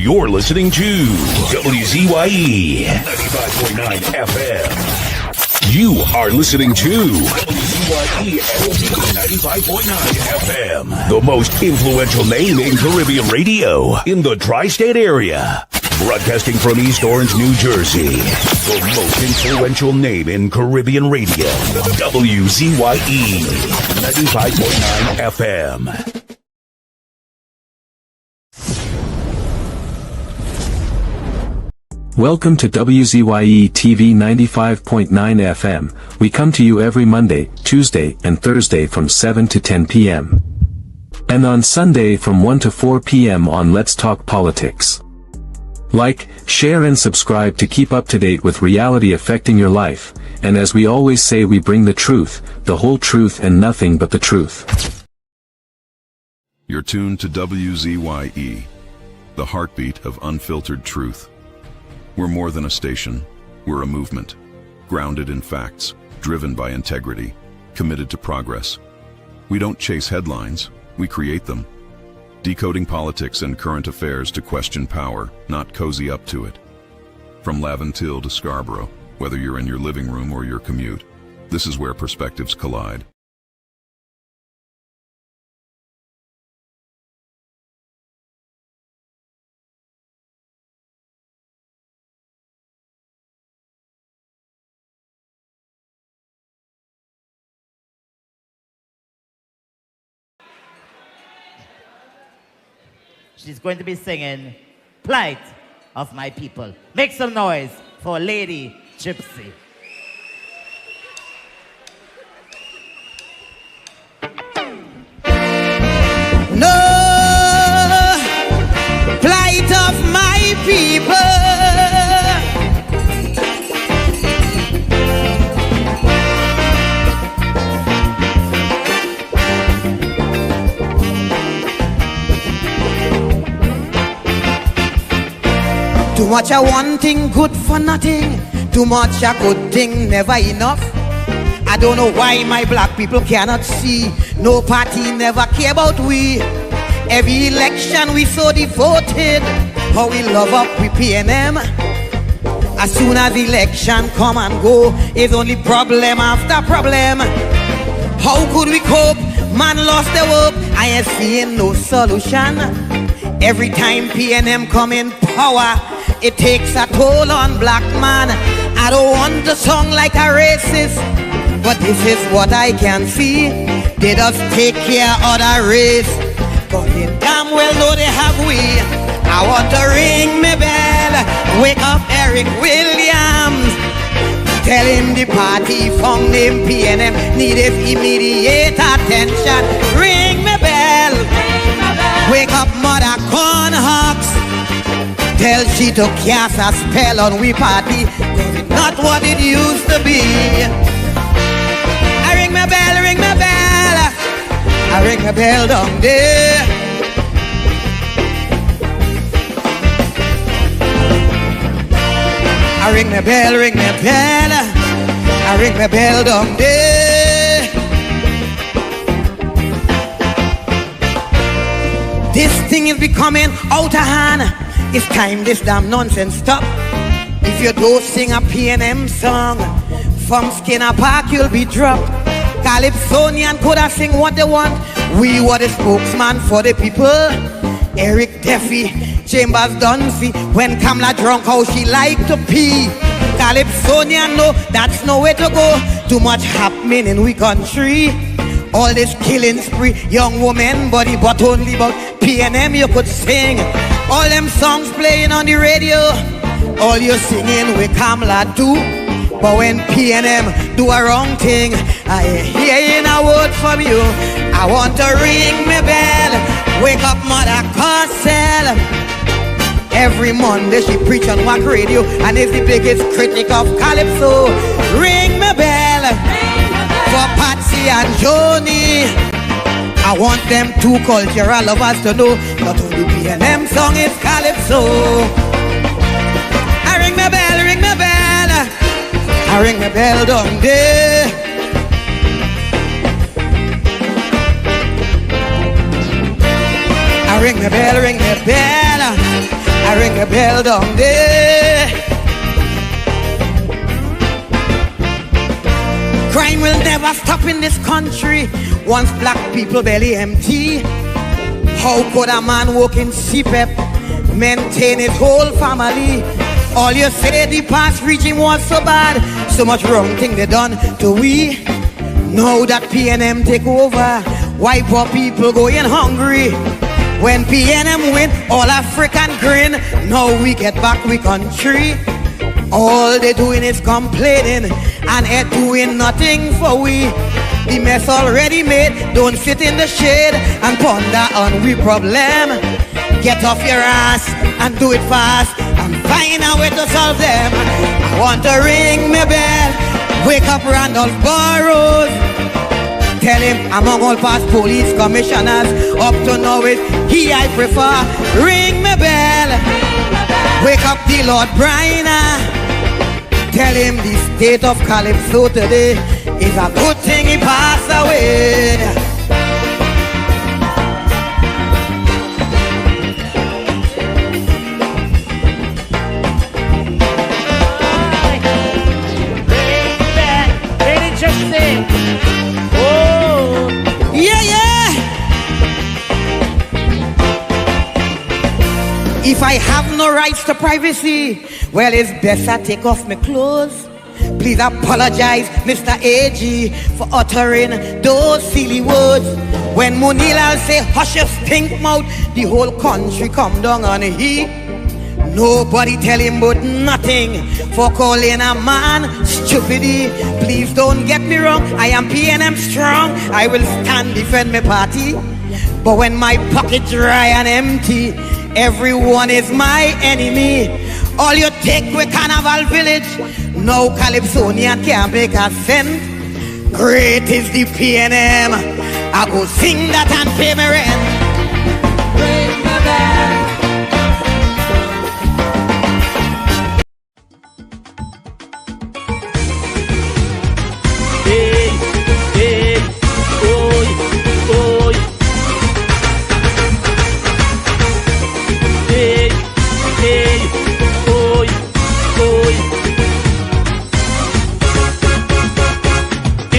You're listening to WZYE 95.9 FM. You are listening to WZYE 95.9 FM. The most influential name in Caribbean radio in the tri-state area. Broadcasting from East Orange, New Jersey. The most influential name in Caribbean radio. WZYE 95.9 FM. Welcome to WZYE TV 95.9 FM. We come to you every Monday, Tuesday, and Thursday from 7 to 10 p.m. And on Sunday from 1 to 4 p.m. on Let's Talk Politics. Like, share and subscribe to keep up to date with reality affecting your life, and as we always say, we bring the truth, the whole truth and nothing but the truth. You're tuned to WZYE, the heartbeat of unfiltered truth. We're more than a station, we're a movement, grounded in facts, driven by integrity, committed to progress. We don't chase headlines, we create them. Decoding politics and current affairs to question power, not cozy up to it. From Laventille to Scarborough, whether you're in your living room or your commute, this is where perspectives collide. She's going to be singing Plight of My People. Make some noise for Lady Gypsy. No plight of my people. Too much a one thing, good for nothing. Too much a good thing, never enough. I don't know why my black people cannot see. No party never care about we. Every election we so devoted. How we love up with PNM. As soon as election come and go, it's only problem after problem. How could we cope? Man lost the hope. I ain't seeing no solution. Every time PNM come in power, it takes a toll on black man. I don't want to sound like a racist, but this is what I can see. They just take care of the race, but they damn well know they have we. I want to ring my bell, wake up Eric Williams, tell him the party found name PNM needed immediate attention. Ring my bell, wake up Mother Cornhawks, tell she to cast a spell on we party, cause it's not what it used to be. I ring my bell, ring my bell, I ring my bell down there. I ring my bell, ring my bell, I ring my bell down there. This thing is becoming out of hand. It's time this damn nonsense stop. If you don't sing a PNM song, from Skinner Park you'll be dropped. Calypsonian could have sing what they want. We were the spokesman for the people. Eric Duffy, Chambers Dunphy, when Kamala drunk how she like to pee. Calypsonian no, that's no way to go. Too much happening in we country. All this killing spree, young woman body, but only about PNM you could sing. All them songs playing on the radio, all you singing with Kamala too. But when PNM do a wrong thing, I ain't hearing a word from you. I want to ring my bell, wake up Mother Cosell. Every Monday she preach on Wack Radio and is the biggest critic of Calypso. Ring my bell, for Patsy and Joni. I want them two cultural lovers to know not only PNM song is Calypso. I ring my bell, ring my bell, I ring my bell down there. I ring my bell, ring my bell, I I ring a bell down there. Crime will never stop in this country once black people belly empty. How could a man work in CPEP, maintain his whole family? All you say the past regime was so bad, so much wrong thing they done to we. Now that PNM take over, why poor people going hungry? When PNM win, all African grin. Now we get back we country. All they doing is complaining and ain't doing nothing for we. The mess already made, don't sit in the shade and ponder on we problem. Get off your ass and do it fast and find a way to solve them. I want to ring my bell, wake up Randolph Burrows. Tell him among all past police commissioners, up to now it's he I prefer. Ring my bell, wake up the Lord Bryna. Tell him the state of Calypso today is a good thing he passed away. Lady Gypsy. Oh. Yeah, yeah. If I have no rights to privacy, well, it's best I take off my clothes. Please apologize, Mr. AG, for uttering those silly words. When Munilal say, hush your stink mouth, the whole country come down on he. Nobody tell him but nothing for calling a man stupidity. Please don't get me wrong, I am PNM strong. I will stand defend my party. But when my pocket dry and empty, everyone is my enemy. All you take with Carnival Village, no Calypsonian can't make a cent. Great is the PNM, I go sing that and pay my rent. Ring my bell. Hey, hey, oi, oi. Hey, hey, oi, oi.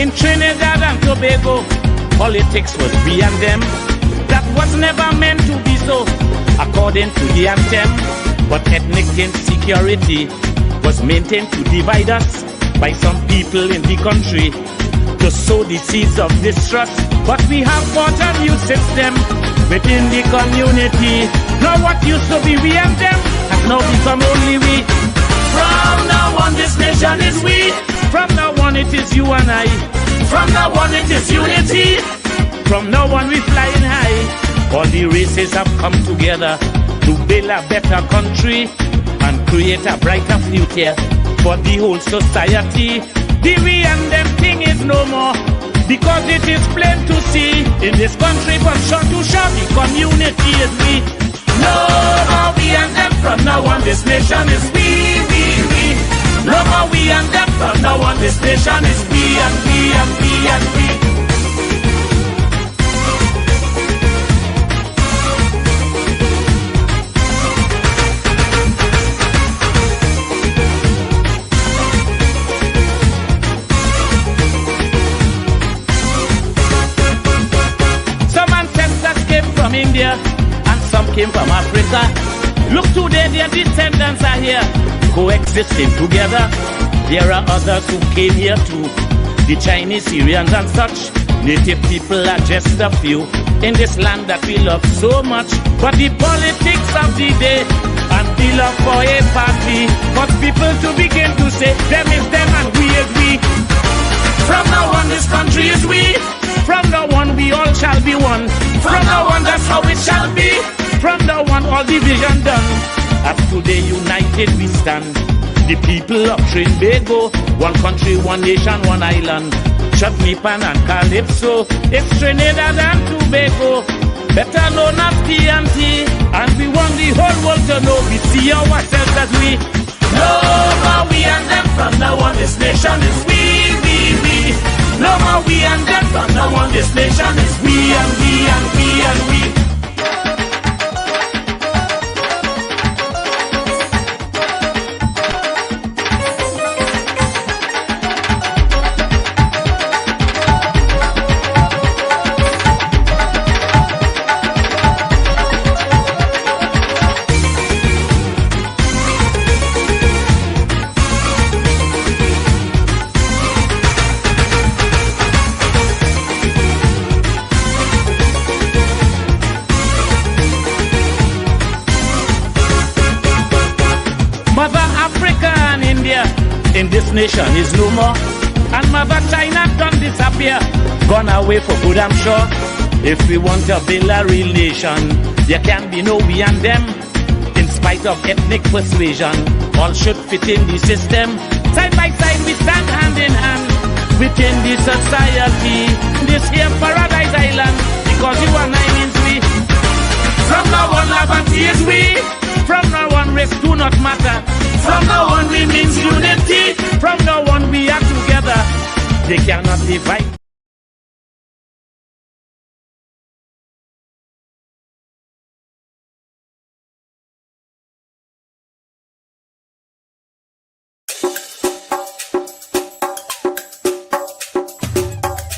In Trinidad and Tobago, politics was we and them. That was never meant to be so, according to the anthem. But ethnic insecurity was maintained to divide us by some people in the country to sow the seeds of distrust. But we have fought a new system within the community. Now what used to be we and them has now become only we. From now on this nation is we. From now on it is you and I. From now on it is unity. From now on we flying high. All the races have come together to build a better country and create a brighter future for the whole society. The we and them thing is no more, because it is plain to see in this country from shore to shore the community is we. No more we and them, from now on this nation is we. No more we and them, from now on this nation is we and we and we and we. From India and some came from Africa. Look today, their descendants are here, coexisting together. There are others who came here too, the Chinese, Syrians and such. Native people are just a few in this land that we love so much. But the politics of the day and the love for a party cause people to begin to say them is them and we is we. From now on this country is we. From now on we all shall be one. From now on that's how it shall be. From now on all division done. As today united we stand, the people of Trinbago. One country, one nation, one island. Chutnipan and Calypso, it's Trinidad and Tobago, better known as TNT. And we want the whole world to know we see ourselves as we. No more we and them, from now on this nation is we. No more we and them, from now on this nation is we and we and we and we. in this nation is no more. And Mother China done disappear, gone away for good, I'm sure. If we want to build a real nation, there can be no we and them. In spite of ethnic persuasion, all should fit in the system. Side by side we stand hand in hand within the society. This here paradise island, because you and I means we. From now on love and peace we. From now on race do not matter. From now on we means unity. From now on we are together. They cannot divide.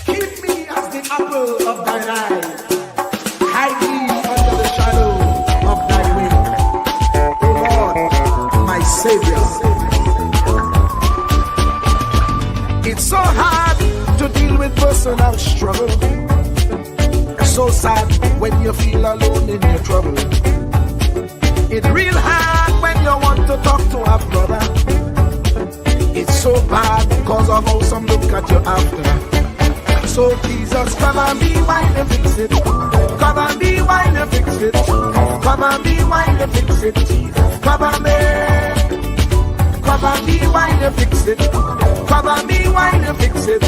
Keep me as the apple of thine eye. Hide me under the shadow of thy wing. O Lord, my Savior. It's so hard to deal with personal struggle. So sad when you feel alone in your trouble. It's real hard when you want to talk to a brother. It's so bad because of how some look at you after. So Jesus, cover me while you fix it. Cover me while you fix it. Cover me while you fix it. Jesus, cover me. Cover me while you fix it. Cover me while you fix it.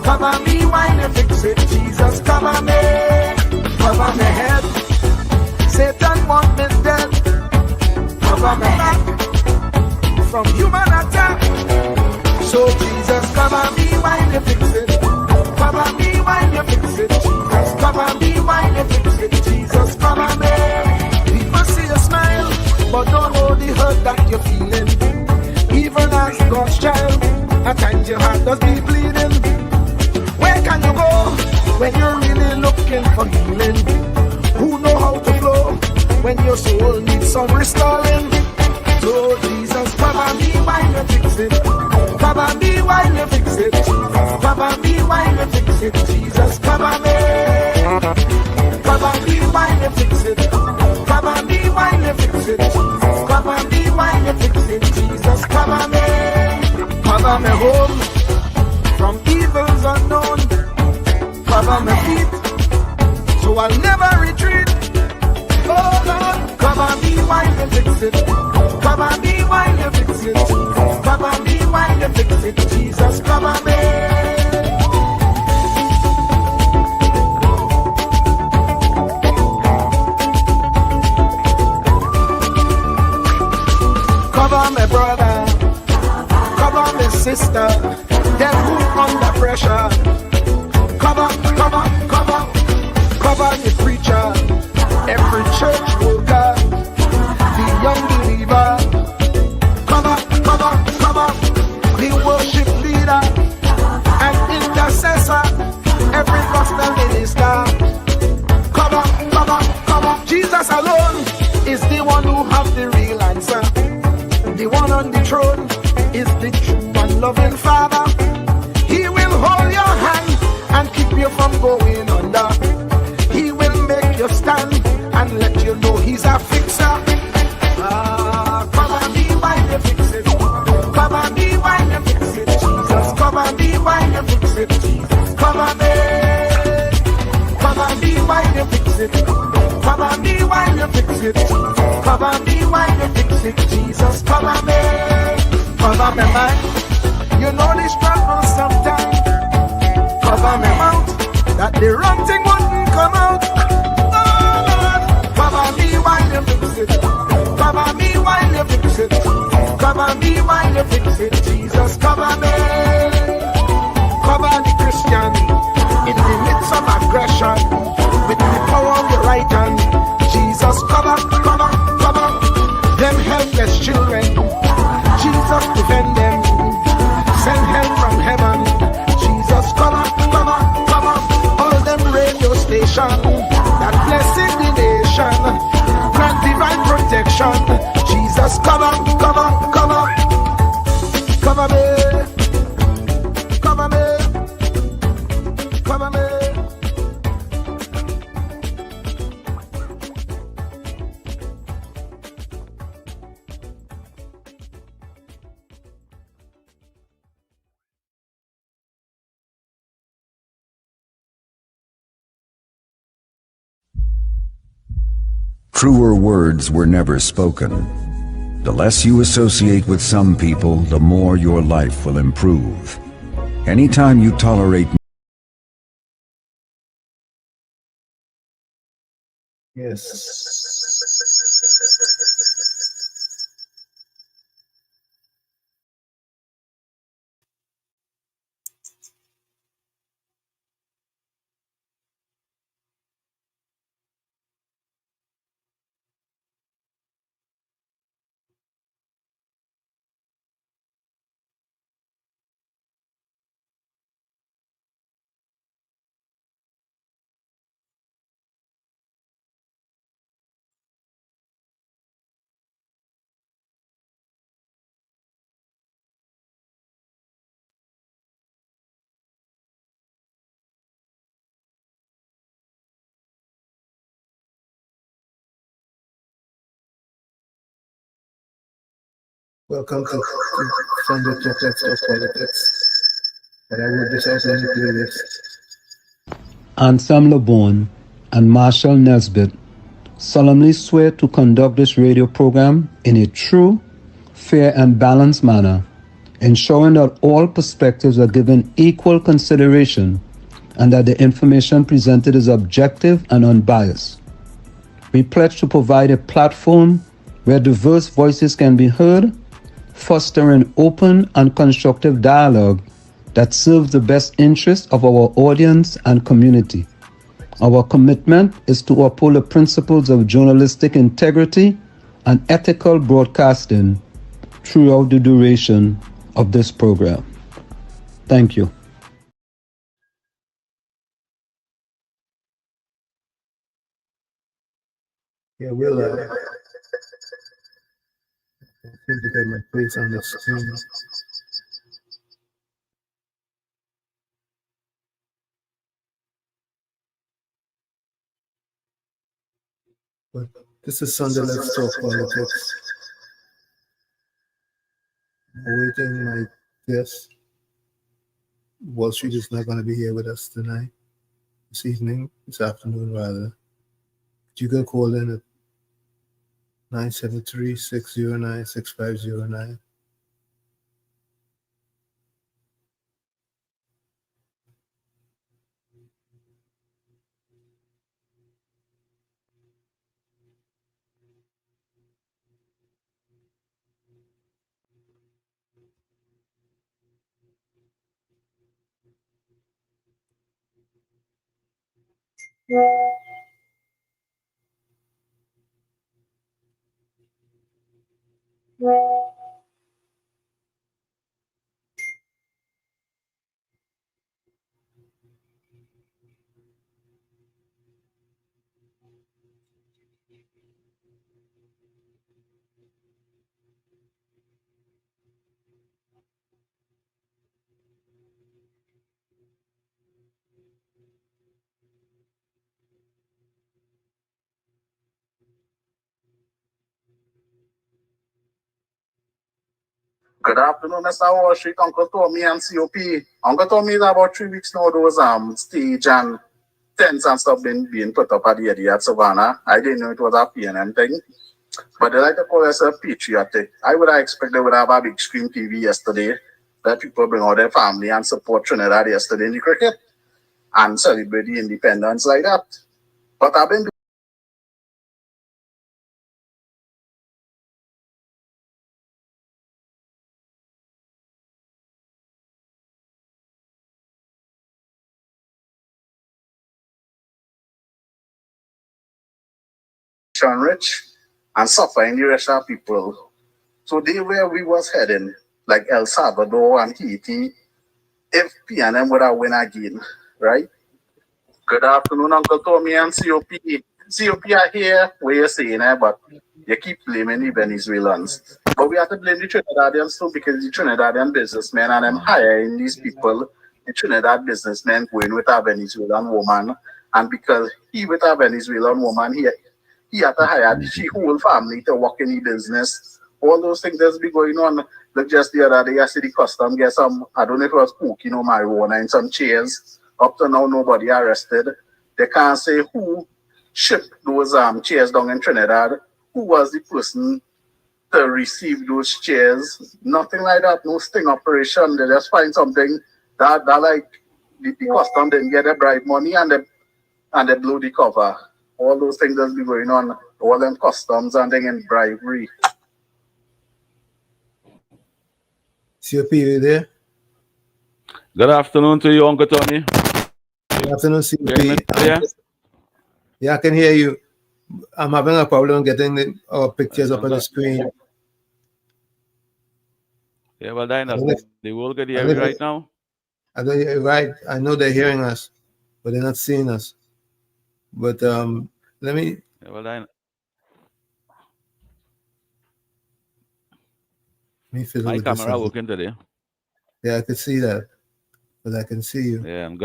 Cover me while you fix it. Jesus, cover me. Cover my head. Satan want me dead. Cover my back from human attack. So Jesus, cover me while you fix it. Cover me while you fix it. Jesus, cover me while you fix it. Jesus, cover me. People see you smile, but don't know the hurt that you're feeling. Even as God's child, at times your heart does be bleeding. Where can you go when you're really looking for healing? Who know how to flow when your soul needs some restoring? So Jesus, cover me while you fix it. Cover me while you fix it. Cover me while you fix it. Jesus, cover me. Cover me while you fix it. Cover me while you fix it. Cover me while you fix it. Jesus, cover me. Cover me home from evils unknown. Cover my feet so I'll never retreat. Oh Lord, cover me while you fix it. Cover me while you fix it. Cover me while you fix it. Jesus, cover me. Cover my brother, cover my sister, them who under pressure. Cover, cover, cover, cover the preacher, every church worker, the young believer. Cover, cover, cover, the worship leader and intercessor, every gospel minister. Cover, cover, cover. Jesus alone is the one who has the real answer. The one on the throne is the true and loving Father. He will hold your hand and keep you from going under. He will make you stand and let you know he's a fixer. Cover me while you fix it. Cover me while you fix it. Jesus, cover me while you fix it. Jesus, cover me. Cover me while you fix it. Cover me while you fix it. Cover me while you fix it. Jesus, cover me. Cover me mind. You know this struggle sometimes. Cover me mouth, that the wrong thing wouldn't come out. Oh Lord, cover me while you fix it. Cover me while you fix it. Cover me while you fix it. Jesus, cover me. Cover the Christian in the midst of aggression with the power of your right hand. Jesus, cover, cover, cover them helpless children. Jesus, defend them. Send help from heaven. Jesus, cover, cover, cover all them radio stations that blessing the nation. Grant divine protection. Jesus, cover, cover, cover, cover me, cover me, cover me. Truer words were never spoken. The less you associate with some people, the more your life will improve. Anytime you tolerate Yes. Welcome to Sunday Talk Let's Talk Politics. But I wrote this out on the playlist. Anselm LeBon and Marshall Nesbitt solemnly swear to conduct this radio program in a true, fair, and balanced manner, ensuring that all perspectives are given equal consideration and that the information presented is objective and unbiased. We pledge to provide a platform where diverse voices can be heard, fostering open and constructive dialogue that serves the best interests of our audience and community. Our commitment is to uphold the principles of journalistic integrity and ethical broadcasting throughout the duration of this program. Thank you. Yeah, we'll indicate my place on the screen. But this is Sunday Let's Talk Politics. Awaiting my guest. Wall Street is not going to be here with us tonight, this evening, this afternoon rather. You can call in at 973-609-6509. Good afternoon, Mr. Wall Street, Uncle Tommy and COP. Uncle Tommy is about 3 weeks now, those stage and tents and stuff being put up at the area at Savannah. I didn't know it was a PNM thing. But they like to call us patriotic. I would have expected they would have a big screen TV yesterday that people bring out their family and support Trinidad yesterday in the cricket and celebrate the independence like that. But I've been rich and suffering the rest of people. So they where we was heading, like El Salvador and Haiti, if PNM would have win again, right? Good afternoon, Uncle Tommy and COP. COP are here, where you're saying, but you keep blaming the Venezuelans. But we have to blame the Trinidadians too, because the Trinidadian businessmen and them hiring these people, the Trinidad businessmen going with a Venezuelan woman, and because he with a Venezuelan woman, he had to hire the whole family to work in the business. All those things that's been going on. Look, just the other day, I see the custom get some, I don't know if it was cooking or marijuana in some chairs. Up to now, nobody arrested. They can't say who ship those chairs down in Trinidad, who was the person to receive those chairs? Nothing like that. No sting operation. They just find something that like the custom didn't get the bribe money and they blew the cover. All those things that's been going on. All them customs and thing in bribery. COP, you there? Good afternoon to you, Uncle Tony. Good afternoon, COP. Yeah. Yeah, I can hear you. I'm having a problem getting our pictures up on the screen. Yeah, well, the world can hear you right now. I don't hear right. I know they're hearing us, but they're not seeing us. But let me. Yeah, well, my camera working today. Yeah, I can see that, but I can see you. Yeah, and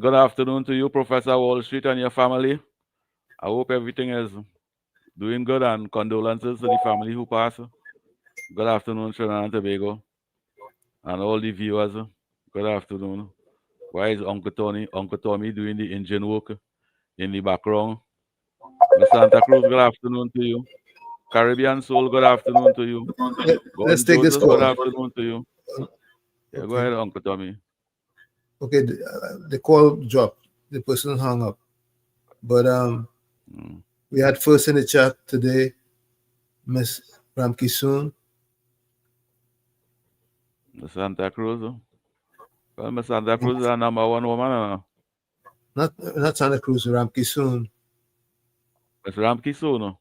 good afternoon to you, Professor Wall Street, and your family. I hope everything is doing good, and condolences to the family who passed. Good afternoon, Trinidad and Tobago, and all the viewers. Good afternoon. Why is Uncle Tommy doing the engine work in the background? Miss Santa Cruz, good afternoon to you. Caribbean Soul, good afternoon to you. Let's take this call. Good afternoon to you. Yeah, okay. Go ahead, Uncle Tommy. Okay, the call dropped. The person hung up. But we had first in the chat today, Miss Ramki Soon. Miss Santa Cruz. Well, Miss Santa Cruz is our number one woman. Not Santa Cruz, Ramki Soon. It's Ramki Soon.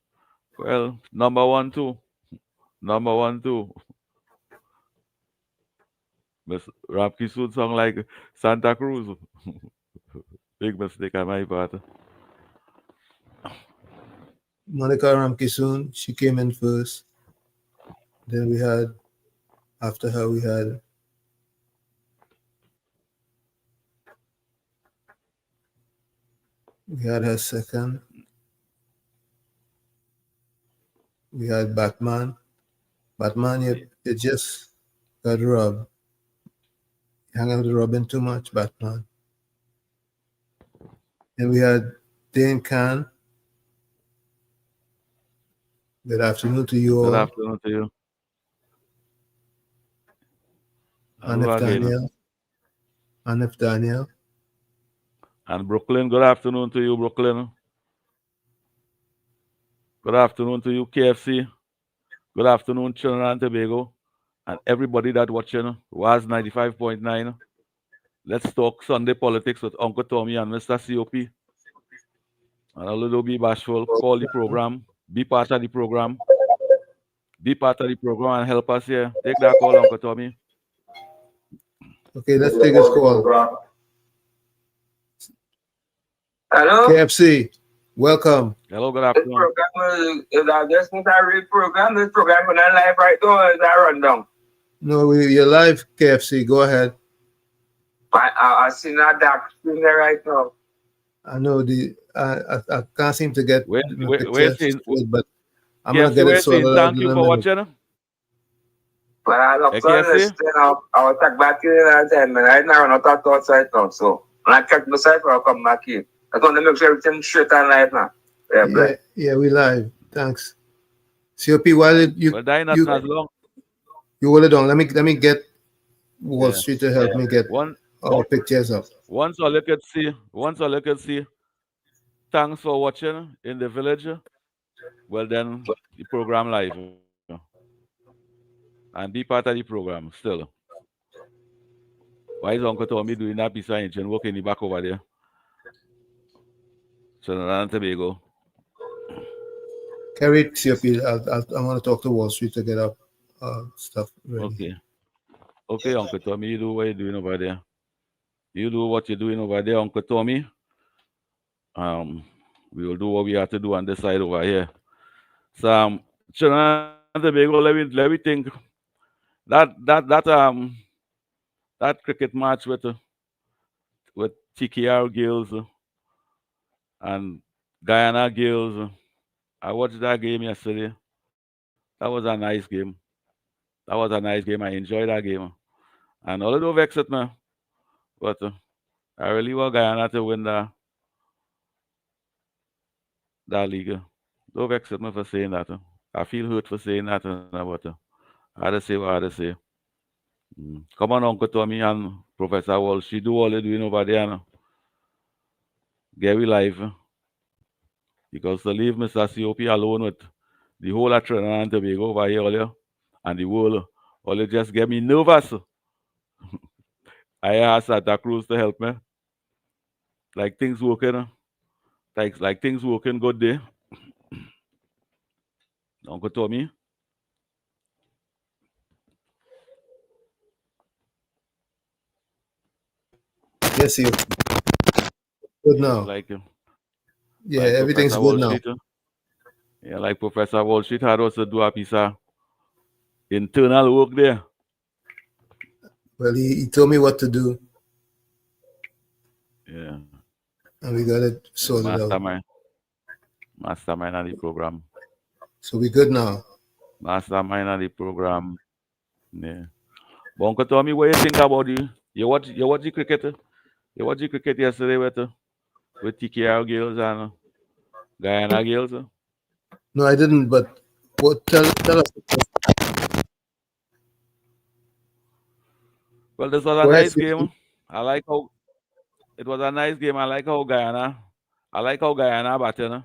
Well, number one too. Miss Ramki Soon song like Santa Cruz. Big mistake on my part. Monica Ramki Soon, she came in first. Then we had, after her, we had her second. We had Batman. Batman, you just got robbed. You hang out with Robin too much, Batman. And we had Dane Khan. Good afternoon to you all. Good afternoon to you. Anif Daniel. And Brooklyn, good afternoon to you, Brooklyn. Good afternoon to you, KFC. Good afternoon, Trinidad and Tobago. And everybody that watching WZYE 95.9. Let's talk Sunday politics with Uncle Tommy and Mr. COP. And a little be bashful. Call the program. Be part of the program. Be part of the program and help us here. Take that call, Uncle Tommy. Okay, let's take this call. Hello? KFC, welcome. Hello, good afternoon. This program is a real program. This program is not live right now. Is that rundown? No, you're live, KFC. Go ahead. I see that dark screen there right now. I know I can't seem to get wait, but I'm gonna get it sorted out. Thank you for watching. But I look I'll talk back in 10 minutes. Right now, I'm not outside now. So when I check the site, I'll come back in. I want to make sure everything's straight and live now. Yeah, we live. Thanks. COP, why did you you hold it on? Let me get Wall Street to help me get our pictures up. Once all you could see, thanks for watching in the village. Well then the program live. And be part of the program still. Why is Uncle Tommy doing that piece of engine work in the back over there? Trinidad and Tobago. Carry it, COP. I want to talk to Wall Street to get up stuff ready. Okay, Uncle Tommy, you do what you're doing over there. You do what you're doing over there, Uncle Tommy. We will do what we have to do on this side over here. So, Trinidad and Tobago, let me think. That cricket match with TKR girls and Guyana girls. I watched that game yesterday. That was a nice game. I enjoyed that game. And although vexed me, but I really want Guyana to win that. that league. Don't vex with me for saying that. I feel hurt for saying that. But I had to say what I had to say. Come on, Uncle Tommy and Professor Walsh. She do all they doing over there now. Get we live. Because to leave Mr. COP alone with the whole of Trinidad and Tobago over here earlier and the world, all it just get me nervous. I asked Santa Cruz to help me. Like things working. Like things working good there. Uncle Tommy. Yes, you. Good now. Yeah, like everything's Professor good now. Yeah, like Professor Wall Street had us to do a piece of internal work there. Well, he told me what to do. Yeah. And we got it sorted out. Mastermind of the program. So we good now. Mastermind of the program. Yeah. But Uncle Tommy, what you think about you watch the cricket? You watch the cricket yesterday with TKR girls and Guyana girls? No, I didn't, but what tell us. Well, this was a nice game. I like how it was a nice game. I like how Guyana batted.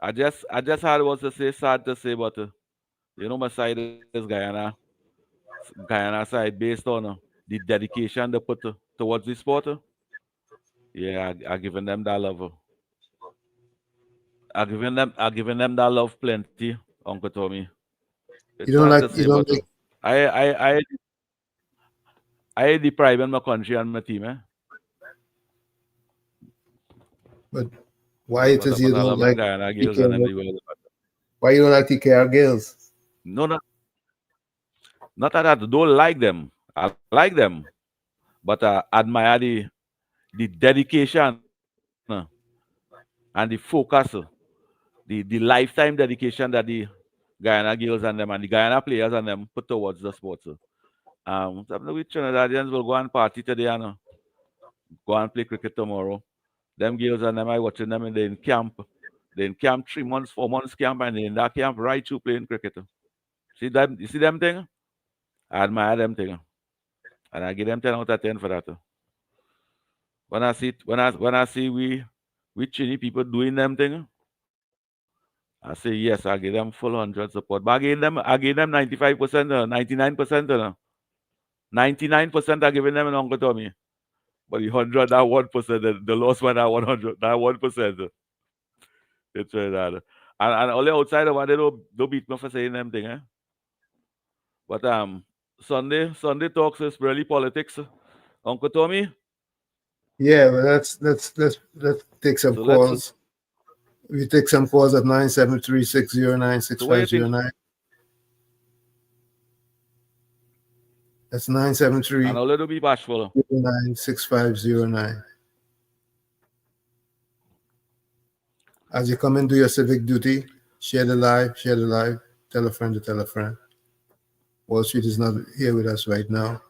I just had what to say, sad to say, but you know my side is Guyana side based on the dedication they put towards the sport. Yeah, I giving them that love. I giving them that love plenty, Uncle Tommy. It's I depriving my country and my team, But why it is you don't like TKR? Why you don't like TKR girls? No, not that I don't like them. I like them, but I admire the dedication and the focus, the lifetime dedication that the Guyana girls and them and the Guyana players and them put towards the sport. We Trinidadians will go and party today and go and play cricket tomorrow. Them girls and them, I watching them in camp. They in camp 3 months, 4 months camp, and they in that camp right through playing cricket. You see them thing? I admire them thing. And I give them 10 out of 10 for that. When I see we Trini people doing them thing, I say yes, I give them full 100 support. But I give them 95%, 99%. 99% I giving them an Uncle Tommy. But the 100, that 1%, the lost one, that 100, that 1%. It's that. And only outside of what they don't beat me for saying them thing, But Sunday talks is really politics. Uncle Tommy? Yeah, but let's take some calls. We take some calls at 973-609-6509. That's 973. And a little bit bashful. 6509. As you come and do your civic duty, share the live, tell a friend to tell a friend. Wall Street is not here with us right now.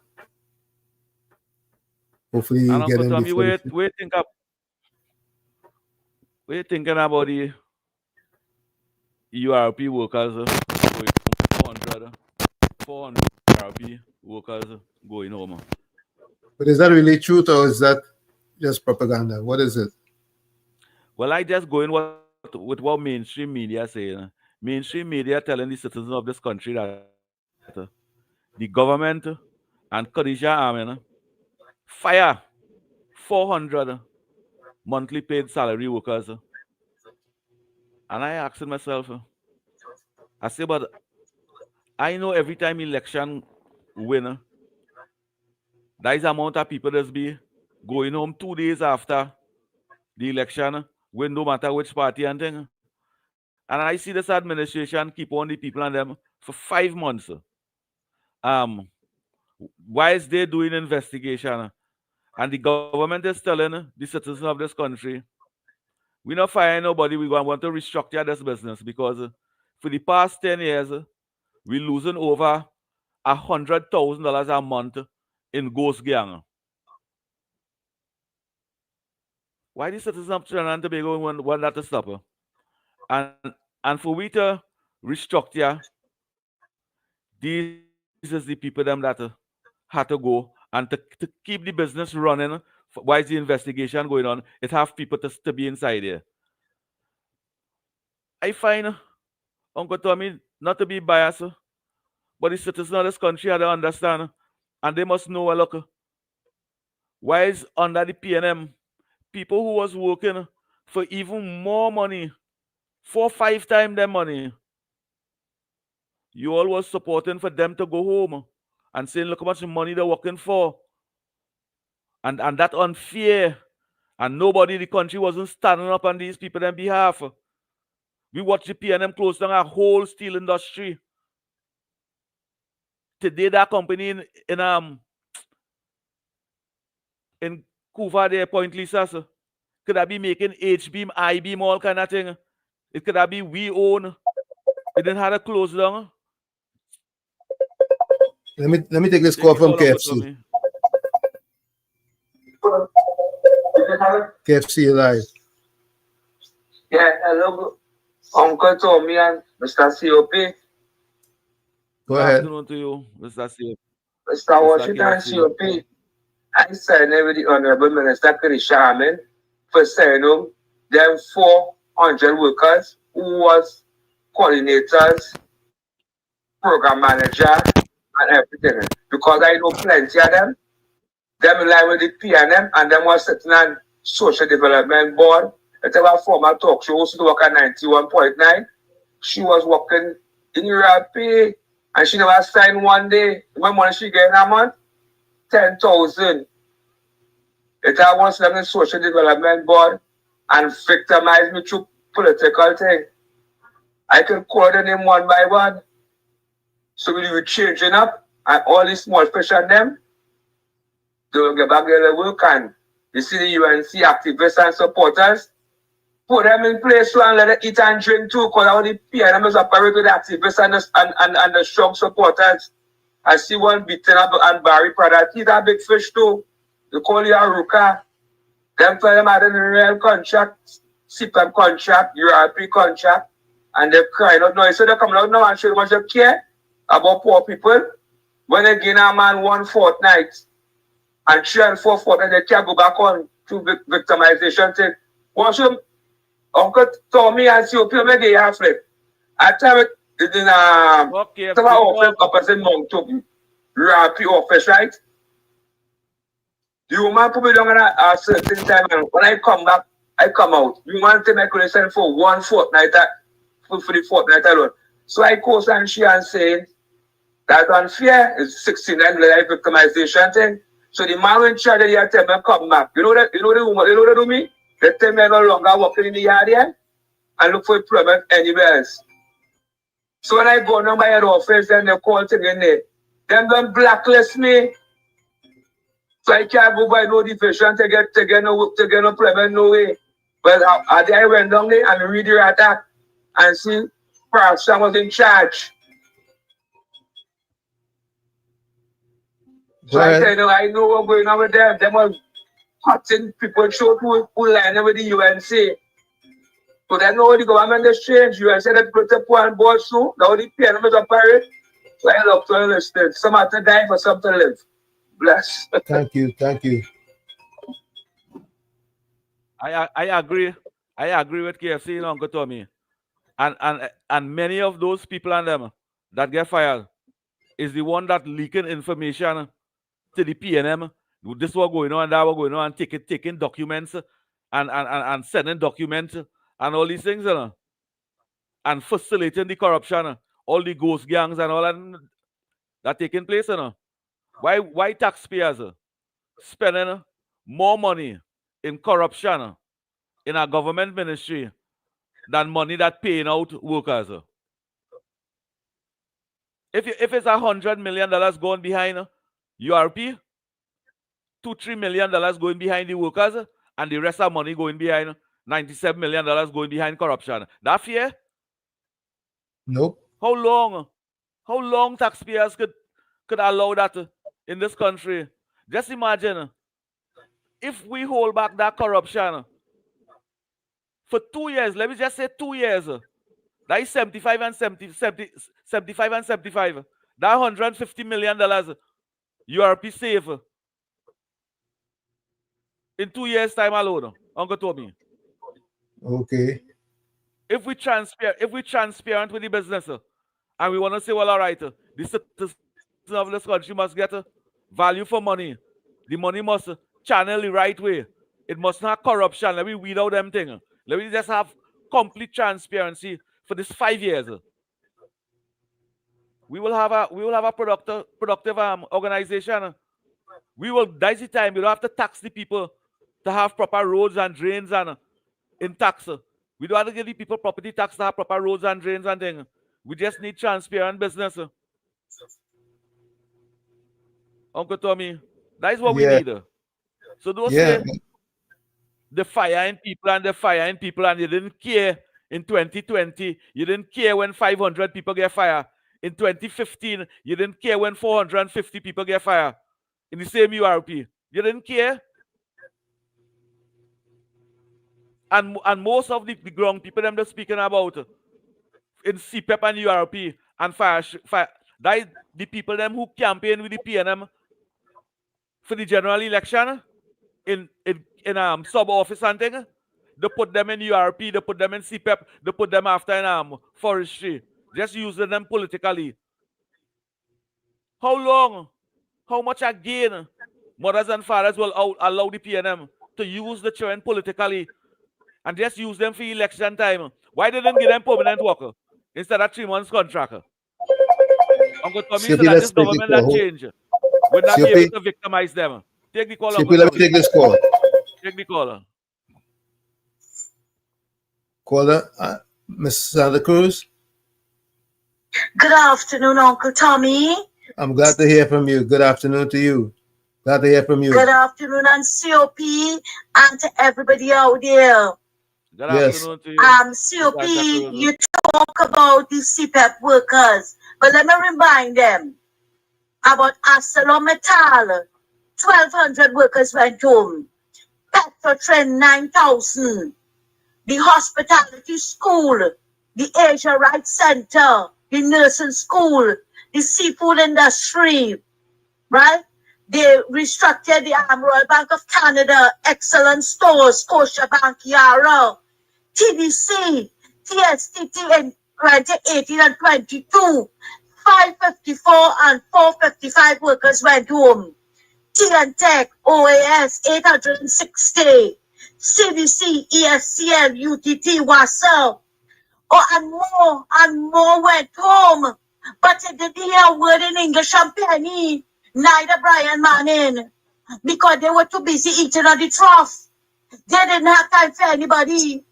Hopefully you get in before. We're thinking about the URP workers, 400 URP workers going home. But is that really truth or is that just propaganda? What is it? Well, I just go in with what mainstream media saying. Mainstream media telling the citizens of this country that the government and Khadija Army fire 400 monthly paid salary workers. And I asked myself, I say, but I know every time election win, that is the amount of people that's be going home 2 days after the election, when no matter which party and thing. And I see this administration keep on the people and them for 5 months. Why is they doing investigation? And the government is telling the citizens of this country, we're not firing nobody, we want to restructure this business because for the past 10 years, we're losing over $100,000 a month in ghost gang. Why the citizens of Trinidad and Tobago want that to stop? And for we to restructure, these is the people them that had to go and to keep the business running. Why is the investigation going on? It have people to be inside there. I find Uncle Tommy not to be biased, but the citizens of this country have to understand, and they must know, look, why is under the PNM, people who was working for even more money, 4 or 5 times their money, you all was supporting for them to go home and saying, look how much money they're working for. And that unfair. And nobody in the country wasn't standing up on these people on behalf. We watched the PNM close down a whole steel industry. Today that company in Cuba there, Point Lisa, could I be making H-beam, I-beam, all kind of thing. It could have be we own. It didn't have to close down. Let me take this call from KFC. KFC live. Yeah, hello, Uncle Tommy and Mr. COP. Go ahead. Good afternoon to you, Mr. COP. Mr. Washington COP. I signed with the Honorable Minister Chris Sharman for signing them 400 workers who was coordinators, program manager, and everything. Because I know plenty of them. Them in line with the PNM and them was sitting on Social Development Board. It's a former talk show, used to work at 91.9. She was working in Europe and she never signed one day. When money she get in a month? 10,000. It was them in Social Development Board and victimized me through political thing. I can call the name one by one. So we were changing up and all these small fish on them. They will get back their work and you see the UNC activists and supporters, put them in place and let them eat and drink too, because all the PNM is operate with the activists and the strong supporters. I see one beating up and Barry product. He's a big fish too. They call you a Ruka. Them for them had a real contract, CPM contract, URP contract, and they're crying out now. So they're coming out now and showing much they care about poor people. When they gain a man 1 fortnight, and 3 and 4 fortnight, they can't go back on to victimization thing. Once you, Uncle Tommy and COP, make a half flip. I tell it in some office opposite Mount URP office, right? The woman put me down at a certain time, and when I come back, I come out. You want to make a send for 1 fortnight, for the fortnight alone. So I call and she and saying that unfair is 69 like victimization thing. So the man in charge of the tell me come back. You know the woman, you know what they do me? They tell me no longer working in the yard here and look for employment anywhere else. So when I go down by head office, then they call thing in there. Then they blacklist me. So I can't go by no division to get no employment no way. But I went down there and read the attack and see perhaps I was in charge. So I tell you, I know what's going on with them. Them are cutting people short who line with the UNC. So they know the government is changed. UNC they put up one board too. Now the PNM is operate. So I love to listen. Some have to die for some to live. Bless. Thank you. I agree. I agree with KFC and Uncle Tommy. And many of those people and them that get fired is the one that leaking information to the PNM. This was going on, that was going on, and taking documents and sending documents and all these things, and facilitating the corruption, all the ghost gangs and all that taking place. Why taxpayers spending more money in corruption in a government ministry than money that paying out workers? If it's $100 million going behind URP, $2-3 million going behind the workers, and the rest of money going behind $97 million going behind corruption. That fair? Nope. How long taxpayers could allow that in this country? Just imagine if we hold back that corruption For 2 years, let me just say 2 years. That is 75 and 75 and 75. That $150 million URP save in 2 years' time alone, Uncle Tommy. Okay. If we transparent with the business, and we want to say, well, all right, the citizens of this country must get value for money. The money must channel the right way. It must not corruption. Let me weed out them things. Let me just have complete transparency for this 5 years. We will have a productive organization. That's the time. We don't have to tax the people to have proper roads and drains and in tax. We don't have to give the people property tax to have proper roads and drains and things. We just need transparent business. Uncle Tommy, that is what we need. So don't say the firing people and you didn't care in 2020. You didn't care when 500 people get fired. In 2015, you didn't care when 450 people get fired. In the same URP. You didn't care. And most of the ground people them just speaking about in CPEP and URP and fire that is the people them who campaign with the PNM for the general election in sub office and thing. They put them in URP, they put them in CPEP, they put them after in forestry. Just using them politically. How long? How much again mothers and fathers will allow the PNM to use the children politically and just use them for election time? Why didn't give them permanent work instead of 3 months contract? Uncle Tommy said that this government that change would not be able to victimize them. Take the call, Uncle Let me take this call. Take the caller. Caller, Miss Santa Cruz. Good afternoon, Uncle Tommy. I'm glad to hear from you. Good afternoon to you. Glad to hear from you. Good afternoon, and COP, and to everybody out there. Good afternoon to you. COP, you talk about the CPEP workers, but let me remind them about ArcelorMittal. 1,200 workers went home. Petrotren, 9,000. The hospitality school, the Asia Rights Center, the nursing school, the seafood industry, right? They restructured the Royal Bank of Canada, Excellent Stores, Scotiabank, Yara, TDC, TSTT in 2018 and 22. 554 and 455 workers went home. TNTech, OAS, 860. CDC, ESCL, UTT, WASL. And more went home. But they didn't hear a word in English and penny. Neither Brian Manning. Because they were too busy eating on the trough. They didn't have time for anybody.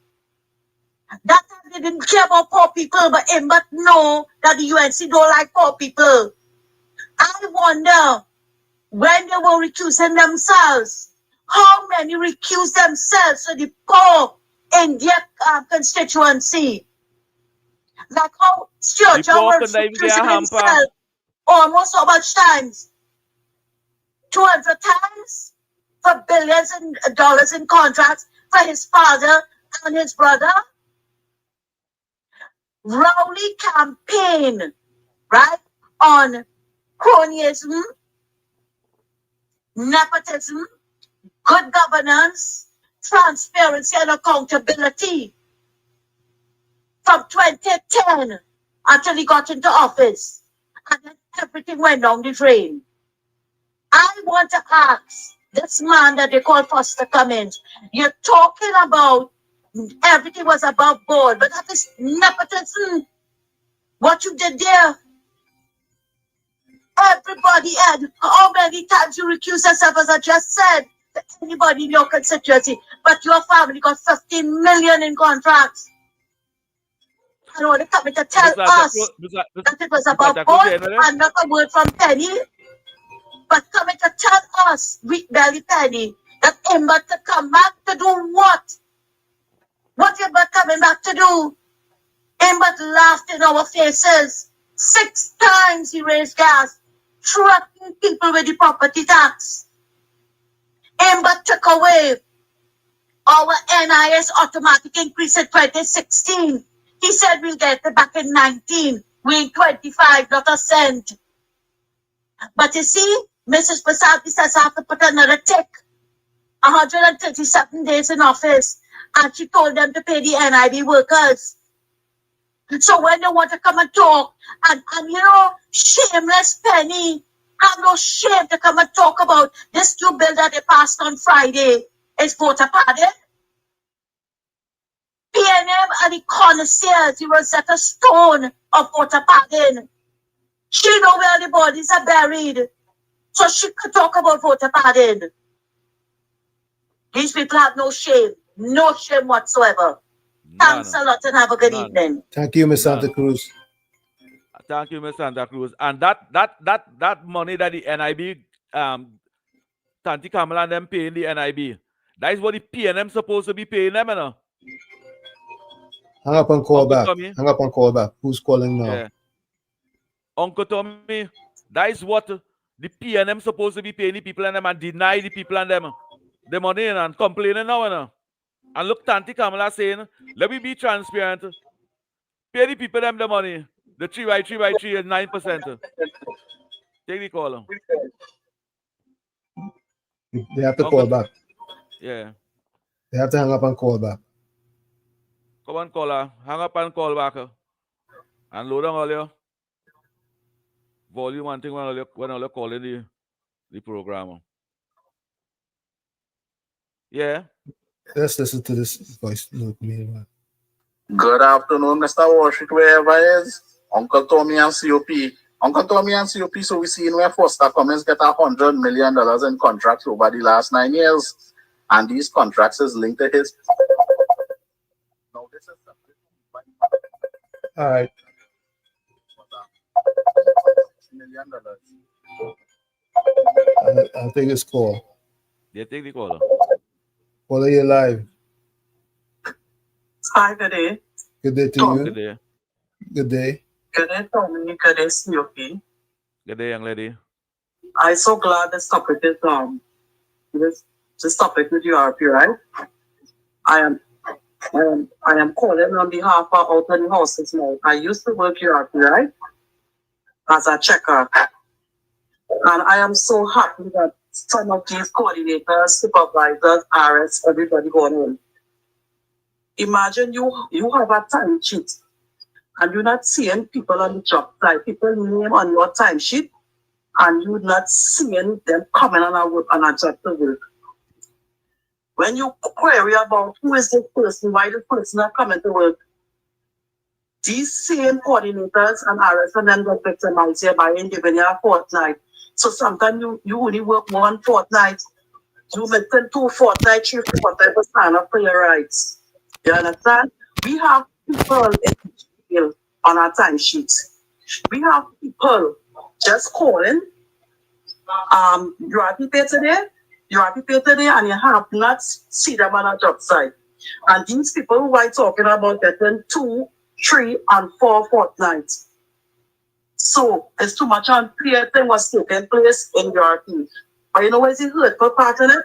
That time they didn't care about poor people, but know that the UNC don't like poor people. I wonder, when they were recusing themselves, how many recused themselves for the poor in their constituency? Like how Stuart John was recusing himself almost so much times? 200 times for billions of dollars in contracts for his father and his brother. Rowley campaign, right, on cronyism, nepotism, good governance, transparency and accountability from 2010 until he got into office. And then everything went down the drain. I want to ask this man that they call Foster Cummins, you're talking about everything was above board, but that is nepotism. What you did there. Everybody had, how many times you recuse yourself, as I just said, to anybody in your constituency, but your family got 15 million in contracts. I don't want to come to tell us that it was above board and not a word from Penny, but coming to tell us, weak belly Penny, that Ember to come back to do what? What Ember coming back to do? Ember laughed in our faces. 6 times he raised gas, threatened people with the property tax. Ember took away our NIS automatic increase in 2016. He said we'll get it back in 19. We in 25, not a cent. But you see, Mrs. Prasad says I have to put another tick. 137 days in office. And she told them to pay the NIB workers. So when they want to come and talk, and you know, shameless Penny, have no shame to come and talk about this new bill that they passed on Friday. Is voter pardon? PNM and the connoisseurs, the Rosetta Stone of voter pardon. She know where the bodies are buried. So she could talk about voter pardon. These people have no shame. No shame whatsoever. Thanks a lot and have a good evening. Thank you, Miss Santa Cruz. Thank you, Miss Santa Cruz. And that money that the NIB, Tanti Kamala and them paying the NIB, that is what the PNM supposed to be paying them, you know? Hang up and call back. Hang up and call back. Who's calling now? Yeah. Uncle Tommy, that is what the PNM supposed to be paying the people and them and deny the people and them the money and complaining now, you know? And look, Tanti Kamala saying, let me be transparent. Pay the people them the money. The 3x3 is 9%. Take the call. They have to call back. Yeah. They have to hang up and call back. Come on, caller. Hang up and call back. And load on all your volume and thing when you're calling the program. Yeah. Let's listen to this voice note. Good afternoon, Mr. Washington, wherever he is. Uncle Tommy and COP. Uncle Tommy and COP, so we see where Foster Cummins get $100 million in contracts over the last 9 years. And these contracts is linked to his. Now, this is all right. $6 million. I'll take this call. Yeah, take the call. Caller, you live. Hi, good day. Good day to you. Good day. Good day. Good day, Tommy. Good day, COP. Good day, young lady. I'm so glad this topic is this topic with URP, right? I am calling on behalf of out in the houses now. I used to work URP, right? As a checker. And I am so happy that some of these coordinators, supervisors, RS, everybody going home. Imagine you have a time sheet and you're not seeing people on the job site, people name on your time sheet, and you're not seeing them coming on a job to work. When you query about who is this person, why this person not coming to work, these same coordinators and RS and them get victimized here by giving you a fortnight. So sometimes you only work 1 fortnight, you maintain 2 fortnight, 3 fortnight to stand up for your rights. You understand? We have people in on our time sheets. We have people just calling. You are prepared today, and you have not seen them on a job site. And these people who are talking about getting 2, 3, and 4 fortnights. So it's too much unclear thing was taking place in your team. But you know what is the hurtful part in it?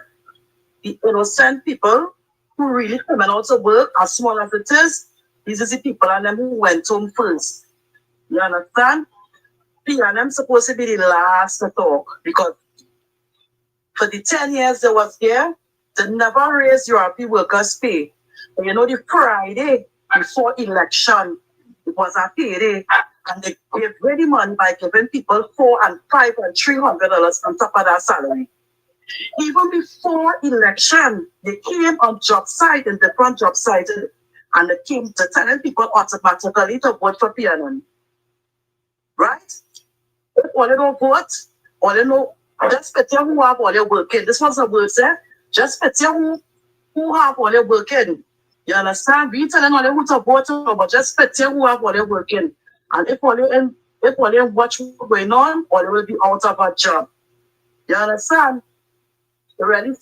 The innocent people who really coming out to work, as small as it is, these are the people and them who went home first. You understand? PNM supposed to be the last to talk because for the 10 years they was there, they never raised URP workers' pay. And you know, the Friday before election, it was a payday, and they gave ready money by giving people $400 and $500 and $300 on top of their salary. Even before election, they came on job site and different job sites, and they came to telling people automatically to vote for PNM. Right? If all they don't vote, all they know, just put who have all their working. This was a word there. Just put who have all their working. You understand? We telling all them who to vote, but just put who have all their working. And if all they watch what's going on, or they will be out of a job. You understand? You ready?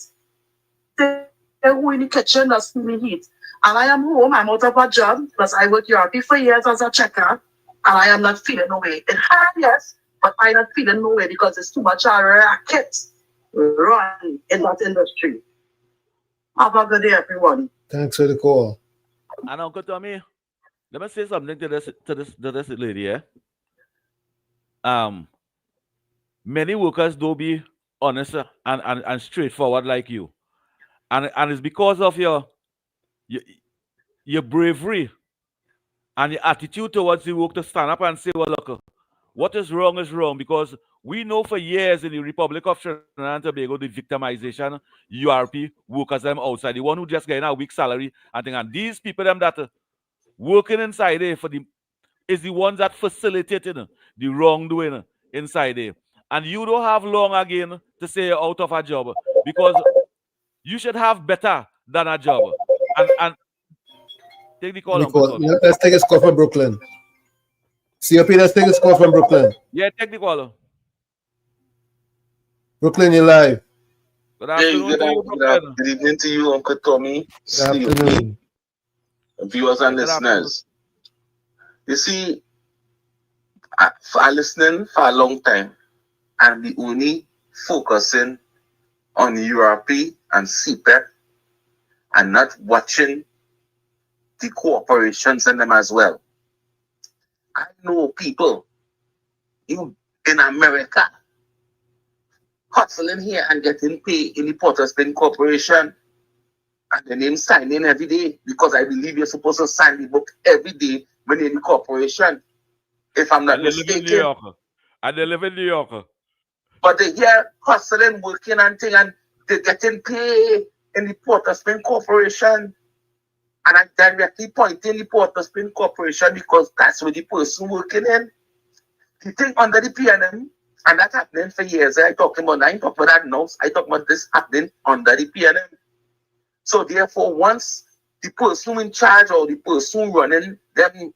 Stay who in the kitchen that's feeling heat. And I am home, I'm out of a job because I work URP for years as a checker, and I am not feeling no way. It hard, yes, but I'm not feeling no way because it's too much a racket run in that industry. Have a good day, everyone. Thanks for the call. And Uncle Tommy, let me say something to this lady, yeah? Many workers don't be honest and straightforward like you. And it's because of your bravery and your attitude towards the work to stand up and say, well, look, what is wrong, because we know for years in the Republic of Trinidad and Tobago, the victimization, URP, workers them outside, the one who just getting a weak salary, and these people them that working inside there is the ones that facilitated the wrongdoing inside there. And you don't have long again to say you're out of a job, because you should have better than a job. And take the call. Let's take a call from Brooklyn. COP, let's take a call from Brooklyn. Yeah, take the call. Brooklyn, you're live. Good afternoon to you, Brooklyn. Good evening to you, Uncle Tommy. Good afternoon. Viewers and listeners. You see, I'm listening for a long time, and we only focusing on URP and CPEP and not watching the corporations in them as well. I know people in America hustling here and getting paid in the Porter Spin Corporation, and the name signing every day, because I believe you're supposed to sign the book every day when you're in the corporation, if I'm not mistaken. And they live in New York. But they here hustling, working and thing, and they're getting paid in the Porter Spin Corporation. And I directly pointing the Porter Spin Corporation because that's where the person working in. The thing under the PNM, and that's happening for years. I ain't talking about that now. I talk about this happening under the PNM. So therefore, once the person in charge or the person running them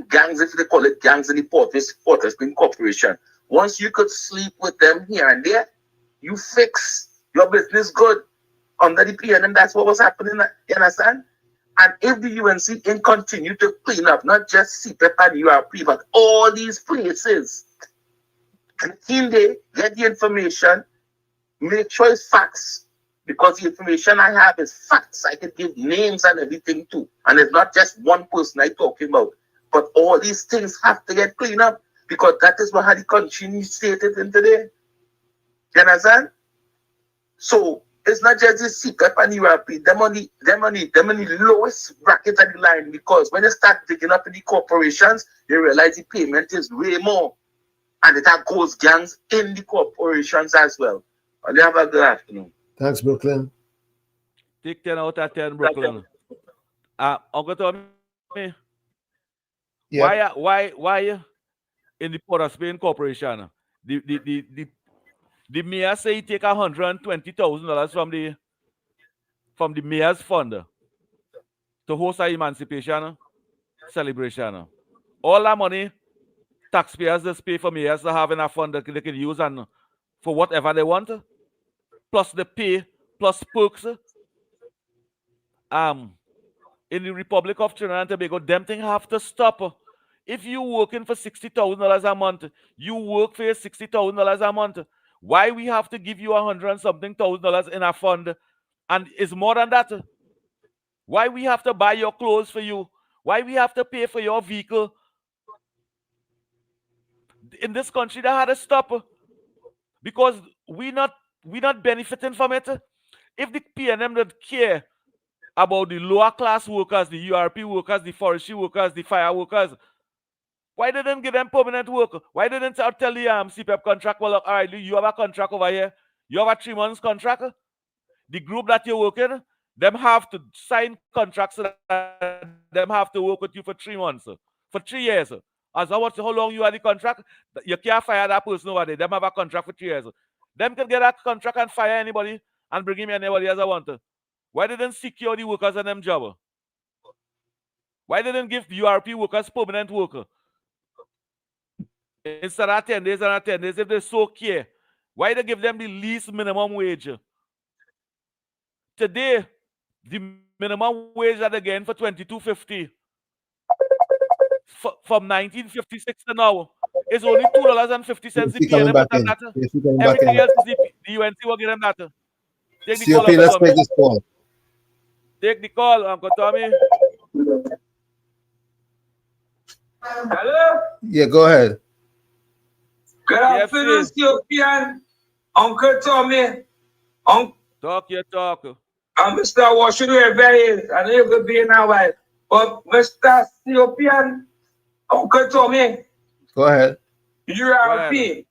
gangs, if they call it gangs in the Porter Spin Corporation, once you could sleep with them here and there, you fix your business good under the PNM. That's what was happening, you understand? And if the UNC can continue to clean up, not just CPEP and URP, but all these places, until they get the information, make sure it's facts, because the information I have is facts. I can give names and everything too. And it's not just one person I'm talking about, but all these things have to get cleaned up, because that is what had the country stated in today. You understand? So it's not just the CPEP and URP, them on the lowest bracket of the line, because when you start digging up in the corporations, you realize the payment is way more. And it goes gangs in the corporations as well. And they have a good afternoon. Thanks, Brooklyn. Take 10 out of 10, Brooklyn. Uncle Tommy, yeah. why in the Port of Spain Corporation, the mayor say he take $120,000 from the mayor's fund to host an emancipation celebration. All that money, taxpayers just pay for mayors to have enough fund that they can use and for whatever they want, plus the pay, plus perks. In the Republic of Trinidad and Tobago, them things have to stop. If you working for $60,000 a month, you work for your $60,000 a month. Why we have to give you $100-something thousand in a fund, and it's more than that? Why we have to buy your clothes for you? Why we have to pay for your vehicle? In this country, that had to stop, because we not benefiting from it. If the PNM don't care about the lower class workers, the URP workers, the forestry workers, the fire workers, why didn't give them permanent work? Why didn't tell the CPEP contract, well, all right, you have a contract over here, you have a 3 months contract. The group that you're working, them have to sign contracts so that them have to work with you for 3 months, for 3 years. As how long you have the contract, you can't fire that person over there. Them have a contract for 3 years. Them can get a contract and fire anybody and bring him anybody as I want. Why didn't secure the workers and them job? Why didn't give the URP workers permanent work? Instead of 10 days and 10 days, if they so care, why they give them the least minimum wage? Today, the minimum wage that they're getting for $22.50 from 1956 to now is only $2.50 the PNM. Everything else is the UNC will get them that. Take the COP, call, let's Uncle take Tommy. this call. Take the call, Uncle Tommy. Hello? Yeah, go ahead. Good afternoon, Ethiopian. Uncle Tommy. Talk your talk. Mr. Washington, very. I know you could be in our wife. But Mr. Ethiopian, Uncle Tommy. Go ahead. URP.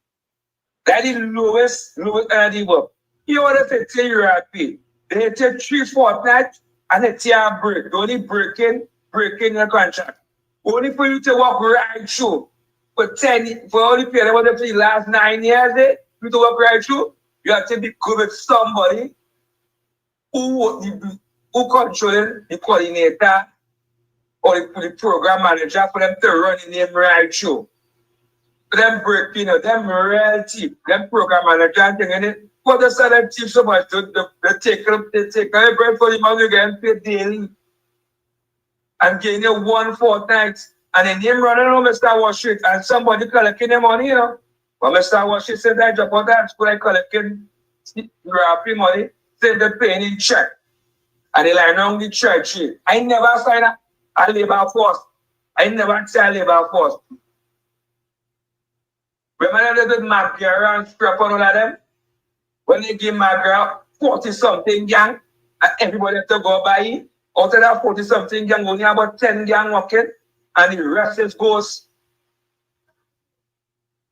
That is lowest energy work. You want to say URP. They take 3 fortnights and they tear break. They only breaking the contract. Only for you to work right through for only period of the last 9 years, you to work right through, you have to be good with somebody who controlling the coordinator or the program manager for them to run the name right through. Them breaking, them royalty, them program manager and thing in it. What the sudden team so much to they take a break for the money getting paid daily. And getting you 1 fortnight. And then him running on Mr. Washington and somebody collecting the money, But Mr. Washington said that job out of school like collecting URP money, said they're paying in check. And they line on the church. I never signed a labor force. I never signed a labor force. Remember they did Magra and scrap on all of them? When they give Magra 40-something gang, and everybody have to go buy it. Out of that 40-something gang, only about 10 gang working, and the rest is ghosts.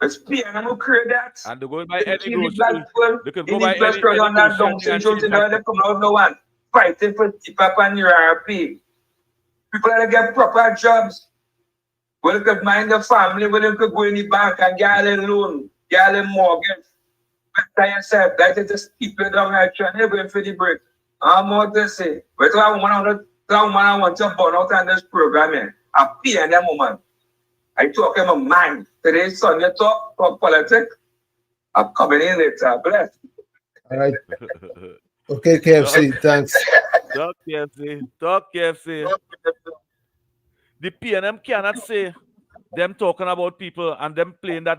It's PNM who create that. And they go by any grocery. They can go in by the best on that junction, they come out no one fighting for tip-up and URP. People that get proper jobs. Well, they could mind the family, well, they could go in the bank and get a loan, get a mortgage. Better yourself, that is just keep it down and you're going for the break. I'm more to say, but I want to burn out on this program. I pay in that moment. I talk in my mind. Today, Sunday, talk politics. I'm coming in later. Bless. All right. Okay, KFC, thanks. Talk KFC. The PNM cannot say them talking about people and them playing that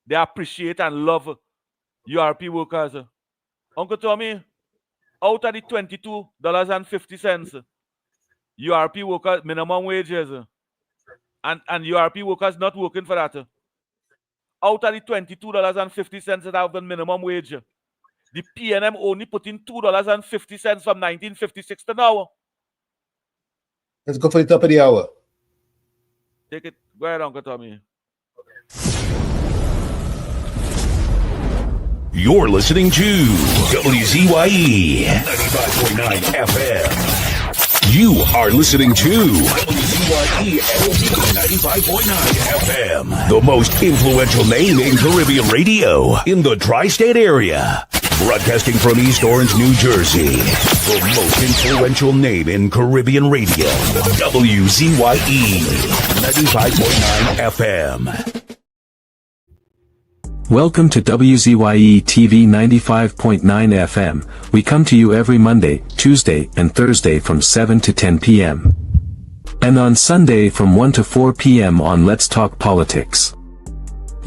they appreciate and love URP workers. Uncle Tommy, out of the $22.50 URP workers minimum wages and URP workers not working for that. Out of the $22.50 that have the minimum wage, the PNM only put in $2.50 from 1956 to now. Let's go for the top of the hour. Take it. Go ahead, Uncle Tommy. You're listening to WZYE 95.9 FM. You are listening to WZYE 95.9 FM, the most influential name in Caribbean radio in the tri-state area. Broadcasting from East Orange, New Jersey, the most influential name in Caribbean radio, WZYE 95.9 FM. Welcome to WZYE TV 95.9 FM. We come to you every Monday, Tuesday, and Thursday from 7 to 10 p.m. And on Sunday from 1 to 4 p.m. on Let's Talk Politics.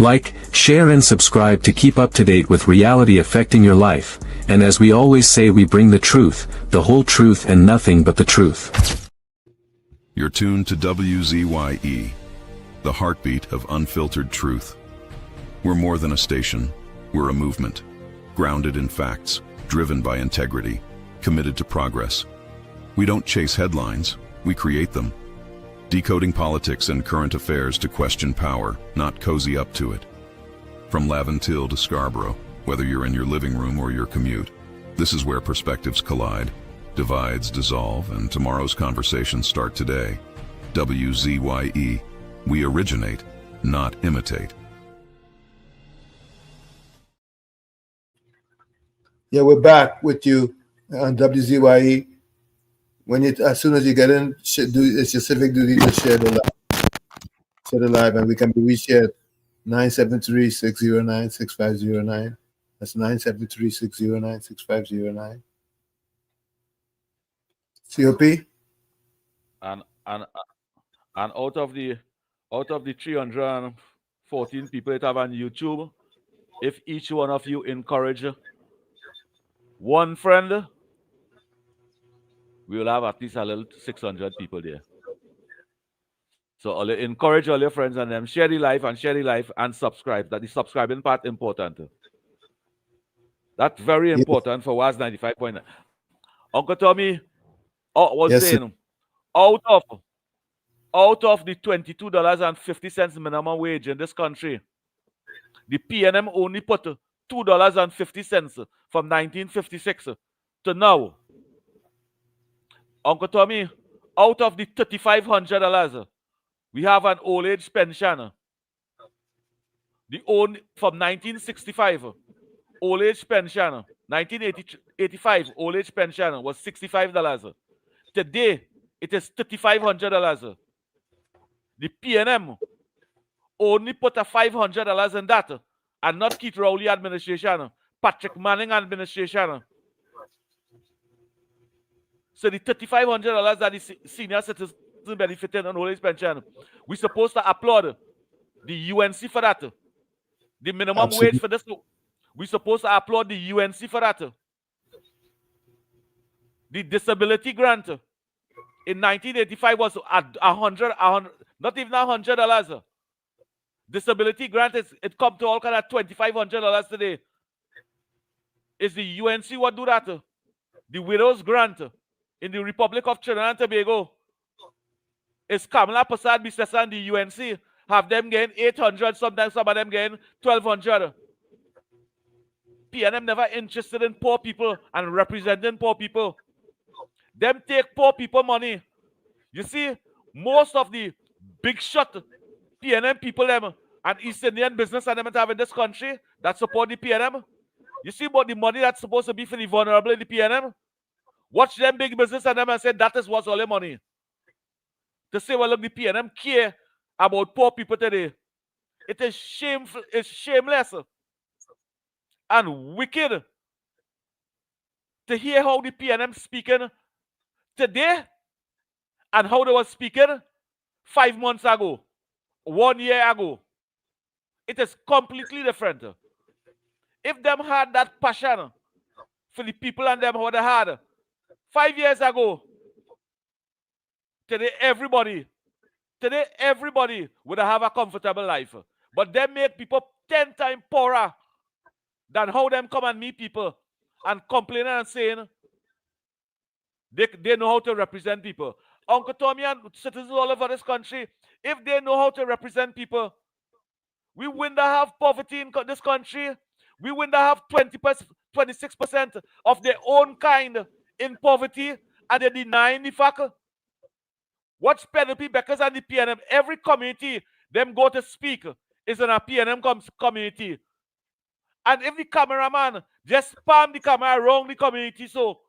Like, share and subscribe to keep up to date with reality affecting your life, and as we always say, we bring the truth, the whole truth and nothing but the truth. You're tuned to WZYE, the heartbeat of unfiltered truth. We're more than a station, we're a movement, grounded in facts, driven by integrity, committed to progress. We don't chase headlines, we create them. Decoding politics and current affairs to question power, not cozy up to it. From Laventille to Scarborough, whether you're in your living room or your commute, this is where perspectives collide, divides dissolve, and tomorrow's conversations start today. WZYE, we originate, not imitate. Yeah, we're back with you on WZYE. As soon as you get in, it's your civic duty to share the live, and we can be reached at 973-609-6509. That's 973-609-6509. COP. And out of the 314 people that have on YouTube, if each one of you encourage one friend, we will have at least a little 600 people there. So encourage all your friends and them, share the life and subscribe. That the subscribing part important. That's very important for WAS 95.9. Uncle Tommy was saying, out of the $22.50 minimum wage in this country, the PNM only put $2.50 from 1956 to now. Uncle Tommy, out of the $3,500, we have an old age pension. From 1965, old age pension, 1985, old age pension was $65. Today, it is $3,500. The PNM only put a $500 in that, and not Keith Rowley administration, Patrick Manning administration. So the $3,500 that the senior citizens benefiting on old age pension, we're supposed to applaud the UNC for that. The minimum wage for this, we're supposed to applaud the UNC for that. The disability grant in 1985 was at $100, not even $100. Disability grant it come to all kind of $2,500 today. Is the UNC what do that? The widows grant in the Republic of Trinidad and Tobago is Kamala Prasad Bisesa and the UNC have them getting 800, sometimes some of them getting 1,200. PNM never interested in poor people and representing poor people. Them take poor people money. You see, most of the big shot PNM people them and East Indian business and them have in this country that support the PNM. You see about the money that's supposed to be for the vulnerable in the PNM? Watch them big business and them and say that is what's all the money. To say, well, look, the PNM care about poor people today. It is shameful, it's shameless and wicked to hear how the PNM speaking today and how they were speaking 5 months ago, 1 year ago. It is completely different. If them had that passion for the people and them how they had 5 years ago, today everybody would have a comfortable life. But they make people 10 times poorer than how them come and meet people and complaining and saying they know how to represent people. Uncle Tommy and citizens all over this country, if they know how to represent people, we wouldn't have poverty in this country. We wouldn't have 26% of their own kind in poverty, and they're denying the fact. Watch Penelope Beckers and the PNM. Every community them go to speak is in a PNM community. And if the cameraman just palm the camera around the community, so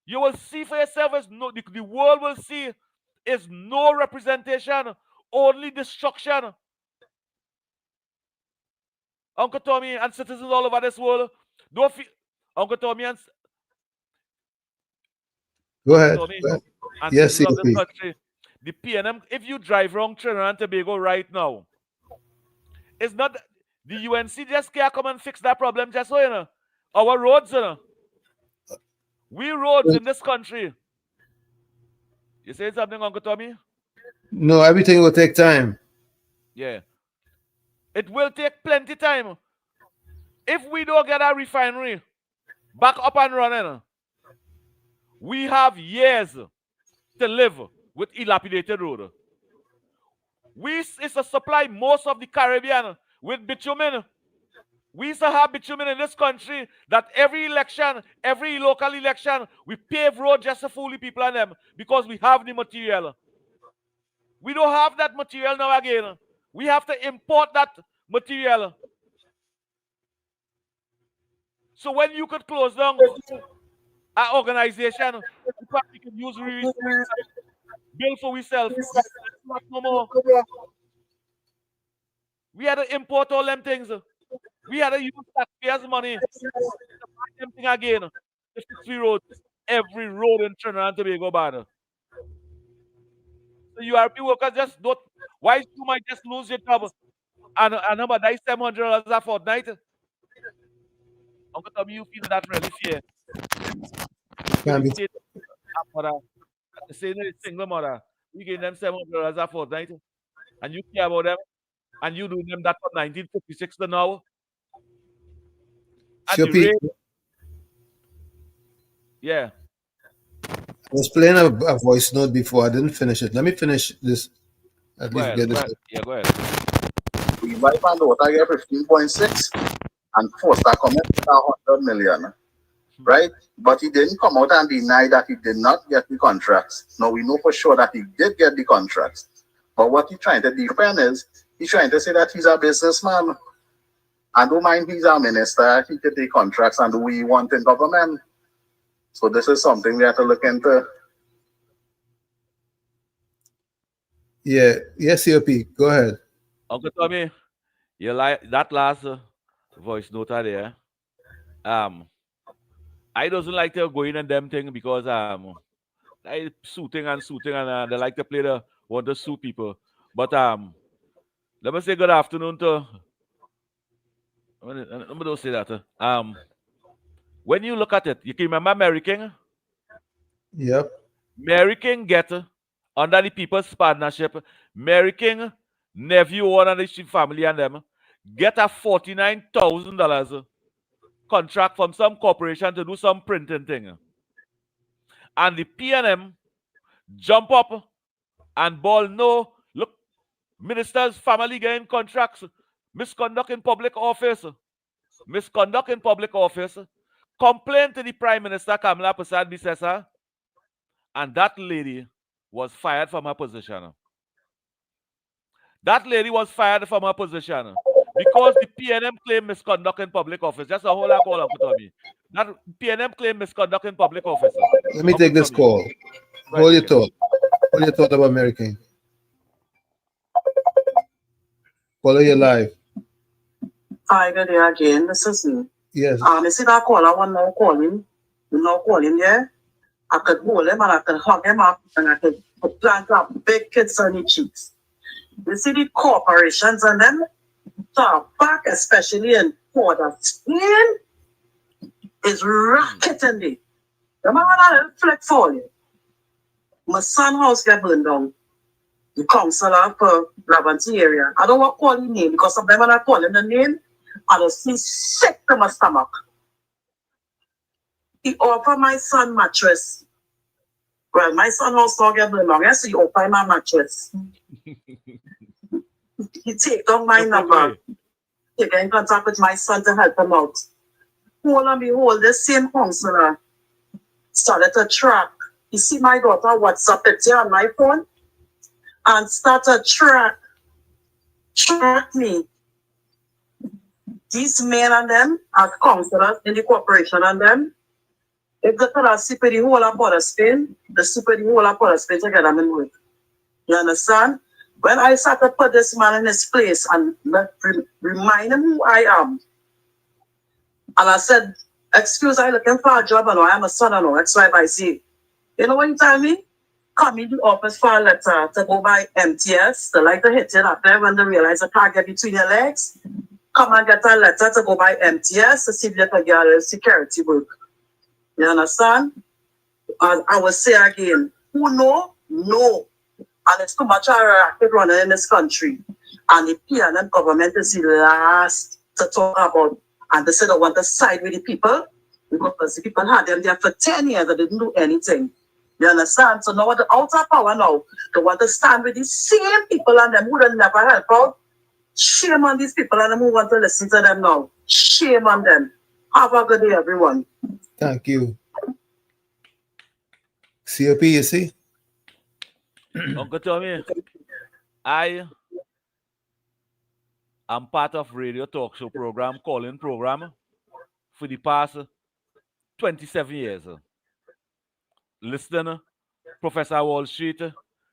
you will see for yourself, the world will see is no representation, only destruction. Uncle Tommy and citizens all over this world, don't feel, Uncle Tommy and go ahead. Tommy, and yes, citizens of this country, the PNM, if you drive wrong Trinidad and Tobago right now, it's not the UNC just can't come and fix that problem just so, you know. Our roads, you know. We roads in this country. You saying something, Uncle Tommy? No, everything will take time. Yeah. It will take plenty time. If we don't get a refinery back up and running, we have years to live with dilapidated road. We is to supply most of the Caribbean with bitumen. We used to have bitumen in this country that every election, every local election, we pave road just to fool the people and them because we have the material. We don't have that material now again. We have to import that material. So when you could close down an organization, we probably could use bill for ourselves. No more. We had to import all them things. We had to use taxpayers' money to buy them thing again. To fix the roads. Every road in Trinidad and Tobago bad. So URP workers just don't. Why you might just lose your job and number die $700 a fortnight? Uncle Tommy, you feel that really fair? Can't be. Say a single mother, you give them $700 a fortnight, and you care about them, and you do them that from 1956 to now. At the rate, yeah. I was playing a voice note before. I didn't finish it. Let me finish this. At least get this. Yeah, go ahead. We wife and daughter get 15.6 and Foster come in with 100 million. Right? But he didn't come out and deny that he did not get the contracts. Now we know for sure that he did get the contracts. But what he's trying to defend is he's trying to say that he's a businessman. And don't mind he's a minister, he could take contracts and do what he wants in government. So this is something we have to look into. Yeah, yes, COP. Go ahead. Uncle Tommy, you like that last voice note there? I doesn't like to go in and them thing because I suiting and they like to play the want to sue people. But let me say good afternoon to. Let me don't say that. When you look at it, you can remember Mary King. Yep. Mary King get under the People's Partnership. Mary King nephew, one of the family and them get a $49,000 contract from some corporation to do some printing thing. And the PNM jump up and ball, no, look, minister's family getting contracts, misconduct in public office, complain to the Prime Minister Kamala Prasad Bisesa, and that lady was fired from her position. That lady was fired from her position because the PNM claim misconduct in public office. That's a whole lot call, Uncle Tommy. That PNM claim misconduct in public office. Let me take this call. Hold your thought. Hold your thought about Mary King. Follow your live. Hi, good day again. This is me. Yes. You see that call? I want now calling. You know calling, yeah? I could hold him and I could hug him up and I could plant up big kids on his cheeks. You see the corporations and them talk back, especially in Port of Spain, is racketing me. The man had a fleck for you. My son's house get burned down. The councillor for Lavanty area. I don't want to call his name because sometimes when I call him the name, I just feel sick to my stomach. He offered my son mattress. Well, my son house don't get burned down. Yes, he offered my mattress. He take down my number. He get in contact with my son to help him out. Hold and behold, the same councillor started to track. You see my daughter WhatsApp it here on my phone and started track me. These men and them as councillors in the corporation and them, if they could super the whole of Port of Spain, the super the whole of Port of Spain together in work. You understand? When I started to put this man in his place and remind him who I am, and I said, excuse, I'm looking for a job and I am a son and all. That's why I say, you know what you tell me? Come in the office for a letter to go by MTS. They like to hit it up there when they realize a target between your legs. Come and get a letter to go by MTS to see if you can get a security work. You understand? And I will say again, who know? No. And it's too much racket running in this country. And the PNM government is the last to talk about. And they said they want to side with the people because the people had them there for 10 years and they didn't do anything. You understand? So now the outer power now, they want to stand with the same people and them who will never help out. Shame on these people and them who want to listen to them now. Shame on them. Have a good day, everyone. Thank you. COP, you see? Uncle Tommy, I am part of radio talk show program, calling program, for the past 27 years. Listening, Professor Wall Street,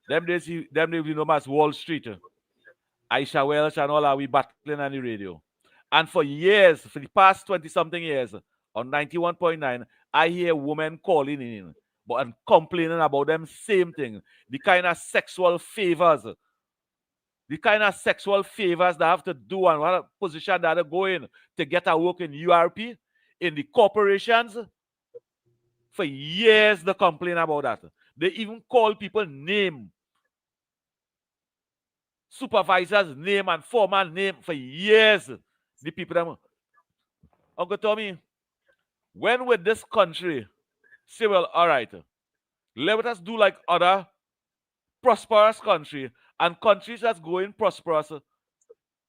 them days you know as Wall Street. Aisha Welsh and all are we battling on the radio. And for years, for the past 20-something years, on 91.9, I hear women calling in and complaining about them same thing. The kind of sexual favors they have to do and what position that they go in to get a work in URP. in the corporations, for years they complain about that. They even call people name. Supervisors' name and foreman name for years. The people them. Uncle Tommy, when with this country say, well, all right, let us do like other prosperous country, and countries that's going prosperous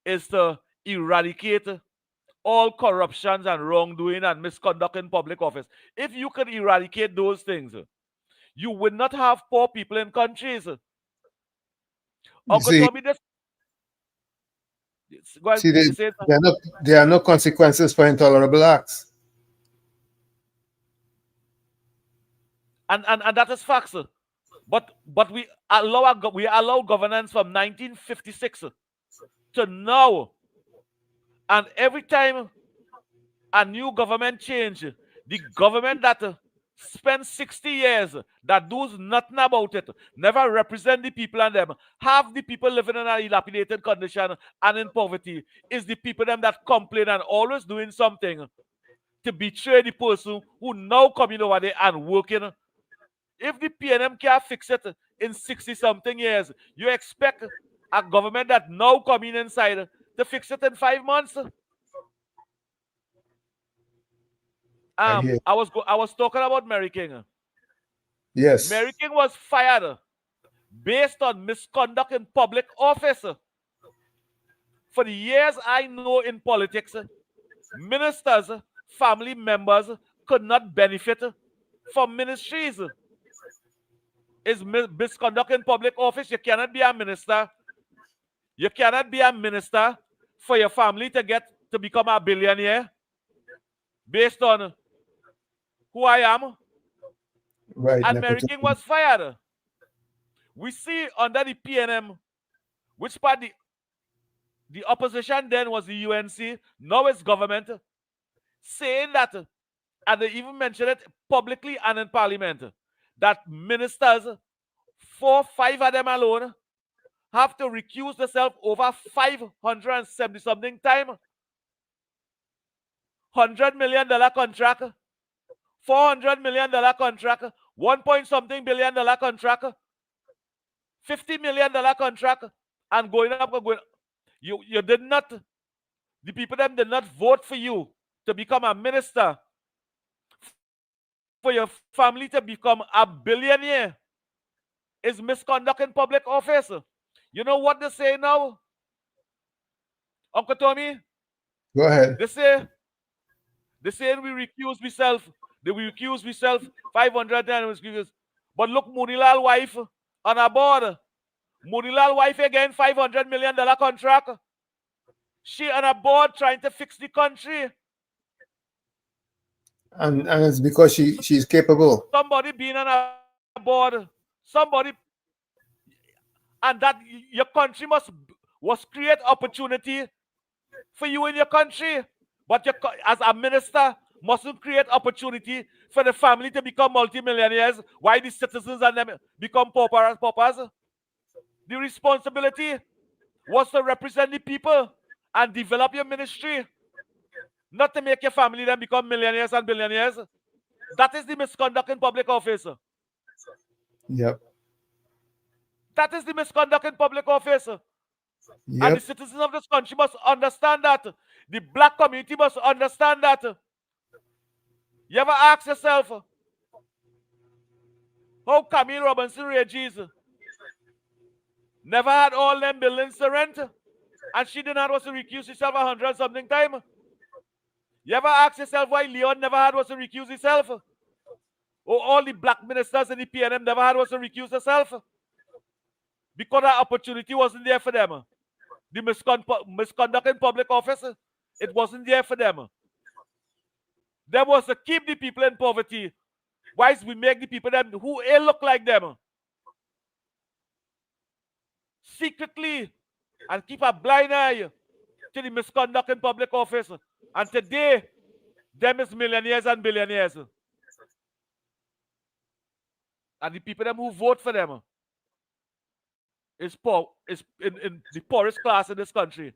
is to eradicate all corruptions and wrongdoing and misconduct in public office. If you could eradicate those things, you would not have poor people in countries. Uncle Tommy, this. See, there are no consequences for intolerable acts. And that is facts. But we allow governance from 1956 to now. And every time a new government change, the government that spent 60 years, that does nothing about it, never represent the people and them, have the people living in a dilapidated condition and in poverty, is the people them that complain and always doing something to betray the person who now coming over there and working. If the PNM can't fix it in 60-something years, you expect a government that now coming inside to fix it in 5 months? I was talking about Mary King. Yes. Mary King was fired based on misconduct in public office. For the years I know in politics, ministers, family members could not benefit from ministries. Is misconduct in public office. You cannot be a minister. You cannot be a minister for your family to become a billionaire based on who I am. Right. And Mary King was fired. We see under the PNM, which part the opposition then was the UNC, now it's government, saying that, and they even mentioned it publicly and in parliament, that ministers, 4-5 of them alone, have to recuse themselves over 570-something time. $100 million contract, $400 million contract, $1-point-something billion contract, $50 million contract, and going up. You did not, the people them did not vote for you to become a minister, for your family to become a billionaire. Is misconduct in public office. You know what they say now? Uncle Tommy? Go ahead. They say we recuse ourselves. They will recuse ourselves 500 times. But look, Munilal wife on a board. Munilal wife again, $500 million contract. She on a board trying to fix the country. And it's because she's capable. Somebody being on a board. Somebody. And that your country was create opportunity for you in your country. But as a minister, mustn't create opportunity for the family to become multimillionaires. Why the citizens and them become paupers? The responsibility was to represent the people and develop your ministry, not to make your family then become millionaires and billionaires. That is the misconduct in public office. Yep. That is the misconduct in public office. Yep. And the citizens of this country must understand that. The black community must understand that. You ever ask yourself, how Camille Robinson Regis never had all them buildings to rent, and she did not want to recuse herself 100-something time? You ever ask yourself why Leon never had was to recuse himself? Or all the black ministers in the PNM never had was to recuse herself? Because that opportunity wasn't there for them. The misconduct in public office, it wasn't there for them. There was to keep the people in poverty, whilst we make the people them who look like them secretly, and keep a blind eye to the misconduct in public office. And today, them is millionaires and billionaires. And the people them who vote for them is poor, is in the poorest class in this country.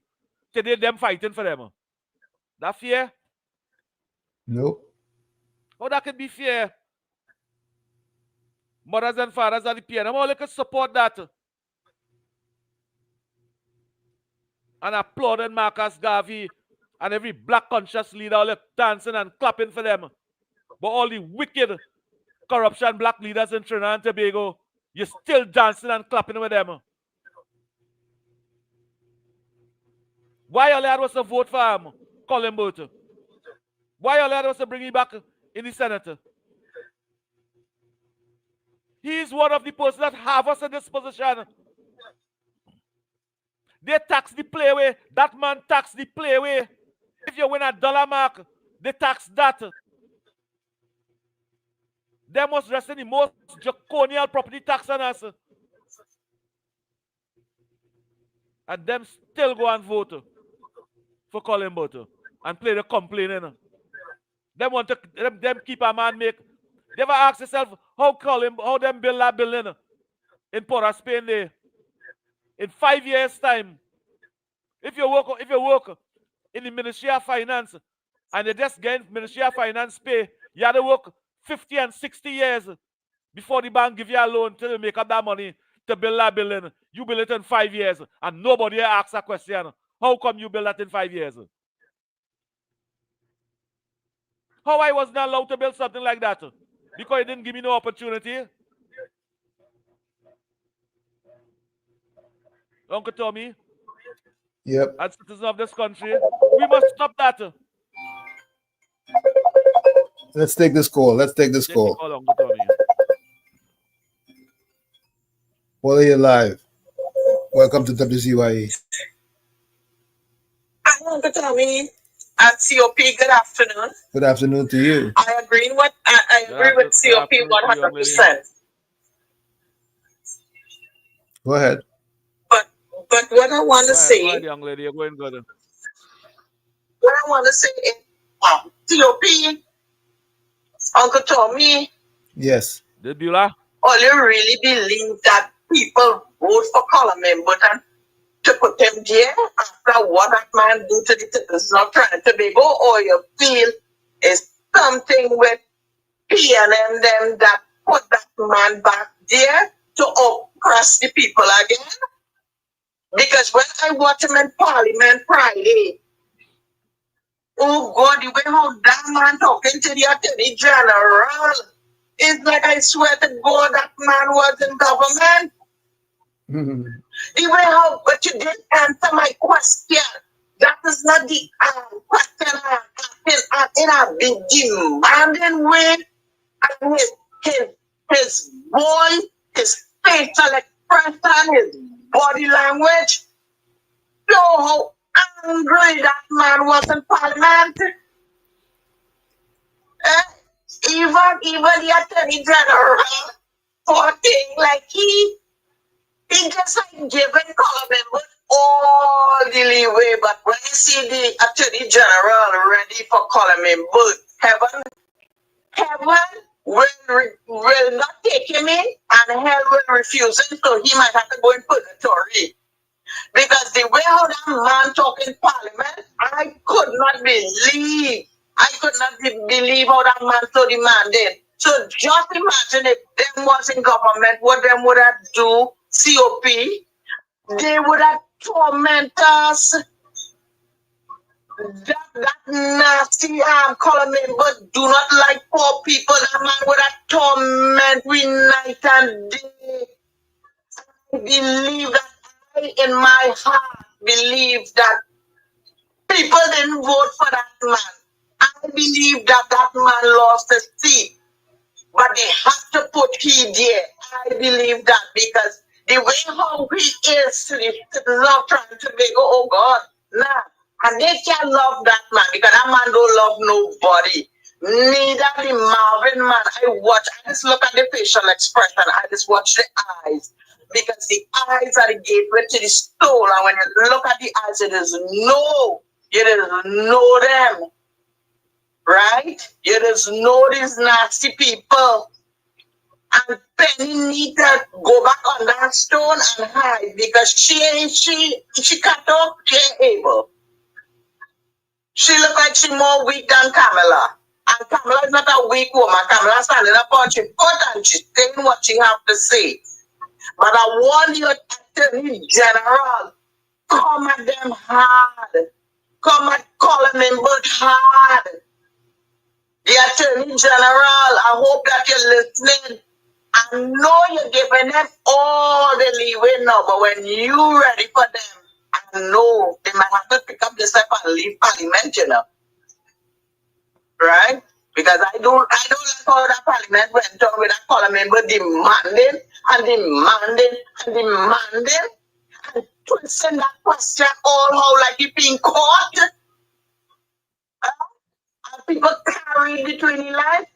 Today, them fighting for them. That fear? Nope. How that can be fair? Mothers and fathers are the PNM. All they can support that. And applauding Marcus Garvey and every black conscious leader all dancing and clapping for them. But all the wicked corruption black leaders in Trinidad and Tobago, you're still dancing and clapping with them. Why all you had was to vote for him, Colin Burt? Why all you had was to bring him back in the Senate? He is one of the persons that have us in this position. They tax the playway. That man tax the playway. If you win $1 mark, they tax that. They must rest in the most draconian property tax on us. And them still go and vote for Colin Burt and play the complaining. Them want to them keep a man make. They ever ask yourself how them build that building in Port of Spain there? In 5 years' time, if you work in the Ministry of Finance and they just get Ministry of Finance pay, you have to work 50 and 60 years before the bank give you a loan till you make up that money to build that building. You build it in 5 years and nobody asks a question. How come you build that in 5 years? How I was not allowed to build something like that? Because it didn't give me no opportunity. Uncle Tommy? Yep. As citizens of this country, we must stop that. Let's take this call. Take the call, Uncle Tommy. Well, you're live. Welcome to WZYE. Hi, Uncle Tommy. At COP, good afternoon. Good afternoon to you. I agree with COP 100%. Go ahead. But what I want to say, Go ahead, young lady, you're going good. What I want to say is, COP, Uncle Tommy. Yes. Did Beulah? All you really believe that people vote for Colin Burt to put them there after what that man do to the citizens of Trinidad and Tobago, or you feel is something with PNM them that put that man back there to oppress the people again? Because when I watch him in Parliament Friday, oh God, the way how that man talking to the Attorney General, it's like I swear to God that man was in government. The way how, but you didn't answer my question. That is not the question I'm asking. In a big demanding way, and his voice, his facial expression, his body language, show how angry that man was in Parliament. Even the Attorney General for things like he just like giving Colin Burt all the leeway. But when you see the Attorney General ready for Colin Burt, heaven will not take him in, and hell will refuse him, so he might have to go in purgatory. Because the way how that man talk in Parliament, I could not believe how that man so demanded. So just imagine if them was in government, what them would have do, COP, they would have torment us. That nasty Colin Burt do not like poor people. That man would have torment we night and day. I believe that in my heart believe that people didn't vote for that man. I believe that man lost his seat, but they have to put he there. I believe that because the way how he is to the citizens of Trinidad and Tobago, oh God, nah. And they can't love that man because that man don't love nobody. Neither the Marvin man. I just look at the facial expression. I just watch the eyes. Because the eyes are the gateway to the soul. And when you look at the eyes, it is know them. Right? You just know these nasty people. And Penny need to go back on that stone and hide because she cut off, she ain't able. She look like she more weak than Camilla. And Kamala is not a weak woman. Kamala standing up on her foot and she's saying what she have to say. But I warn you, Attorney General, come at them hard. Come at Colin Members hard. The Attorney General, I hope that you're listening. I know you're giving them all the leeway now, but when you're ready for them, I know they might have to pick up this step and leave Parliament, you know. Right? Because I don't like how that Parliament went on with that Colin Member demanding and demanding and demanding and twisting that question all how like it being caught. And people carried between the lines.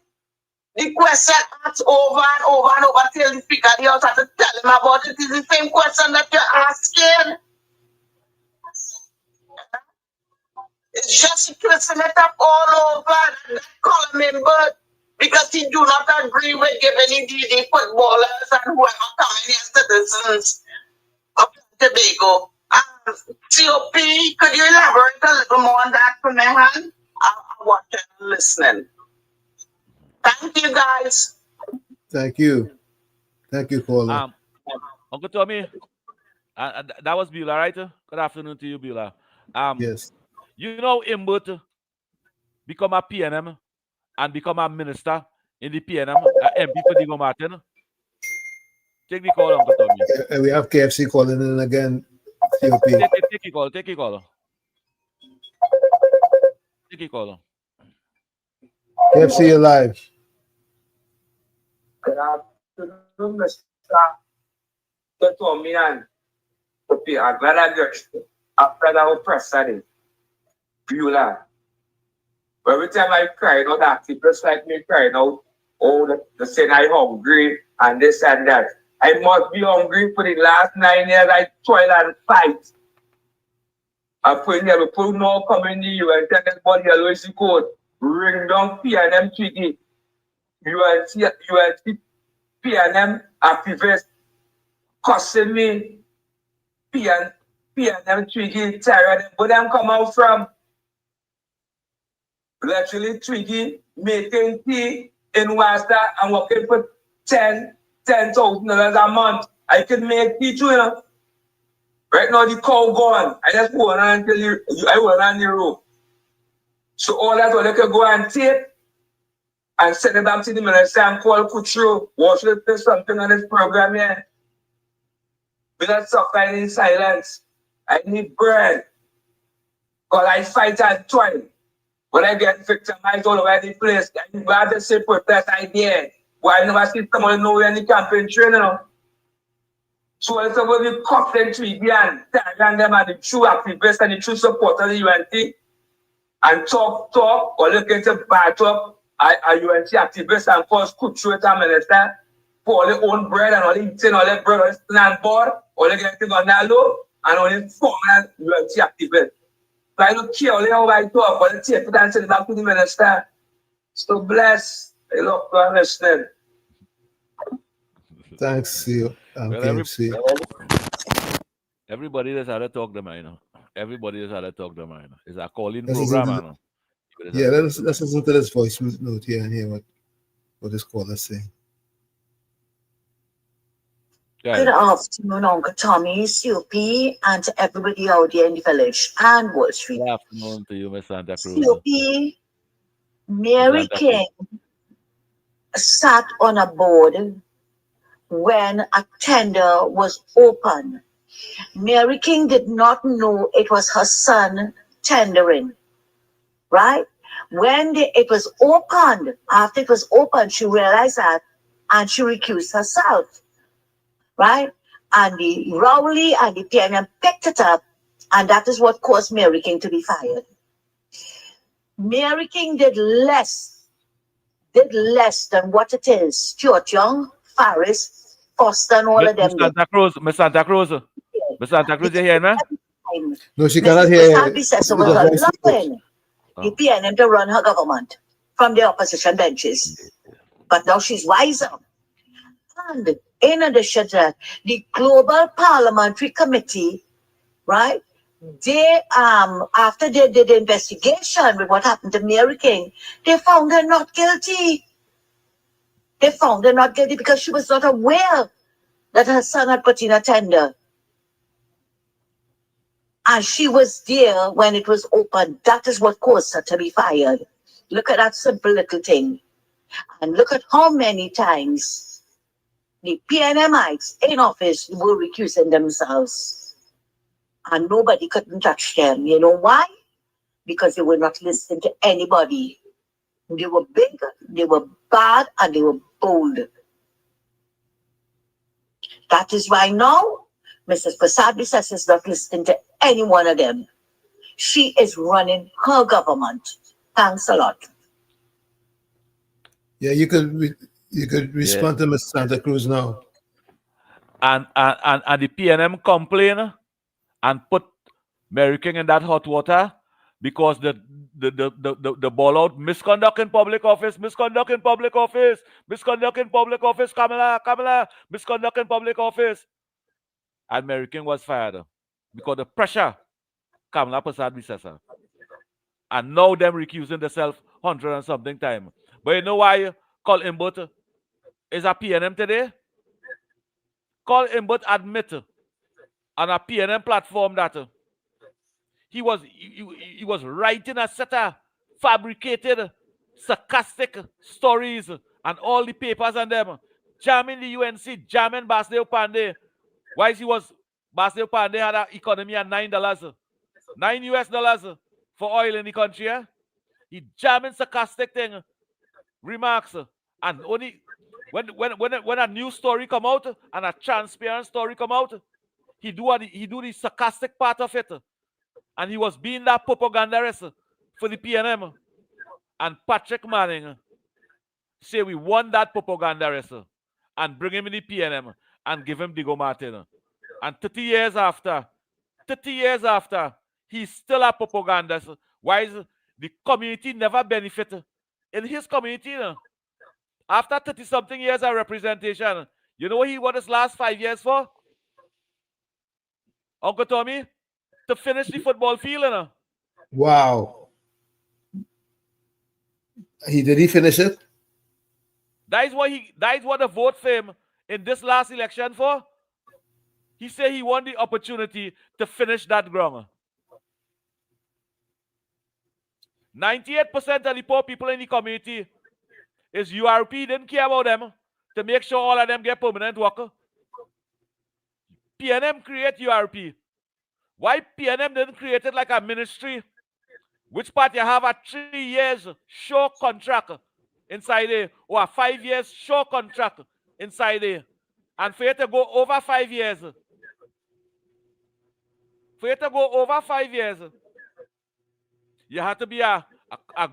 The question asked over and over and over till the Speaker of the House had to tell him about it. It's the same question that you're asking. It's just twisting it up all over that Colin Member because he do not agree with giving the footballers and whoever coming here citizens of Tobago. COP, could you elaborate a little more on that for me, Han? I want you listening. Thank you, guys. Thank you. Thank you, caller. Uncle Tommy, that was Beulah, right? Good afternoon to you, Beulah. Yes. You know Imbut become a PNM and become a minister in the PNM, MP for Diego Martin. Take the call, Uncle Tommy. We have KFC calling in again. COP. Take your call. Take your call. Take your call. KFC, you're live. Good afternoon, Mr. Tommy and Sophie. I'm glad I just after that whole press study. Beulah. Every time I cried out, activists like me crying out, oh, the saying I'm hungry and this and that. I must be hungry for the last 9 years. I toil and fight. I put never put no come in the UN, tell everybody yellow code, ring down PNM treaty. UNC PNM activists costing me PNM treaty terror. But them come out from literally treaty making tea in Wasta and working for $10,000 a month. I can make tea too, you know. Right now the cow gone. I just go on until I went on the road. So all that what I can go and take and send it back to the minister and call Kutro. Watch it do something on this program here. We not suffering in silence. I need bread. Because I fight and toil. When I get victimized all over the place, I'm glad to say protest idea. But I never see someone know any campaign training. So it's about the confident treaty and tell them are the true activists and the true supporters of the UNT. And talk, or look into bad talk, UNT activists and cause Kutro to minister for all their own bread and all the eating, all their bread on the stand board, all they getting on that low, and all the former UNT activists. So I don't care how I talk, but I take it and send it back to the minister. So bless. I love you listening. Thanks, you. Everybody that's had to talk them, you know. Everybody that's had to talk them, you know. It's a calling program, you know. Yeah, let's listen to this voice note here and hear what this caller is saying. Good afternoon, Uncle Tommy, COP, and to everybody out there in the village and Wall Street. Good afternoon to you, Miss Santa Cruz. COP, Mary King sat on a board when a tender was open. Mary King did not know it was her son tendering, right? When it was opened, after it was opened, she realized that and she recused herself. Right? And the Rowley and the PNM picked it up, and that is what caused Mary King to be fired. Mary King did less than what it is. Stuart Young, Faris, Foster, and all of them. Miss Santa Cruz, you hear me? No, she cannot hear you. Was allowing the PNM to run her government from the opposition benches. But now she's wiser. And in addition to that, the Global Parliamentary Committee, right, they after they did the investigation with what happened to Mary King, they found her not guilty. They found her not guilty because she was not aware that her son had put in a tender. And she was there when it was open. That is what caused her to be fired. Look at that simple little thing. And look at how many times the PNMites in office were recusing themselves. And nobody couldn't touch them. You know why? Because they were not listening to anybody. They were big, they were bad, and they were bold. That is why now Mrs. Prasad-Bissessar is not listening to any one of them. She is running her government. Thanks a lot. Yeah, you could respond to Ms. Santa Cruz now. And the PNM complain and put Mary King in that hot water because the ball out misconduct in public office, misconduct in public office, misconduct in public office, Kamala, misconduct in public office. And Mary King was fired because the pressure, Kamala Prasad-Bissessar. And now them recusing themselves 100 and something time. But you know why Col Imbert is a PNM today? Col Imbert admit on a PNM platform that he was writing a set of fabricated, sarcastic stories and all the papers and them, jamming the UNC, jamming Basdeo Pandey. Why Basdeo Pandey had an economy at $9 US for oil in the country. He jamming sarcastic thing, remarks, and only when a new story come out and a transparent story come out, he do the sarcastic part of it. And he was being that propagandist for the PNM. And Patrick Manning say we want that propagandist and bring him in the PNM and give him Diego Martin. And 30 years after, he's still a propagandist. Why is the community never benefit in his community? After 30-something years of representation, you know what he won his last 5 years for? Uncle Tommy? To finish the football field. Wow. Did he finish it? That is what the vote for him in this last election for. He said he won the opportunity to finish that ground. 98% of the poor people in the community is URP. Didn't care about them to make sure all of them get permanent work. PNM create URP. Why PNM didn't create it like a ministry? Which part you have a 3 years show contract inside there, or a 5 years show contract inside there. And for you to go over 5 years, you have to be a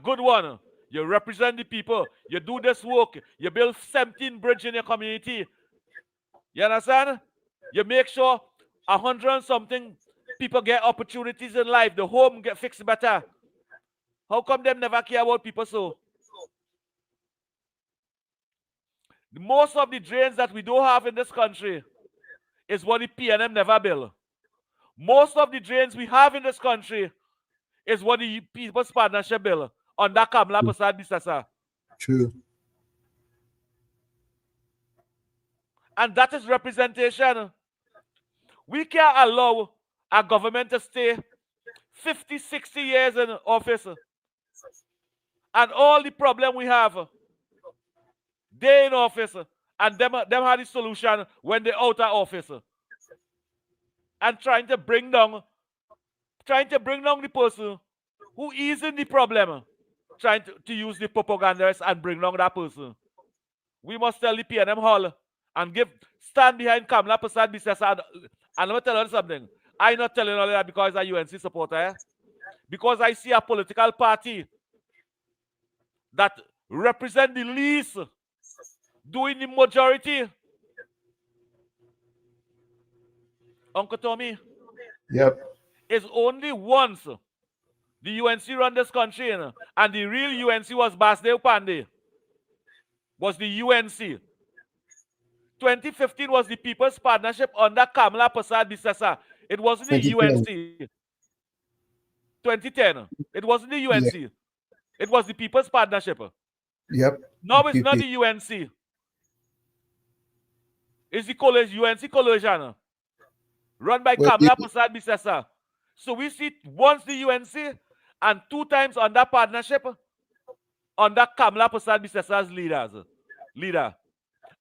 good one. You represent the people. You do this work. You build 17 bridges in your community. You understand? You make sure 100 and something people get opportunities in life. The home get fixed better. How come them never care about people so? Most of the drains that we do have in this country is what the PNM never built. Most of the drains we have in this country is what the People's Partnership built under Kamala Prasad-Bissessar. True. And that is representation. We can't allow a government to stay 50, 60 years in office. And all the problem we have, they in office, and them have the solution when they're out of office. And trying to bring down the person who is in the problem, trying to use the propagandists and bring down that person. We must tell the PNM Hall and stand behind Kamala Prasad-Bissessar. And let me tell you something. I'm not telling all that because I'm a UNC supporter. Eh? Because I see a political party that represent the least doing the majority. Uncle Tommy? Yep. It's only once the UNC run this country, and the real UNC was Basdeo Pandey. Was the UNC. 2015 was the People's Partnership under Kamala Prasad-Bissessar. It wasn't the UNC. 2010. It wasn't the UNC. Yeah. It was the People's Partnership. Yep. Now it's not the UNC. It's the college, UNC coalition, run by Kamla Prasad Bisesa. So we see once the UNC and 2 times under partnership under Kamla Prasad Bisesa's leader.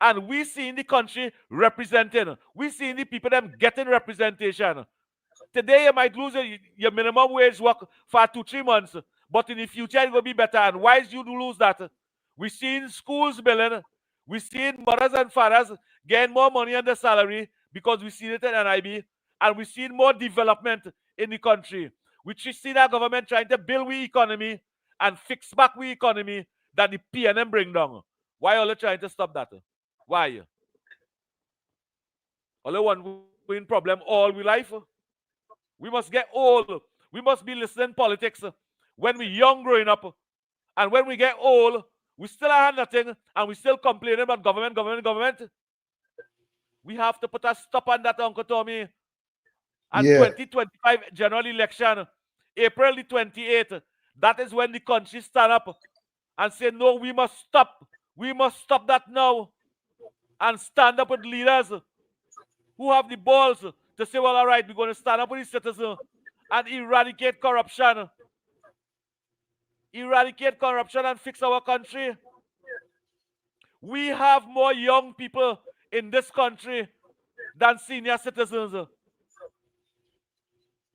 And we see in the country represented. We see in the people them getting representation. Today you might lose your minimum wage work for 2-3 months, but in the future it will be better. And why is you to lose that? We see in schools building. We see mothers and fathers getting more money on the salary because we see it in NIB, and we see more development in the country. We see our government trying to build the economy and fix back the economy that the PNM bring down. Why are they trying to stop that? Why? All they want win problem all we life. We must get old. We must be listening politics when we young growing up. And when we get old, we still have nothing and we still complaining about government. We have to put a stop on that, Uncle Tommy. And 2025 general election, April the 28th, that is when the country stand up and say, no, we must stop. We must stop that now. And stand up with leaders who have the balls to say, well, all right, we're going to stand up with the citizens and eradicate corruption. Eradicate corruption and fix our country. We have more young people in this country than senior citizens.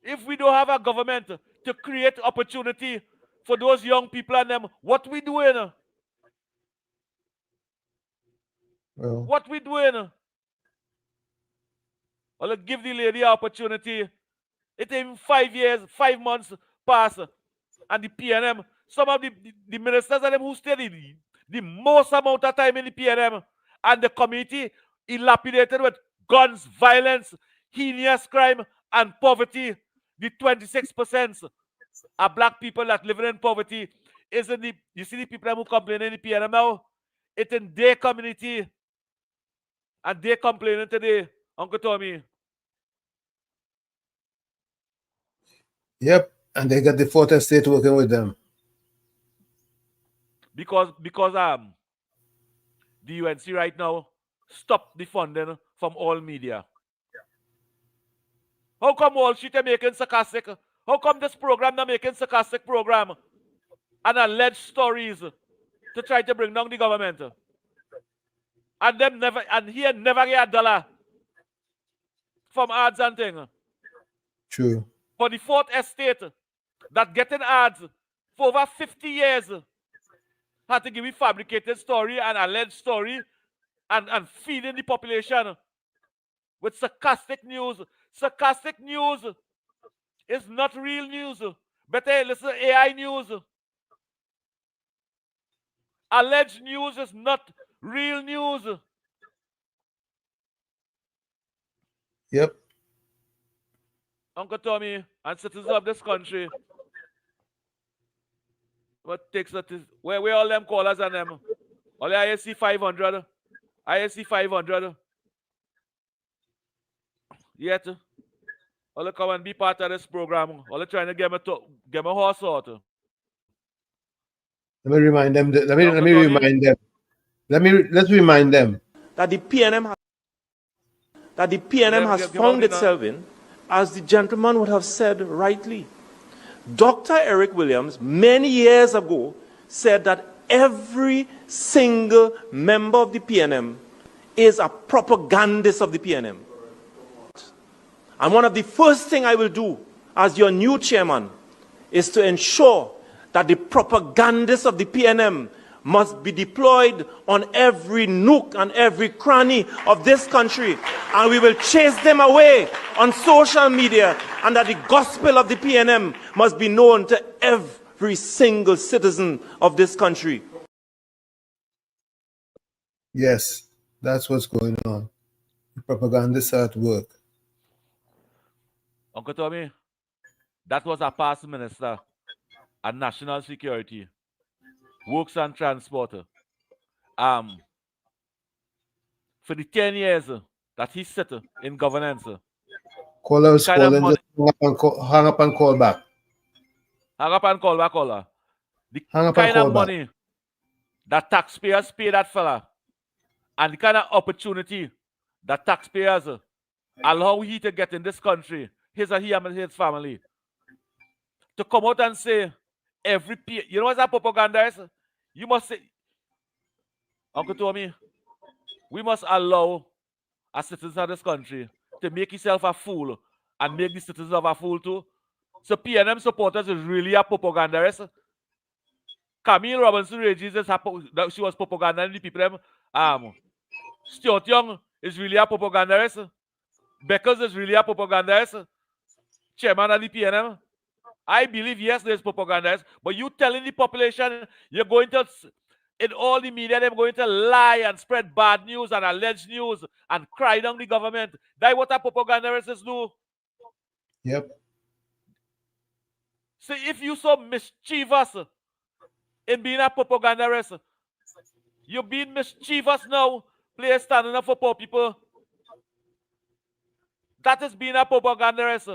If we don't have a government to create opportunity for those young people and them, what we doing? Well, what we doing? Well, give the lady an opportunity. It even 5 months pass, and the PNM, some of the ministers of them who stayed the most amount of time in the PNM, and the community dilapidated with guns, violence, heinous crime, and poverty. The 26% of black people that living in poverty isn't the, you see the people who complain in the PNM now, it's in their community. And they're complaining today, Uncle Tommy. Yep, and they got the fourth estate working with them. Because the UNC right now stopped the funding from all media. How come Wall Street are making sarcastic? How come this program not making sarcastic program and alleged stories to try to bring down the government? And them never, and he never get $1 from ads and things. True. For the fourth estate that getting ads for over 50 years had to give me fabricated story and alleged story and feeding the population with sarcastic news. Sarcastic news is not real news. Better listen to AI news. Alleged news is not real news. Yep. Uncle Tommy and citizens of this country, what takes that is where all them callers and them? All the ISC 500. ISC 500. Yet, all come and be part of this program. All trying to get my horse out. Let me remind them. Let's remind them that the PNM has found itself in, as the gentleman would have said rightly. Dr. Eric Williams, many years ago, said that every single member of the PNM is a propagandist of the PNM. And one of the first things I will do as your new chairman is to ensure that the propagandists of the PNM must be deployed on every nook and every cranny of this country. And we will chase them away on social media, and that the gospel of the PNM must be known to every single citizen of this country. Yes, that's what's going on. The propagandists are at work. Uncle Tommy, that was a past minister and national security, works and transport. For the 10 years that he sat in governance. Call us, call and just hang up and call back. Hang up and call back, caller. The Hang up and kind call of back. money that taxpayers pay that fella, and the kind of opportunity that taxpayers allow he to get in this country, he and his family, to come out and say you know what's that propaganda is? You must say, Uncle Tommy, we must allow a citizen of this country to make himself a fool and make the citizens of a fool too. So PNM supporters is really a propagandist. Camille Robinson Regis she was propaganda the people them. Stuart Young is really a propagandist. Beckers is really a propagandist. Chairman of the PNM. I believe yes, there's propagandists, but you telling the population you're going to in all the media, they're going to lie and spread bad news and alleged news and cry down the government. That's what a propagandists do. Yep. See, if you so mischievous in being a propagandist, you're being mischievous now, players standing up for poor people. That is being a propagandist.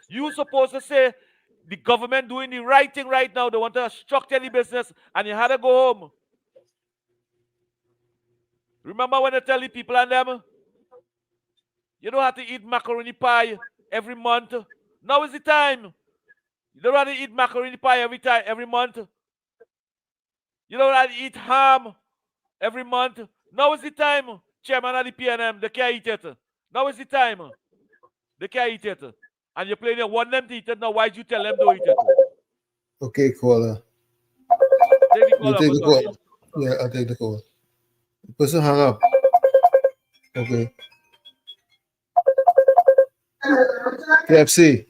You supposed to say the government doing the right thing right now. They want to structure the business, and you had to go home. Remember when I tell the people and them, you don't have to eat macaroni pie every month. Now is the time. You don't have to eat macaroni pie every month. You don't have to eat ham every month. Now is the time. Chairman of the PNM, they can't eat it. Now is the time. They can't eat it. And you're playing it, want them to eat it. Now why did you tell them to eat it? Okay, caller. Take the call. You take the call. Yeah, I'll take the call. The person hung up. Okay. KFC.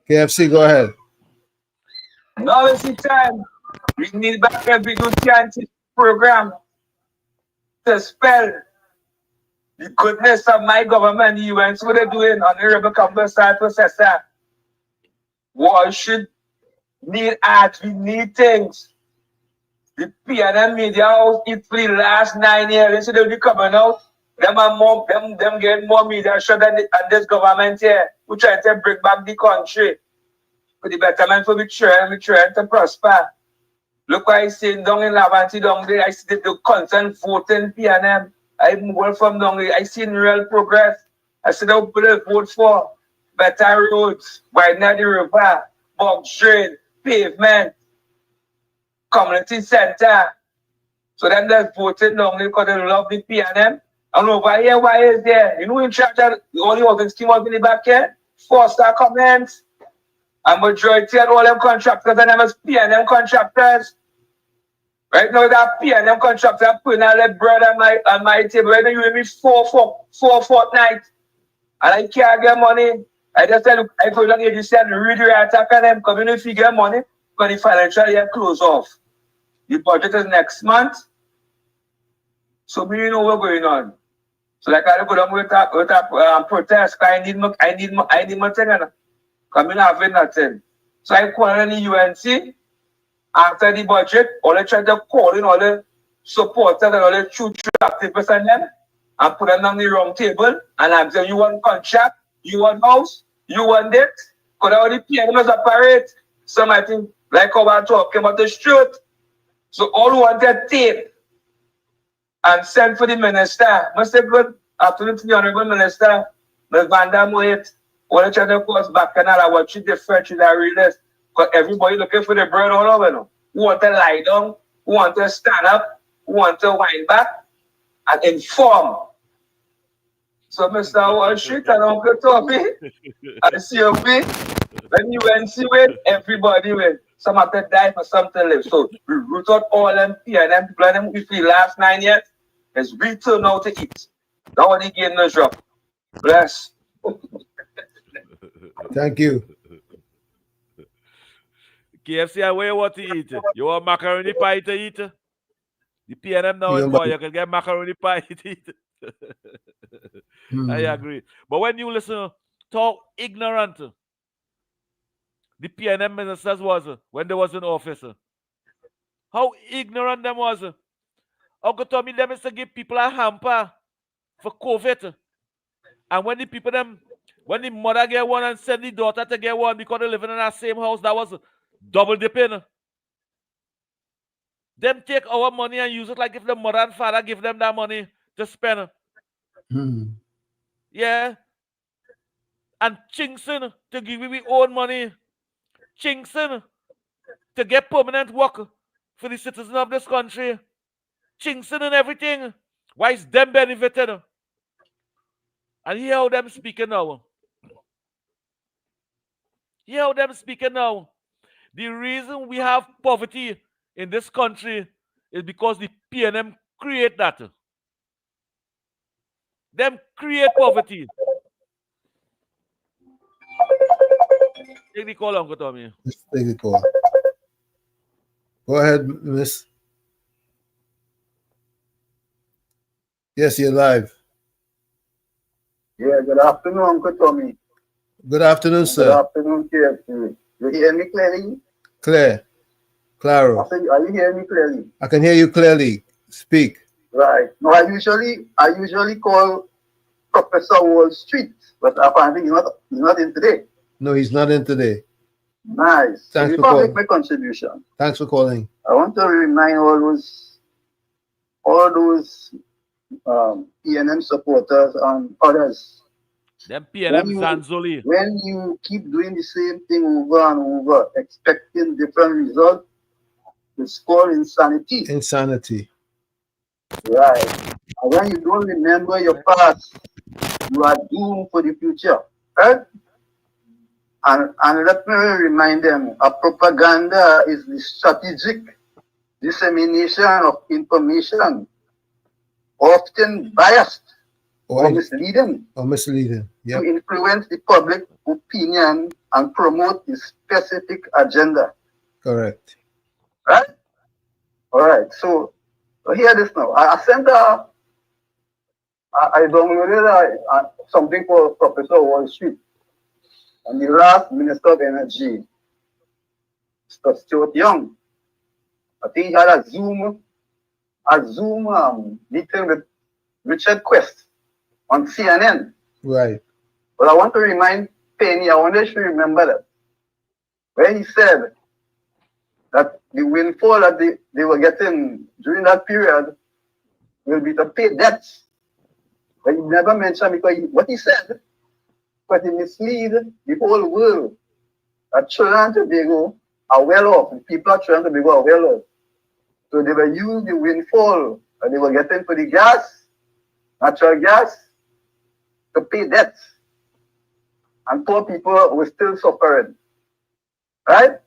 KFC, go ahead. Now is the time. We need back every good scientist program to spell the goodness of my government, the UN. So what they're doing, Honorable Conversar Processor. War should need art, we need things. The PNM media house, it for the last 9 years, so they'll be coming out. Them getting more media show than this government here, who trying to bring back the country for the betterment for we trying to prosper. Look what I seen down in Lavanti down there. I see the constant voting PNM. I moved from down there. I seen real progress. I see the people vote for better roads, widen the river, box drain, pavement, community center. So then they're voting down there because they love the PNM. And over here, why is there? You know, in charge of the only organ scheme was in the back here, 4-star comments. And majority of all them contractors and them as PNM contractors. Right now, that PNM contractor putting all that bread on my table. Right now, you give me four fortnight. And I can't get money. I just tell you, I go along agency and read the attack on them. Come in if you get money, because the financial year close off. The budget is next month. So we know what's going on. So like I go down with a protest, I need more thing. Come in having nothing. So I call in the UNC after the budget, all they try to call in all the supporters and all the true activists and them and put them on the wrong table and I'm saying you want contract, you want house, you want it, because all the PNMs operate. Some I think like how I'm talking about the street. So all wanted tape and send for the minister. Must say good afternoon to the honorable minister, Ms. Vanda Moet. All the channel calls back and I watch it different to the realist. Because everybody looking for the bread all over now. Who want to lie down, who want to stand up, who want to wind back and inform. So Mr. Wall Street and Uncle Tommy and COP, when you went see it, everybody went. Some have to die for something to live. So we root out all them PNM people and them we feel last 9 years. It's we turn now to eat. Now they gain no drop. Bless. Thank you. KFC, where you want to eat? You want macaroni pie to eat? The PNM now is more. You can get macaroni pie to eat. I agree. But when you listen to how ignorant the PNM ministers was when they was in office, how ignorant them was. Uncle Tommy them is to give people a hamper for COVID. And when the people them When the mother get one and send the daughter to get one because they living in that same house, that was double dipping. Them take our money and use it like if the mother and father give them that money to spend. Yeah. And chinksing to give we own money. Chinksing to get permanent work for the citizens of this country. Chinksing and everything. Why is them benefited? And hear how them speaking now. Hear how them speaking now. The reason we have poverty in this country is because the PNM create that. Them create poverty. Take the call, Uncle Tommy. Let's take the call. Go ahead, miss. Yes, you're live. Yeah, good afternoon, Uncle Tommy. Good afternoon, sir. Good afternoon, KFC. You hear me clearly? Claro. Are you hearing me clearly? I can hear you clearly. Speak. Right. No, I usually call Professor Wall Street, but apparently he's not in today. No, he's not in today. Nice. Thanks for Before I calling. make my contribution, Thanks for calling. I want to remind all those PNM supporters and others. Them PNM Zanzoli. When you keep doing the same thing over and over, expecting different results, it's called insanity. Insanity. Right. And when you don't remember your past, you are doomed for the future. Right? And let me remind them, a propaganda is the strategic dissemination of information, often biased or misleading. Yep. To influence the public opinion and promote a specific agenda. Correct. Right? All right. So hear this now. I downloaded something for Professor Wall Street. And the last Minister of Energy, Mr. Stuart Young, I think he had a Zoom meeting with Richard Quest on CNN. Right. But I want to remind Penny, I wonder if you remember that. When he said that the windfall that they were getting during that period will be to pay debts. But he never mentioned because what he said, but he mislead the whole world that Trinidad and Tobago are well off. The people of Trinidad and Tobago are well off. So they will use the windfall that they were getting for the gas, natural gas, to pay debts. And poor people were still suffering. Right?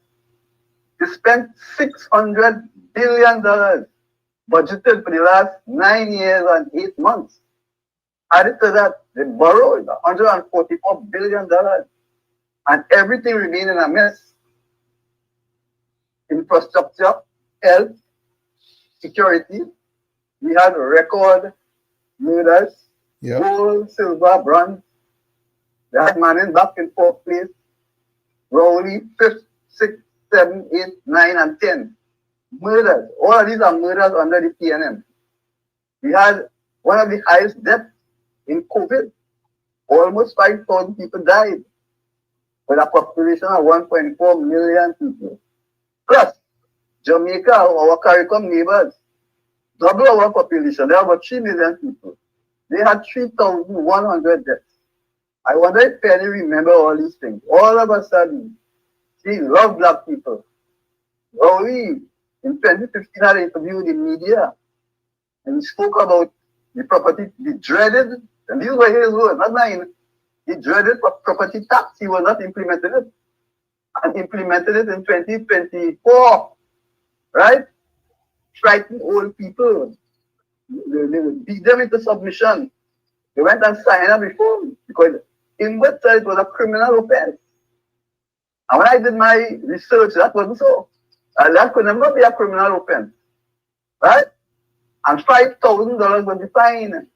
They spent $600 billion budgeted for the last 9 years and 8 months. Added to that, they borrowed $144 billion and everything remained in a mess. Infrastructure, health, security. We had record murders, gold, silver, bronze. They had Manning back in 4th place. Rowley, 5th, 6th, 7th, 8th, 9, and 10. Murders. All of these are murders under the PNM. We had one of the highest deaths in COVID. Almost 5,000 people died with a population of 1.4 million people. Plus, Jamaica, our CARICOM neighbors, double our population. There are about 3 million people. They had 3,100 deaths. I wonder if Penny remember all these things. All of a sudden, she loved black people. Rowley, in 2015, had an interview with the media, and he spoke about the property, the dreaded, and these were his words, not mine, the dreaded property tax. He was not implementing it. And implemented it in 2024, right? Frightened old people. They beat them into submission. They went and signed a reform because in what it was a criminal offense. And when I did my research, that wasn't so. That could never be a criminal offense, right? And $5,000 was the fine.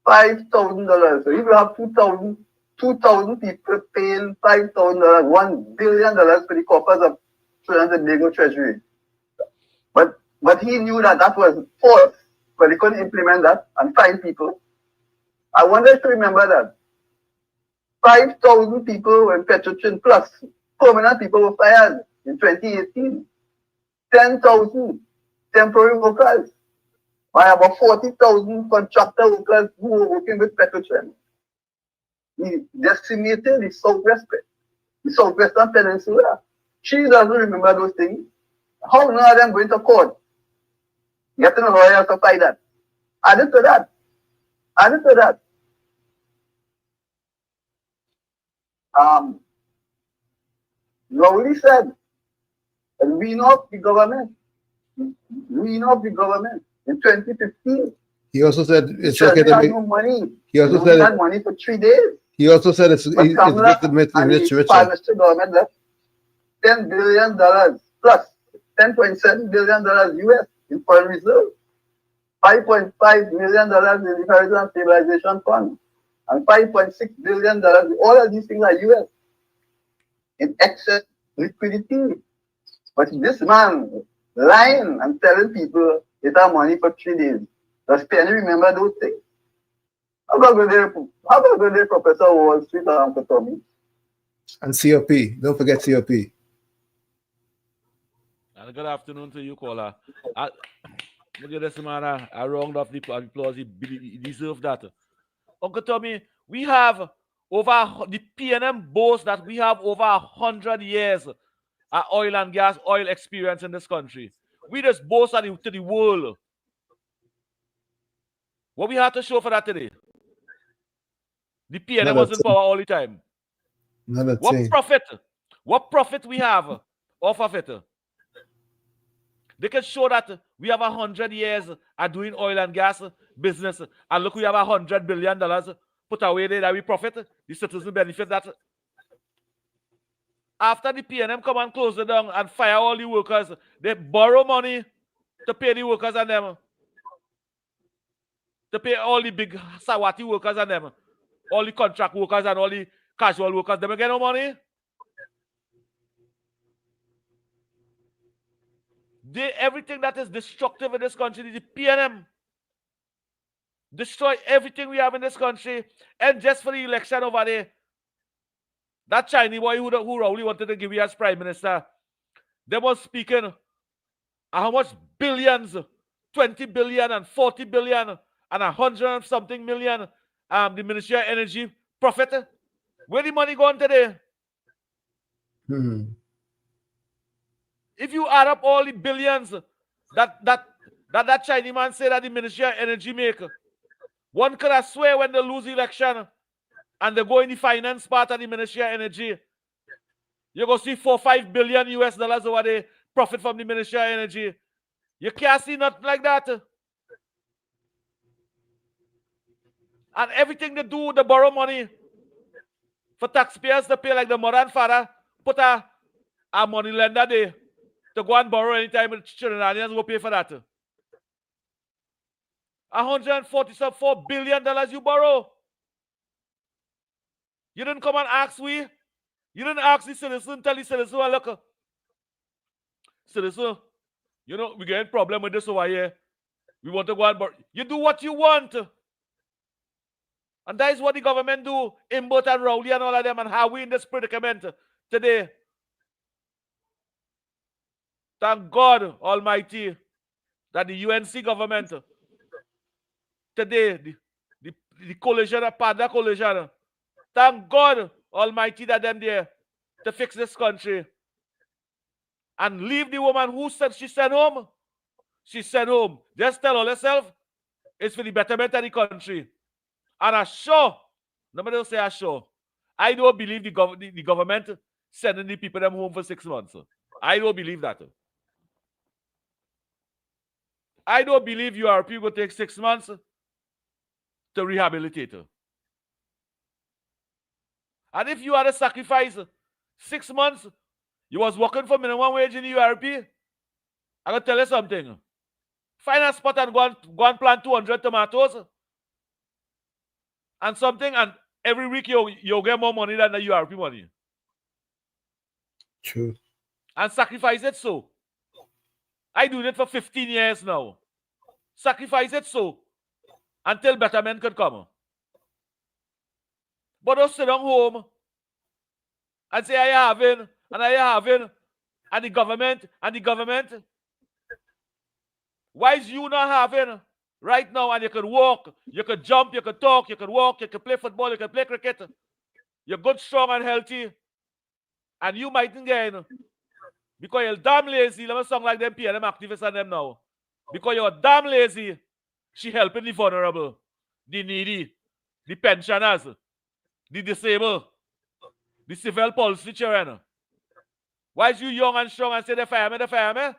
$5,000. So if you have 2,000 people paying $5,000, $1 billion for the coffers of Trinidad and Tobago Treasury. But he knew that that was false, but he couldn't implement that and fine people. I wonder if you remember that. 5,000 people in Petrotrin plus permanent people were fired in 2018. 10,000 temporary workers. By about 40,000 contractor workers who were working with Petrotrin. He decimated the Southwestern Peninsula. She doesn't remember those things. How now are them going to court? Getting a lawyer to fight that. Added to that. Rowley said, we know the government. In 2015. He also said it's okay to make no money. He also said had money for 3 days. He also said it's rich richer. Government left $10 billion plus $10.7 billion US in foreign reserve, $5.5 million in the Horizon Stabilization Fund, and $5.6 billion. All of these things are US in excess liquidity. But this man lying and telling people it have money for 3 days. Does Penny remember those things? How about go there, Professor Wall Street and Uncle Tommy? And COP. Don't forget COP. And good afternoon to you, caller. Look at this man. I round off the applause. He deserves that. Uncle Tommy, we have over the PNM boasts that we have over 100 years of oil and gas oil experience in this country. We just boast to the world. What we have to show for that today? The PNM was in power all the time. What profit we have off of it? They can show that we have 100 years of doing oil and gas business, and look, we have $100 billion put away there that we profit. The citizens benefit that. After the PNM come and close it down and fire all the workers, they borrow money to pay the workers and them. To pay all the big Sawati workers and them. All the contract workers and all the casual workers. They don't get no money. Everything that is destructive in this country is the PNM. Destroy everything we have in this country. And just for the election over there, that Chinese boy who Rowley wanted to give you as prime minister, they was speaking of how much billions, 20 billion and 40 billion and 100 and something million the Ministry of Energy profit. Where the money gone today? If you add up all the billions that Chinese man say that the Ministry of Energy make, one could have swear when they lose the election and they go in the finance part of the Ministry of Energy, you're going to see 4-5 billion US dollars over there profit from the Ministry of Energy. You can't see nothing like that. And everything they do, they borrow money for taxpayers to pay, like the mother and father put a money lender there to go and borrow anytime the Trinidadians will pay for that. $144 billion you borrow. You didn't come and ask we. You didn't ask the citizen, tell the citizen, well, look, citizen, you know, we get a problem with this over here. We want to go and borrow. You do what you want. And that is what the government do, Imbert and Rowley and all of them, and how we in this predicament today. Thank God Almighty that the UNC government today, the coalition, a partner coalition, thank God Almighty that them there to fix this country and leave the woman who said she sent home. She sent home. Just tell all herself it's for the betterment of the country. And I'm sure, nobody will say I'm sure. I don't believe the government sending the people them home for 6 months. I don't believe that. I don't believe URP will take 6 months to rehabilitate her. And if you had to sacrifice 6 months, you was working for minimum wage in the URP, I'm going to tell you something. Find a spot and go and plant 200 tomatoes and something, and every week you'll get more money than the URP money. True. And sacrifice it so. I do it for 15 years now. Sacrifice it so until better men could come. But don't sit down home and say, I having, and I having, and the government. Why is you not having right now? And you can walk, you can jump, you can talk, you can walk, you can play football, you can play cricket. You're good, strong, and healthy. And you mightn't get in. Because you're damn lazy. Let me song like them PNM activists and them now. Because you're damn lazy. She helping the vulnerable, the needy, the pensioners, the disabled, the civil policy children. Why is you young and strong and say the firemen?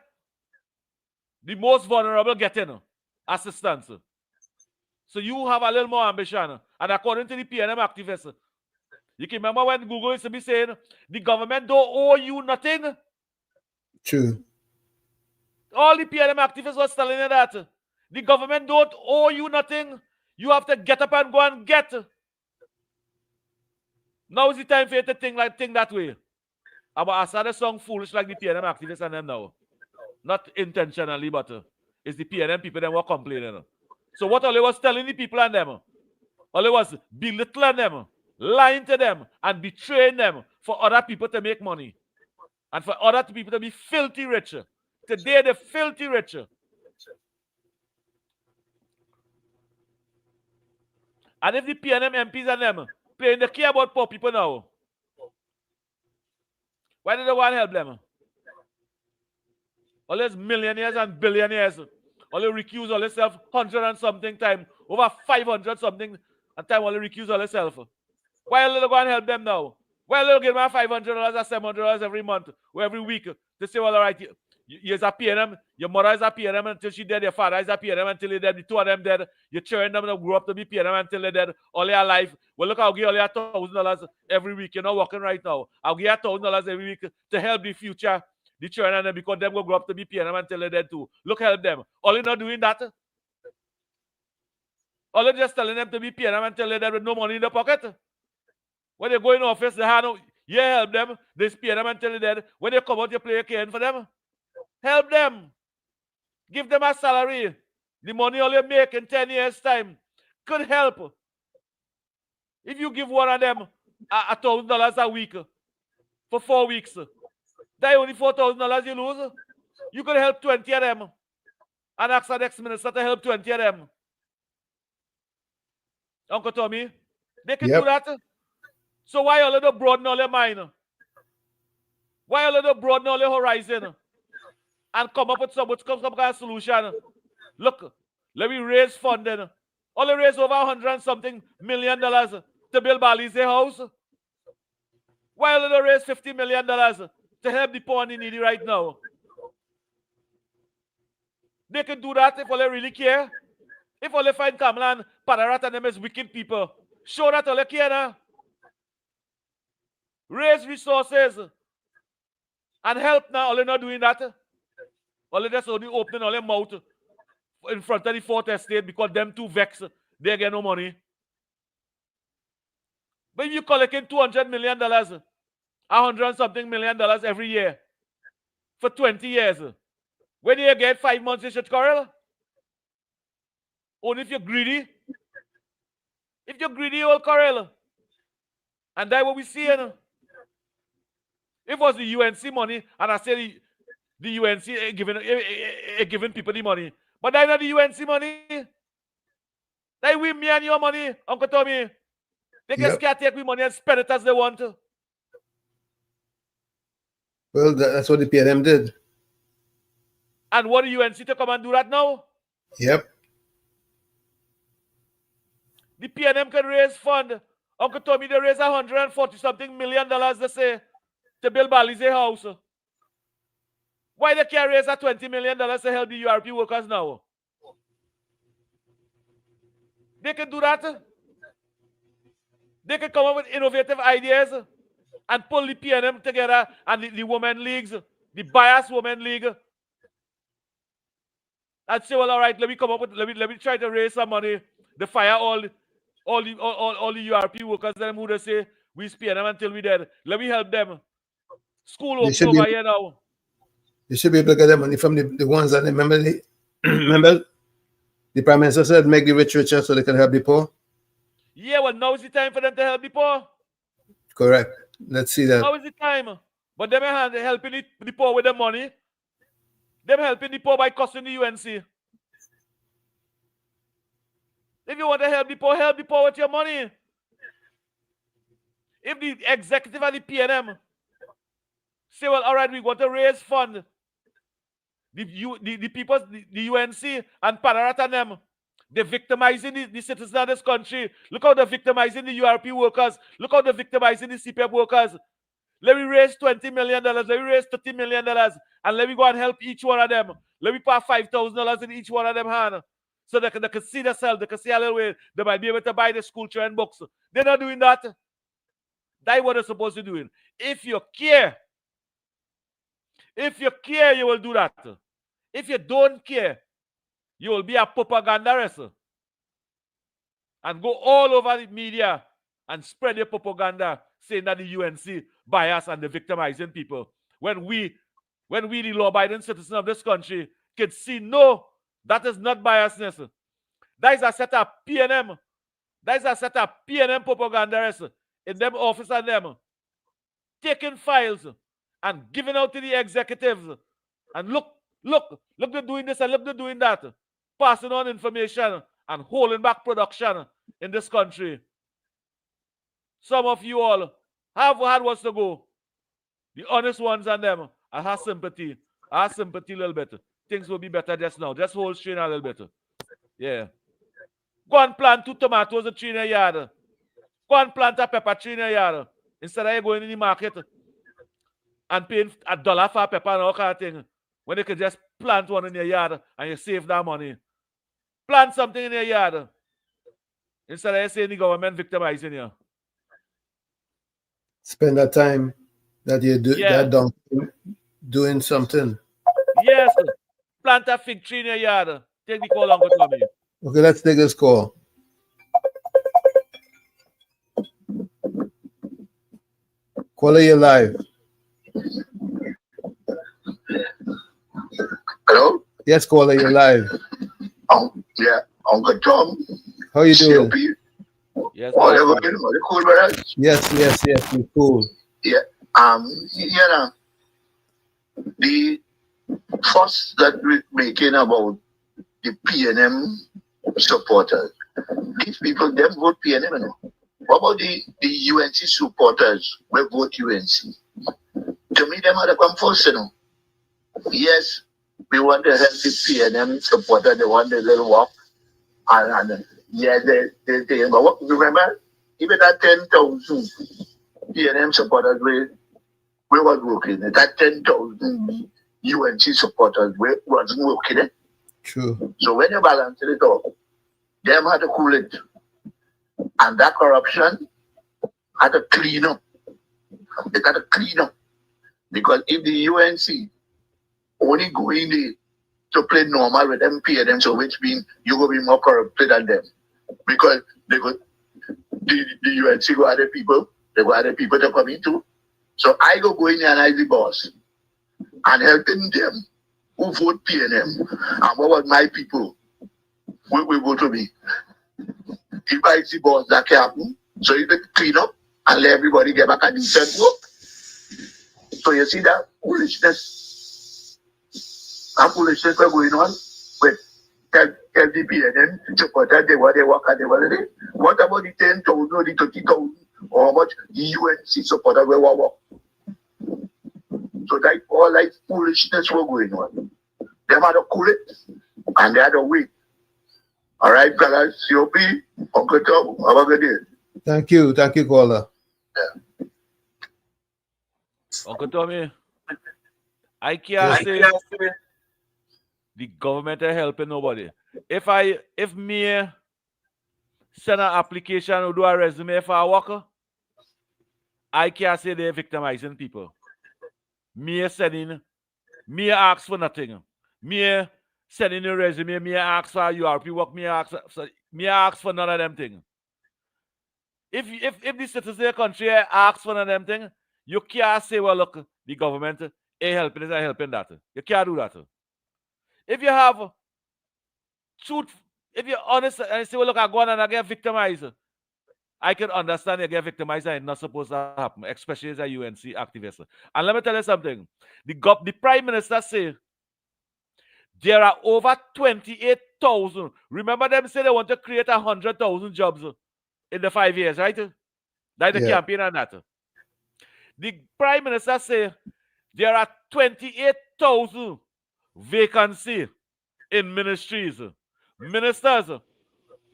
The most vulnerable getting assistance. So you have a little more ambition. And according to the PNM activists, you can remember when Google used to be saying, the government don't owe you nothing. True. All the PNM activists was telling you that. The government don't owe you nothing. You have to get up and go and get. Now is the time for you to think that way. I started the song foolish like the PNM activists and them now. Not intentionally, but it's the PNM people that were complaining. So what Ole was telling the people and them, Ole was belittling them, lying to them, and betraying them for other people to make money. And for other people to be filthy rich. Today, they're filthy rich. And if the PNM MPs and them playing the care about poor people now, why do they want to help them? All these millionaires and billionaires, all they recuse all themselves 100 and something time, over 500 something and time all they recuse all themselves. Why are they going to help them now? Why are they give them $500 or $700 every month or every week to say, well, all right, you're a PNM, your mother is a PNM until she dead, your father is a PNM until they dead, the two of them dead, your children them grow up to be PNM until they dead, all their life. Well, look, I'll give you $1,000 every week. You're not working right now. I'll give you $1,000 every week to help the future, the children and them, because them will grow up to be PNM until they dead too. Look, help them. All you're not doing that. All you're just telling them to be PNM until they dead with no money in the pocket. When they go in office, they have no, you help them, they PNM them until they're dead. When they come out, you play a cane for them. Help them. Give them a salary. The money all you make in 10 years' time could help. If you give one of them $1,000 a week for 4 weeks, that's only $4,000 you lose. You could help 20 of them. And ask the next minister to help 20 of them. Uncle Tommy, they can do that. So why all of them broaden all their mind? Why all of them broaden all their horizon? And come up with some kind of solution. Look, let me raise funding. Only raise over $100 and something million to build Balize house. Why only raise $50 million to help the poor and the needy right now? They can do that if all they really care. If all they find Kamala and Padarat and them as wicked people, show that all they care now. Raise resources and help now. All they're not doing that. All they just only opening all their mouth in front of the fourth estate because them too vexed. They get no money. But if you collecting $200 million, $100 and something million every year for 20 years, when you get 5 months, you should correl. Only if you're greedy. If you're greedy, you'll correl. And that's what we see. If it was the UNC money, and I say the UNC giving people the money, but that's not the UNC money. That's we, me and your money, Uncle Tommy. They just can't take we money and spend it as they want to. Well, that's what the PNM did. And what the UNC to come and do that now? Yep. The PNM can raise fund. Uncle Tommy, they raise $140-something million, they say, to build Balize house. Why they can't raise $20 million to help the URP workers now? They can do that. They can come up with innovative ideas and pull the PNM together and the women leagues, the biased women league. And say, well, all right, let me try to raise some money to fire all the URP workers them who they say we PNM until we dead. Let me help them. School open over here now. You should be able to get the money from the ones that remember the Prime Minister said make the rich richer so they can help the poor. Yeah, well, now is the time for them to help the poor. Correct. Let's see that. Now is the time. But them helping the poor with the money. Them helping the poor by costing the UNC. If you want to help the poor with your money. If the executive and the PNM say, well, all right, we want to raise fund, the people, the UNC and Panarat and them, they're victimizing the citizens of this country. Look how they're victimizing the URP workers. Look how they're victimizing the CPF workers. Let me raise $20 million. Let me raise $30 million. And let me go and help each one of them. Let me put $5,000 in each one of them hand. So they can see themselves. They can see a little way. They might be able to buy the school children books. They're not doing that. That's what they're supposed to do. If you care, you will do that. If you don't care, you will be a propagandist and go all over the media and spread your propaganda saying that the UNC bias and the victimizing people. When we, the law-abiding citizens of this country, can see, no, that is not biasness. That is a set of PNM. That is a set of PNM propagandists in them office and them taking files and giving out to the executives. And look, they're doing this and look, they're doing that. Passing on information and holding back production in this country. Some of you all have had what's to go. The honest ones and them, I have sympathy. I have sympathy a little bit. Things will be better just now. Just hold strain a little bit. Yeah. Go and plant 2 tomatoes a tree in a yard. Go and plant a pepper tree in a yard. Instead of you going in the market and paying $1 for a pepper and all kind of thing. When you can just plant one in your yard and you save that money. Plant something in your yard. Instead of you saying the government victimizing you. Spend that time that you do that doing something. Yes. Plant a fig tree in your yard. Take the call, Uncle Tommy. Okay, let's take this call. Caller, you live. Hello? Yes, caller, you live. Yeah, Uncle Tom. How you doing? Yes, cool, brother? Yes, we're cool. Yeah, the fuss that we're making about the PNM supporters, these people, them vote PNM, you know. What about the UNC supporters who vote UNC? To me, them are the come first, you know. Yes, we want to help the PNM supporter, they want the little walk. And yeah, they but what, remember, even that 10,000 PNM supporters, we were working. That 10,000 UNC supporters, we wasn't working. True. So when you balance it out, them had to cool it. And that corruption had to clean up. They got to clean up. Because if the UNC only going there to play normal with them PNM, so which means you will be more corrupted than them. Because they go, the UNC go other people, they go other people to come into. So I go in there and I the boss and helping them who vote PNM. And what was my people? We vote to me. If I see boss that can happen, so you can clean up and let everybody get back a decent work. So you see that foolishness. And foolishness are going on with the PNM supporters, they were they work and they were there. What about the 10,000 or the 30,000 or how much the UNC supporters will work? So that all like foolishness were going on. They had to cool it and they had to wait. All right, fellas, COP, Uncle Tom, have a good day. Thank you, caller. Yeah. Uncle Tommy, I can't say the government are helping nobody. If me send an application or do a resume for a worker, I can't say they're victimizing people. Me ask for nothing. Me sending a resume, me ask for URP work, me ask for none of them things. If the citizens of the country ask for none of them things, you can't say, well, look, the government ain't helping this and helping that. You can't do that. If you have truth, if you're honest and say, well, look, I go on and I get victimized, I can understand you get victimized and it's not supposed to happen, especially as a UNC activist. And let me tell you something. The Prime Minister say there are over 28,000. Remember them say they want to create 100,000 jobs in the 5 years, right? That's the campaign on that. The Prime Minister say there are 28,000 vacancies in ministries. Ministers,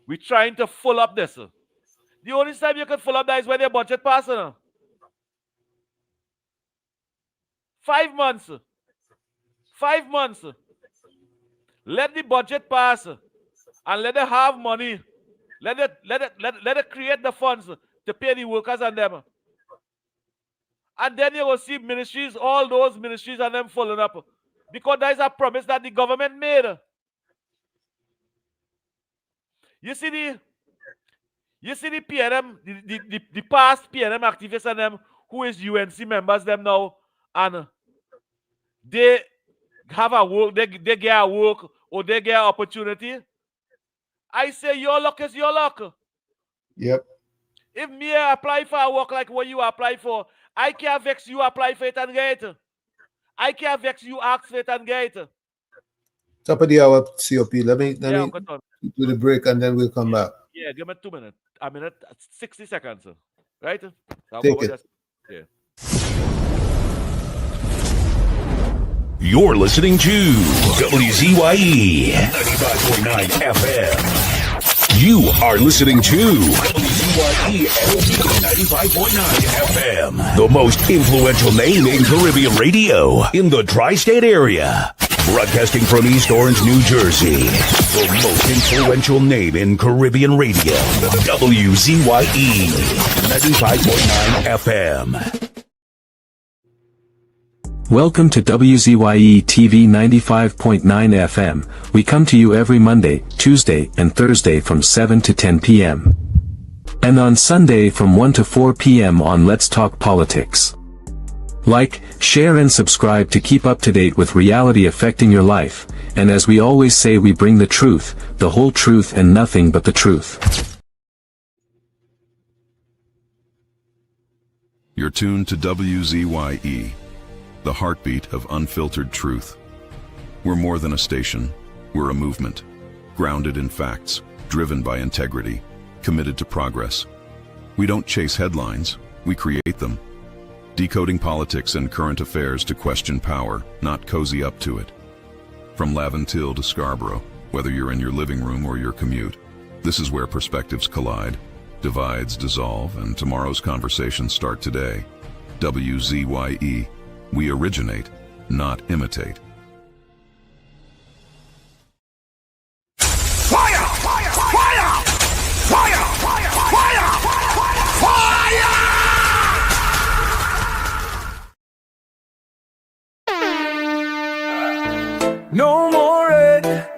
we're trying to fill up this. The only time you can fill up that is when your budget passes. 5 months. 5 months. Let the budget pass and let them have money. Let it create the funds to pay the workers and them. And then you will see ministries, all those ministries and them falling up. Because that is a promise that the government made. You see the PNM, the past PNM activists and them who is UNC members them now, and they have a work, they get a work or they get an opportunity. I say your luck is your luck. Yep. If me apply for a work like what you apply for, I can't vex you apply for it and get it. I can't vex you ask for it and get it. Top of the hour, COP. Let me do the break and then we'll come back. Yeah, give me 2 minutes. A minute, 60 seconds. Right? Take it. Yeah. You're listening to WZYE 95.9 FM. You are listening to WZYE 95.9 FM. The most influential name in Caribbean radio in the tri-state area. Broadcasting from East Orange, New Jersey. The most influential name in Caribbean radio. WZYE 95.9 FM. Welcome to WZYE TV 95.9 FM. We come to you every Monday, Tuesday, and Thursday from 7 to 10 p.m. And on Sunday from 1 to 4 p.m. on Let's Talk Politics. Like, share and subscribe to keep up to date with reality affecting your life, and as we always say, we bring the truth, the whole truth and nothing but the truth. You're tuned to WZYE, the heartbeat of unfiltered truth. We're more than a station, we're a movement, grounded in facts, driven by integrity, committed to progress. We don't chase headlines, we create them. Decoding politics and current affairs to question power, not cozy up to it. From Laventille to Scarborough, whether you're in your living room or your commute, this is where perspectives collide, divides dissolve, and tomorrow's conversations start today. WZYE, we originate, not imitate. Fire! Fire! Fire! Fire! Fire! Fire! Fire! No more red.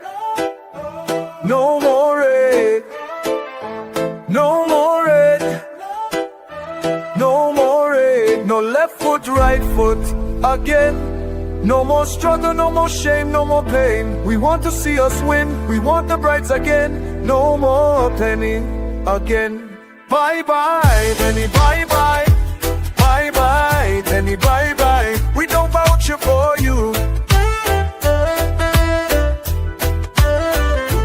No more red. No more red. No more red. No left foot, right foot again. No more struggle, no more shame, no more pain. We want to see us win. We want the brides again. No more penny again. Bye bye, penny, bye bye. Bye bye, penny, bye bye. We don't vouch for you.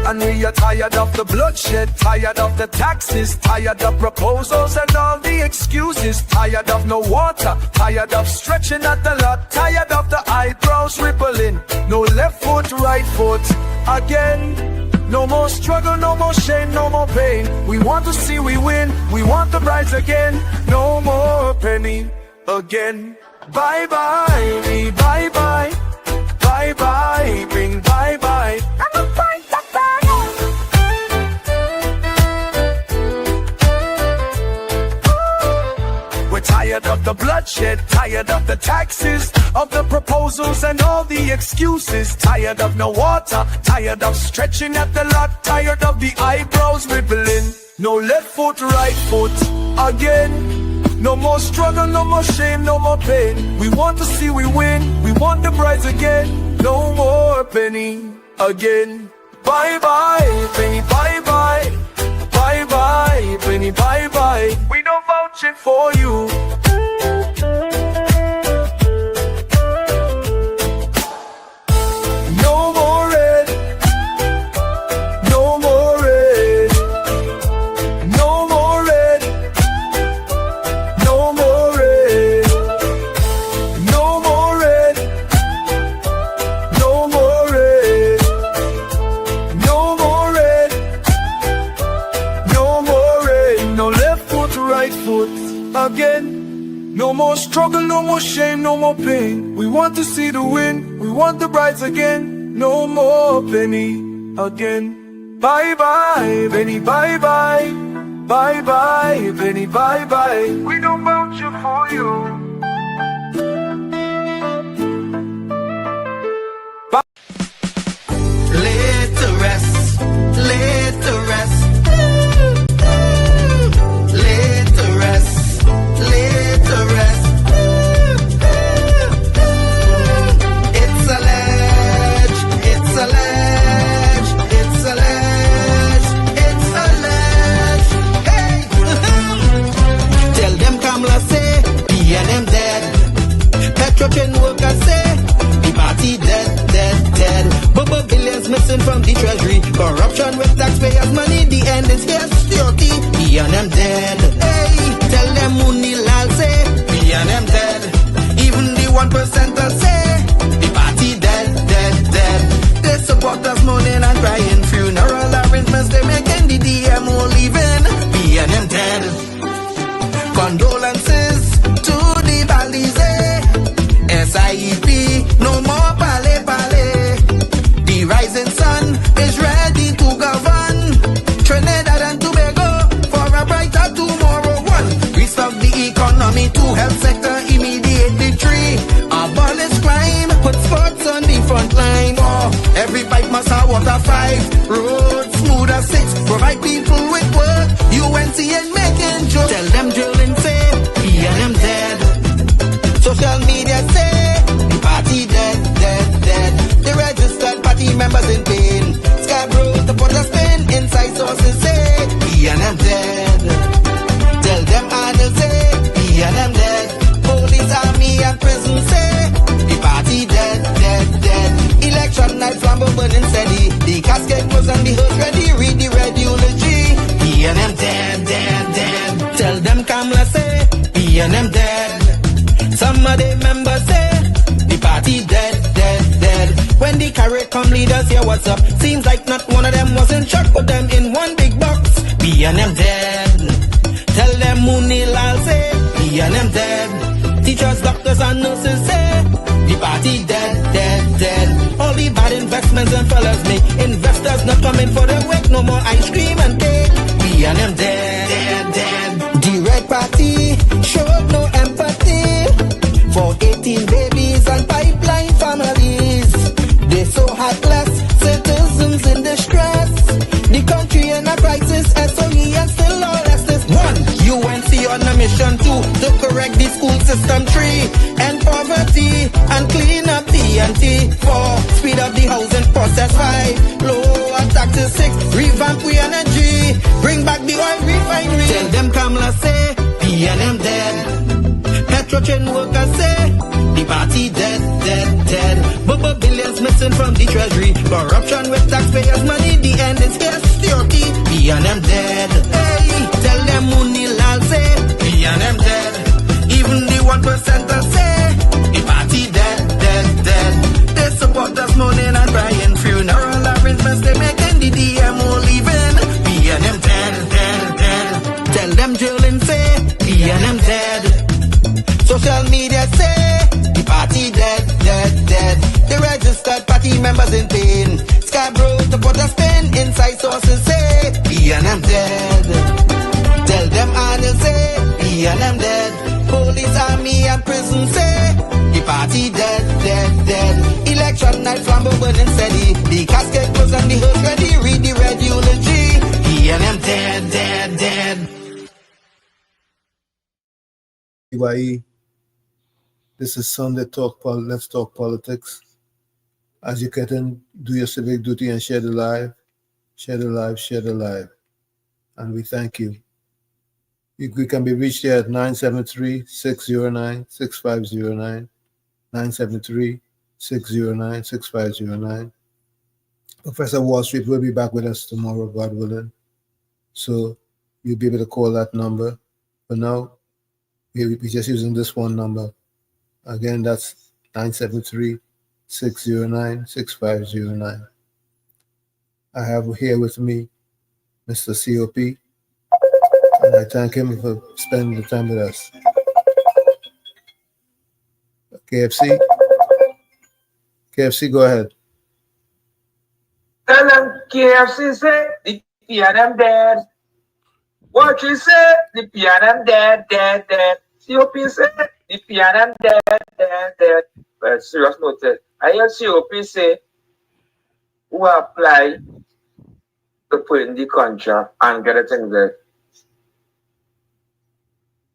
And we are tired of the bloodshed, tired of the taxes, tired of proposals and all the excuses, tired of no water, tired of stretching at the lot, tired of the eyebrows rippling. No left foot, right foot again. No more struggle, no more shame, no more pain. We want to see we win, we want the brides again. No more penny again. Bye bye, me bye bye. Bye bye, bring bye bye. I'm a fight the fire. We're tired of the bloodshed, tired of the taxes, of the proposals and all the excuses, tired of no water, tired of stretching at the lot, tired of the eyebrows rippling. No left foot, right foot again. No more struggle, no more shame, no more pain. We want to see we win, we want the brides again. No more penny again. Bye bye, penny, bye bye. Bye bye, penny. Benny, bye-bye. We don't vouching for you. No more red. No more red. No more red. No more red. No more red. No more red. No more red. No more red. No left foot, right foot again. No more struggle, no more shame, no more pain. We want to see the win, we want the brides again. No more Benny again. Bye-bye, Benny, bye-bye. Bye-bye, Benny, bye-bye. We don't vouch for you. Laid to rest, laid to rest, laid to rest, laid to rest. It's alleged, it's alleged, it's alleged, it's alleged. Hey, tell them Kamala say, PNM dead. Petrotrain workers say, the party dead, dead, dead. Bubba billions missing from the treasury. Corruption with taxpayers' money. The end is here, security. PNM dead. Hey, tell them Munilal say, PNM dead. Even the 1% say, the party dead, dead, dead. They support us mourning and crying. Funeral arrangements they making. The DMO leaving. PNM dead. Condolences to the Balize. SIEP, no more pale pale. The rising sun is ready to govern Trinidad and Tobago for a brighter tomorrow. One, restart the economy. Two, health sector immediate victory. Abolish crime, put sports on the front line. Four, every bike must have water. Five, roads smooth as six. Provide people with work. UNC and making jokes. Tell them drilling say, PNM dead. Social media say, the party dead, dead, dead. The registered party members in pain. Scarborough, the put a spin. Inside sources say, PNM dead. Tell them Arnold say, PNM dead. Police, army and prison say, the party dead, dead, dead. Election night, flambeau burning steady. The casket was on the hearse ready. Read the red eulogy. PNM dead, dead, dead. Tell them Kamala say, PNM dead. Some of the members say, the party dead, dead, dead. When the CARICOM leaders hear what's up, seems like not one of them was in shock. Put them in one big box, PNM dead. Tell them Munilal say, PNM dead. Teachers, doctors and nurses say, the party dead, dead, dead. All the bad investments and fellas make investors not coming for the wake. No more ice cream and cake, PNM dead, dead, dead. The red party showed no empathy for 18 babies and pipeline families. They so heartless, citizens in distress. The country in a crisis, SOE and still all restless. One, UNC on a mission. Two, to correct the school system. Three, end poverty and clean up TNT. Four, speed up the housing process. Five, lower taxes. Six, revamp we energy. Bring back the oil refinery. Tell them Kamala say, PNM dead. Petrotrain workers say, the party dead, dead, dead. Bubba billions missing from the treasury. Corruption with taxpayers' money. The end is here, security. PNM dead. Hey, tell them Munilal say, PNM dead. Even the 1% say, the party dead, dead, dead. They support us mourning and crying. Funeral arrangements they making. The DMO leaving. PNM dead, dead, dead. Tell them drilling say, PNM dead. Social media say, the party dead, dead, dead. The registered party members in pain. Scarborough to put a spin. Inside sources say, PNM dead. Tell them Arnold say, PNM dead. Police, army and prison say, the party dead, dead, dead. Election night, flambeau burning steady. The casket was on the hearse ready. Read the red eulogy. PNM dead, dead, dead. WZYE. This is Sunday Let's Talk Politics. As you get in, do your civic duty and share the live, share the live, share the live. And we thank you. We can be reached here at 973-609-6509, 973-609-6509. Professor Wall Street will be back with us tomorrow, God willing. So you'll be able to call that number. But now, we're just using this one number. Again, that's 973-609-6509. I have here with me Mr. COP, and I thank him for spending the time with us. KFC, go ahead. Tell them KFC say the piano dead. What you say? The piano dead. COP say the piano dead. But serious note, I hear COP say who apply to put in the contract and get a thing there.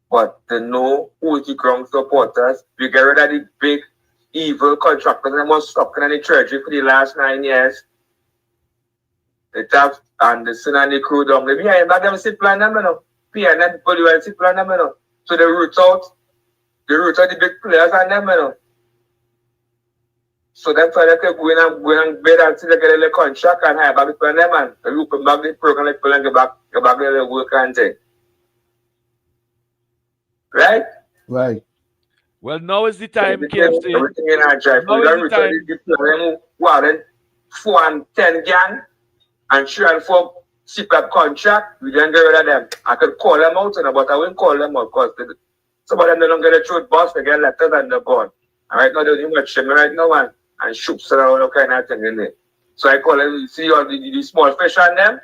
But to know who is the ground supporters, we get rid of the big evil contractors that was stuck in the treasury for the last 9 years. The tax and the sin and the crew down. Maybe I am not them sit plan them, you know. PNN people will sit plan them, you know. So they root out the big players and them, you know. So them for they can go in and bid until they get a contract and hire back the plan them and they open back the program like people and get back the work and thing. Right? Right. Well, now is the time, KFC. Everything in our drive. Now We don't is the time. return who are then 4 and 10 gang and 3 and 4 CPAP contract. We didn't get rid of them. I could call them out, but I wouldn't call them out because some of them they don't get a truth boss, they get letters and they're gone. And right now, they don't even shame me right now and shoots around all kind of thing in there. So I call them, you see all the small fish on them.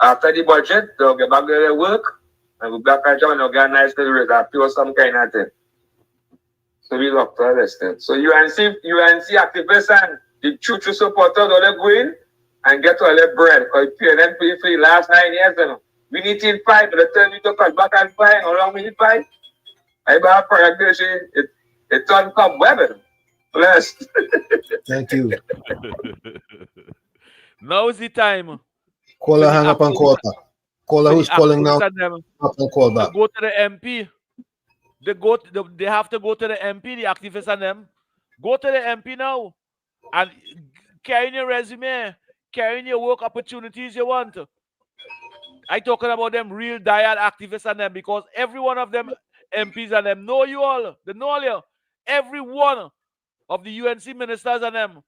After the budget, they'll get back to their work. And we back at and organize the rate and pure some kind of thing. So we look to understand. So UNC activists and the true supporters all they go in and get all their bread. Because PNN pay for the last 9 years, you know. We need to fight, but they tell me to cut back and fight. How long we need to fight? I buy a product, it don't come weapon. Bless. Thank you. Now is the time. Caller, hang up and call back. Caller who's calling now, up and call back. Go to the MP. They have to go to the MP, the activists and them. Go to the MP now and carry in your resume, carry in your work opportunities you want. I talking about them real diehard activists and them because every one of them MPs and them know you all. They know all you. Every one of the UNC ministers and them.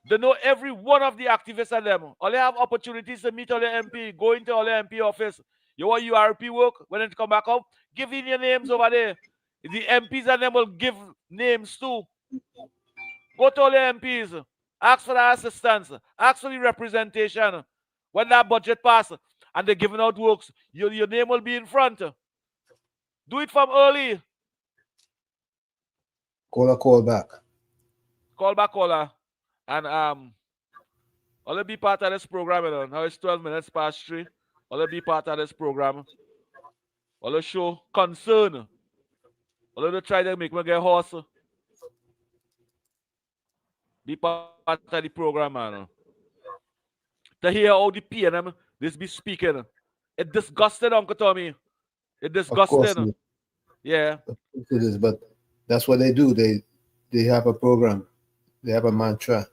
They know every one of the activists and them. All they have opportunities to meet all the MP, go into all the MP office. You want URP work? When it come back up, give in your names over there. The MPs and them will give names too. Go to all the MPs. Ask for the assistance. Ask for the representation. When that budget passes and they're giving out works, your name will be in front. Do it from early. Caller, call back. Call back, caller. And I'll be part of this program, you know. Now it's 12 minutes past 3. I'll be part of this program. I'll show concern. I'll try to make me get horse. Be part of the program, man. To hear all the PNM, this be speaking. It disgusted, Uncle Tommy. It disgusted. Yeah. It is, but that's what they do. They have a program. They have a mantra.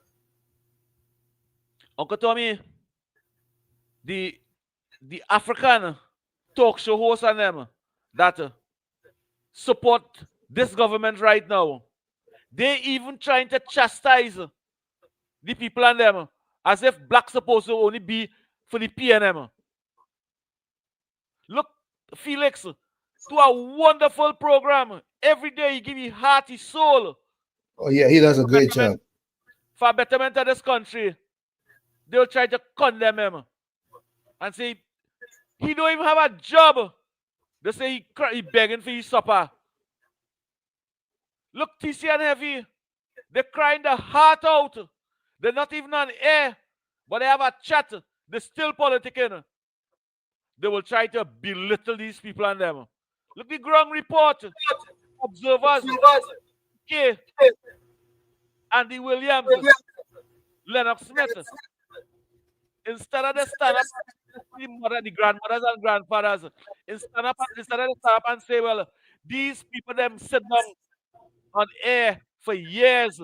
Uncle Tommy, the African talk show hosts and them that support this government right now, they even trying to chastise the people and them as if black supposed to only be for the PNM. Look, Felix, to a wonderful program. Every day he give you heart, his soul. Oh yeah, he does a great job. For betterment of this country. They'll try to condemn him and say he don't even have a job. They say he begging for his supper. Look, TC and Heavy, they're crying their heart out. They're not even on air, but they have a chat. They're still politicking. They will try to belittle these people and them. Look, the ground report. Observers. Okay. Andy Williams. Lennox Smith. Instead of the stand up, the grandmothers and grandfathers, Instead of they stand up and say, well, these people them sit down on air for years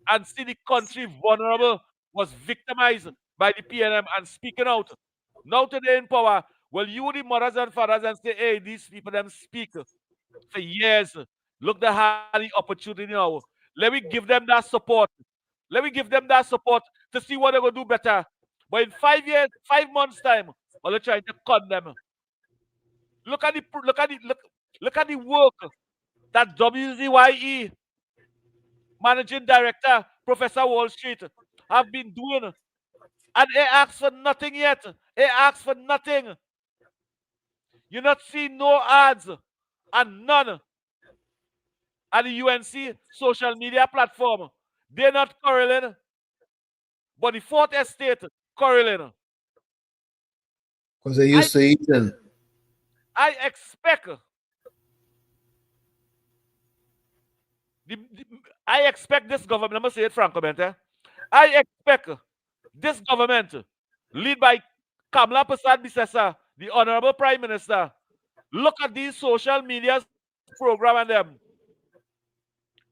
and see the country vulnerable, was victimized by the PNM and speaking out. Now today in power, well, you the mothers and fathers and say, hey, these people them speak for years. Look, they have the opportunity now. Let me give them that support. Let me give them that support to see what they're gonna do better. But in 5 years, 5 months time, well, they're trying to condemn. Look at the work that WZYE managing director Professor Wall Street have been doing, and they asked for nothing yet. They asked for nothing. You not see no ads and none at the UNC social media platform. They're not quarreling, but the fourth estate quarreling. Because they used to eating. I expect I expect this government, let me say it frankly, I expect this government, led by Kamala Prasad Bisesa, the Honorable Prime Minister, look at these social media program and them.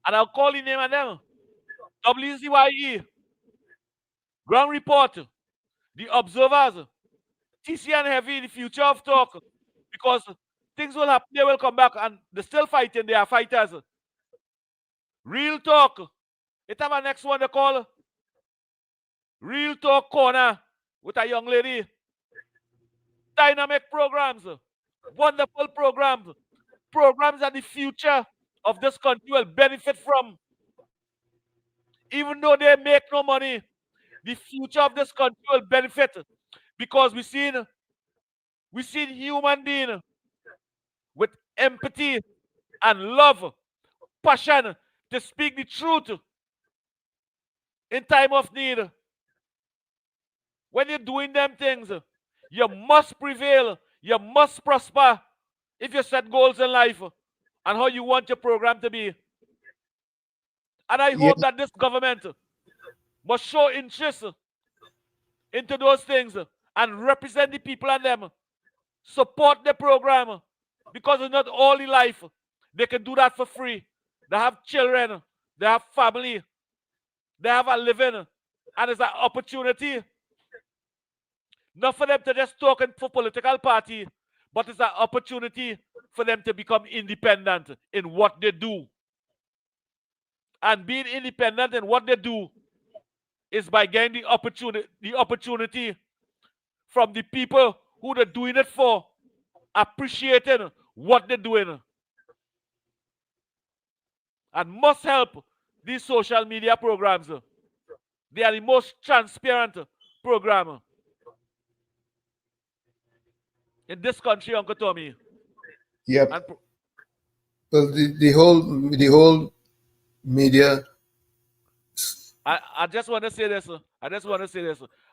And I'll call the name of them. WZYE, Ground Report, The Observers, TC and Heavy, The Future of Talk, because things will happen, they will come back, and they're still fighting, they are fighters. Real Talk, it have a next one they call Real Talk Corner with a young lady. Dynamic programs, wonderful programs, programs that the future of this country will benefit from. Even though they make no money, the future of this country will benefit because we seen human being with empathy and love, passion to speak the truth in time of need. When you're doing them things, you must prevail, you must prosper if you set goals in life and how you want your program to be. And I hope that this government must show interest into those things and represent the people and them. Support the program because it's not all in life. They can do that for free. They have children, they have family, they have a living, and it's an opportunity not for them to just talk for political party, but it's an opportunity for them to become independent in what they do. And being independent in what they do is by getting the opportunity from the people who they're doing it for, appreciating what they're doing. And must help these social media programs. They are the most transparent program in this country, Uncle Tommy. Yep. Well, the whole media. I just want to say this.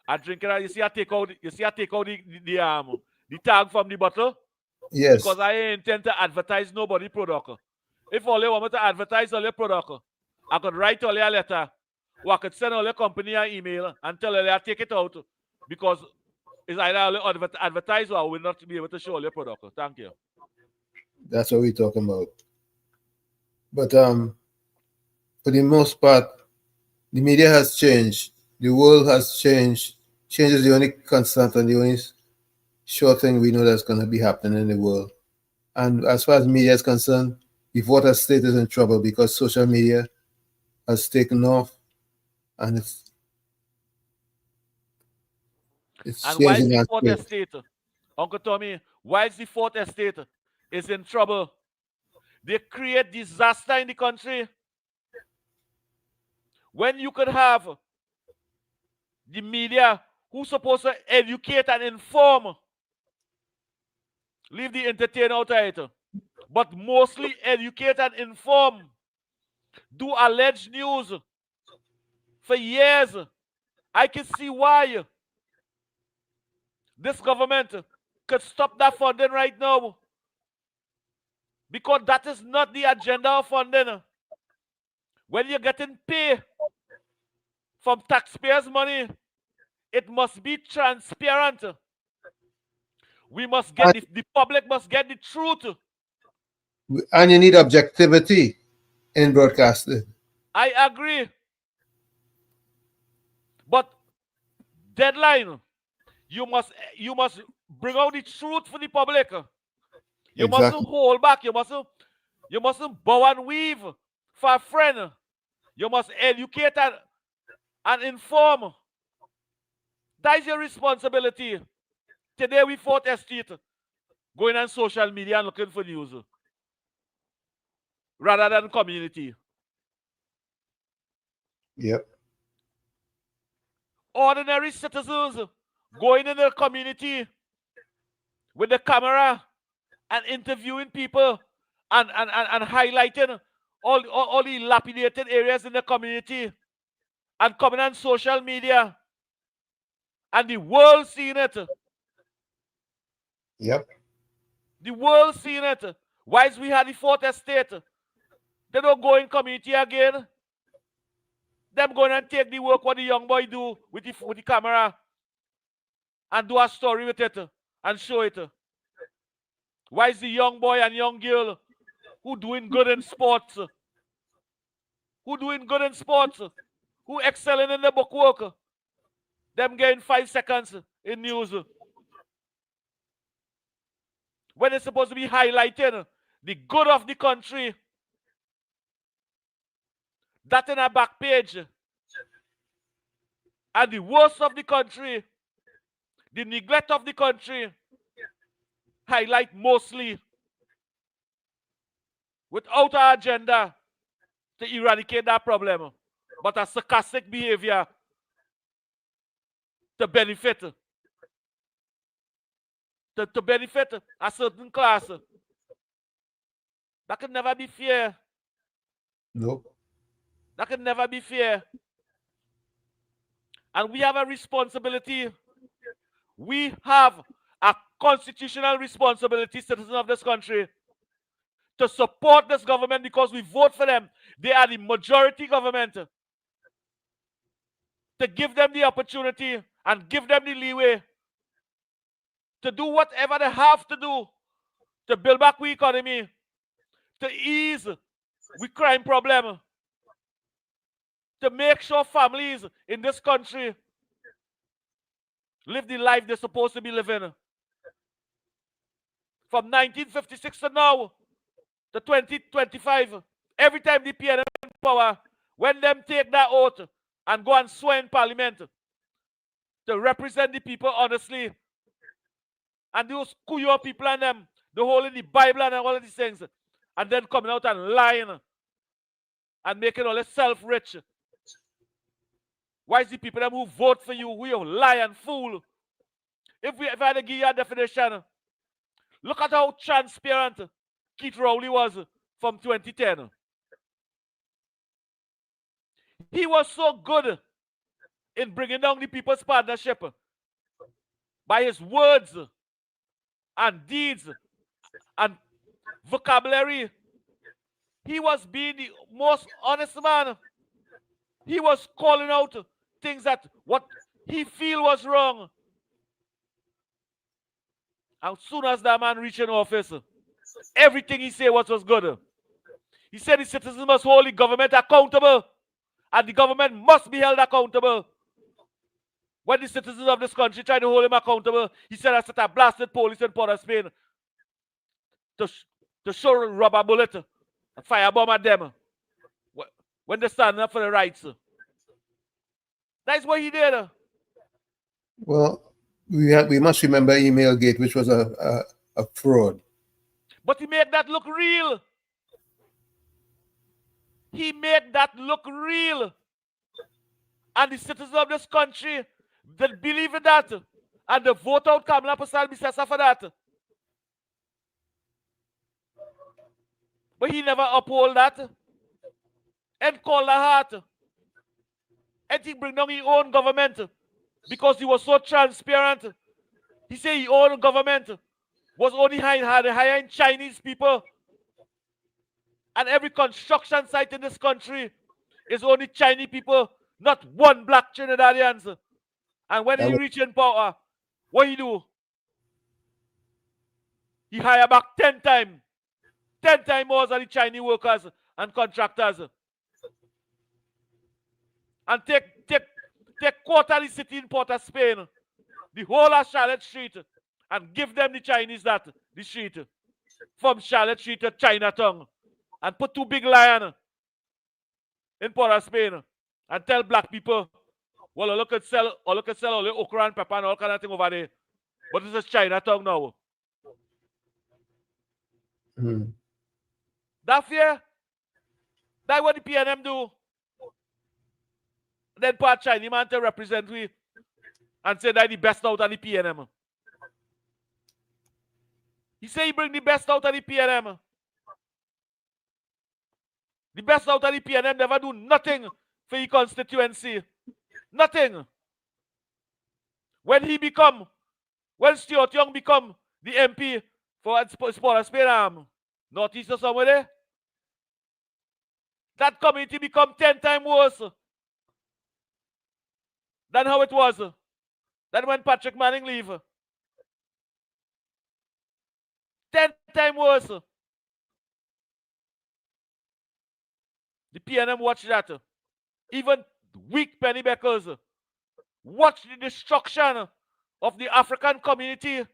I drink it. You see, I take out the tag from the bottle. Yes. Because I intend to advertise nobody product. If all you want me to advertise all your product, I could write all your letter, or I could send all your company an email and tell you take it out because it's either all advertise or I will not be able to show all your product. Thank you. That's what we're talking about. But for the most part, the media has changed. The world has changed. Change is the only constant and the only sure thing we know that's going to be happening in the world. And as far as media is concerned, the voter state is in trouble because social media has taken off and it's and why is changing the our fourth state. estate, Uncle Tommy, why is the fourth estate is in trouble? They create disaster in the country. When you could have the media who's supposed to educate and inform, leave the entertain out of it, but mostly educate and inform, do alleged news for years. I can see why this government could stop that funding right now, because that is not the agenda of funding. When you're getting paid from taxpayers' money, it must be transparent. We must get the public must get the truth. And you need objectivity in broadcasting. I agree. But deadline, you must bring out the truth for the public. You mustn't hold back. You mustn't bow and weave for a friend. You must educate and inform. That is your responsibility. Today we fought estate, going on social media and looking for news rather than community. Yep. Ordinary citizens going in the community with the camera and interviewing people and highlighting all the dilapidated areas in the community and coming on social media and the world seeing it. Yep. The world seeing it. Whilst we had the fourth estate, they don't go in community again. Them going and take the work what the young boy do with the camera and do a story with it and show it. Why is the young boy and young girl who doing good in sports, who excelling in the book work, them getting 5 seconds in news when it's supposed to be highlighting the good of the country? That in a back page. And the worst of the country, the neglect of the country, highlight mostly without an agenda to eradicate that problem, but a sarcastic behavior to benefit a certain class. That could never be fair. Nope. That can never be fair. And we have a responsibility. We have a constitutional responsibility, citizens of this country, to support this government because we vote for them. They are the majority government. To give them the opportunity and give them the leeway to do whatever they have to do to build back the economy, to ease the crime problem, to make sure families in this country live the life they're supposed to be living. From 1956 to now, to 2025, every time the PNM in power, when them take that oath and go and swear in parliament to represent the people honestly, and those Kuyo people and them, the whole in the Bible and all of these things, and then coming out and lying and making all themselves rich. Why is the people them who vote for you, who you lie and fool? If I had to give you a definition, look at how transparent Keith Rowley was from 2010. He was so good in bringing down the People's Partnership by his words and deeds and vocabulary. He was being the most honest man. He was calling out things that what he feel was wrong. As soon as that man reached in office, everything he said was good. He said the citizens must hold the government accountable, and the government must be held accountable. When the citizens of this country try to hold him accountable, he said I set a blasted police in Port of Spain to show rubber bullet and firebomb at them when they stand up for the rights. That's what he did. Well, we must remember Emailgate, which was a fraud. But he made that look real. He made that look real. And the citizens of this country, they believe in that. And they vote out Kamala Persal-Bissessa for that. But he never uphold that. And call the heart. And he bring down his own government. Because he was so transparent. He said his own government was only hiring Chinese people. And every construction site in this country is only Chinese people, not one black Trinidadians. And when he reach in power, what he do? he hire back 10 times. 10 times more than the Chinese workers and contractors. And take quarter of the city in Port of Spain, the whole of Charlotte Street, and give them the Chinese the street. From Charlotte Street to Chinatown. And put 2 big lions in Port of Spain. And tell black people, well, look at sell all the okra and pepper and all kind of thing over there. But this is Chinatown now. That fear, that's what the PNM do. Then part Chinese man to represent we and say that the best out of the PNM. He say he bring the best out of the PNM. The best out of the PNM never do nothing for the constituency. Nothing. When Stuart Young become the MP for Port of Spain, Northeast or somewhere there, that community become 10 times worse than how it was. Than when Patrick Manning leave. 10 times worse. The PNM watch that. Even weak pennybackers watch the destruction of the African community.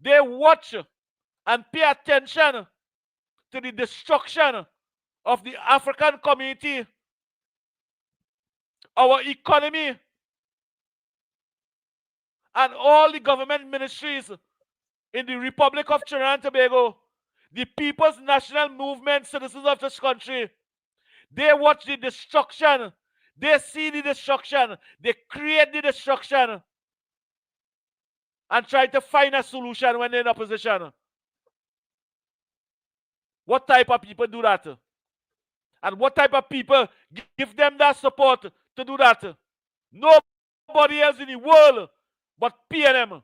They watch and pay attention to the destruction of the African community, our economy, and all the government ministries in the Republic of Trinidad and Tobago, the People's National Movement, citizens of this country. They watch the destruction. They see the destruction. They create the destruction and try to find a solution when they're in opposition. What type of people do that? And what type of people give them that support to do that? Nobody else in the world but PNM.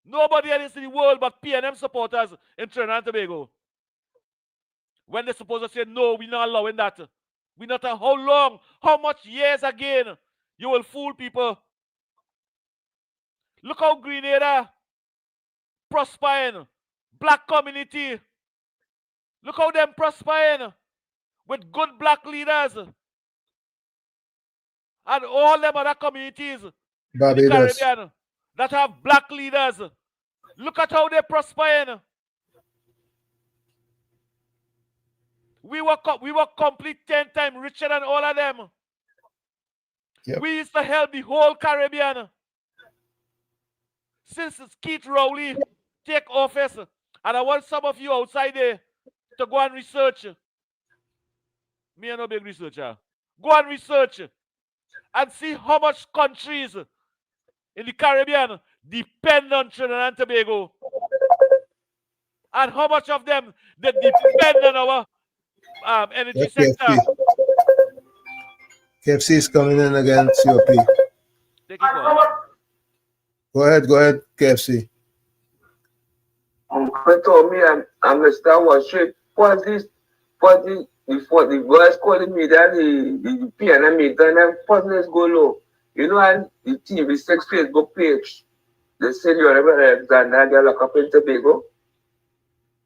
Nobody else in the world but PNM supporters in Trinidad and Tobago. When they're supposed to say, no, we're not allowing that. We're not, how long, how much years again you will fool people. Look how Grenada prospering. Black community. Look how them prospering with good black leaders. And all them other communities in the Caribbean that have black leaders. Look at how they prospering. We were complete 10 times richer than all of them. Yep. We used to help the whole Caribbean. Since Keith Rowley take office, and I want some of you outside there to go and research. Me and no big researcher. Go and research and see how much countries in the Caribbean depend on Trinidad and Tobago. And how much of them they depend on our energy sector. KFC is coming in again, COP. Take it on. Go ahead, KFC. Uncle Tommy and Mr. Worship, before the boys calling me that the PNM meeting and first let's go low. You know, and the TV6 Facebook page, they said you're ever Alexander, they lock up in Tobago.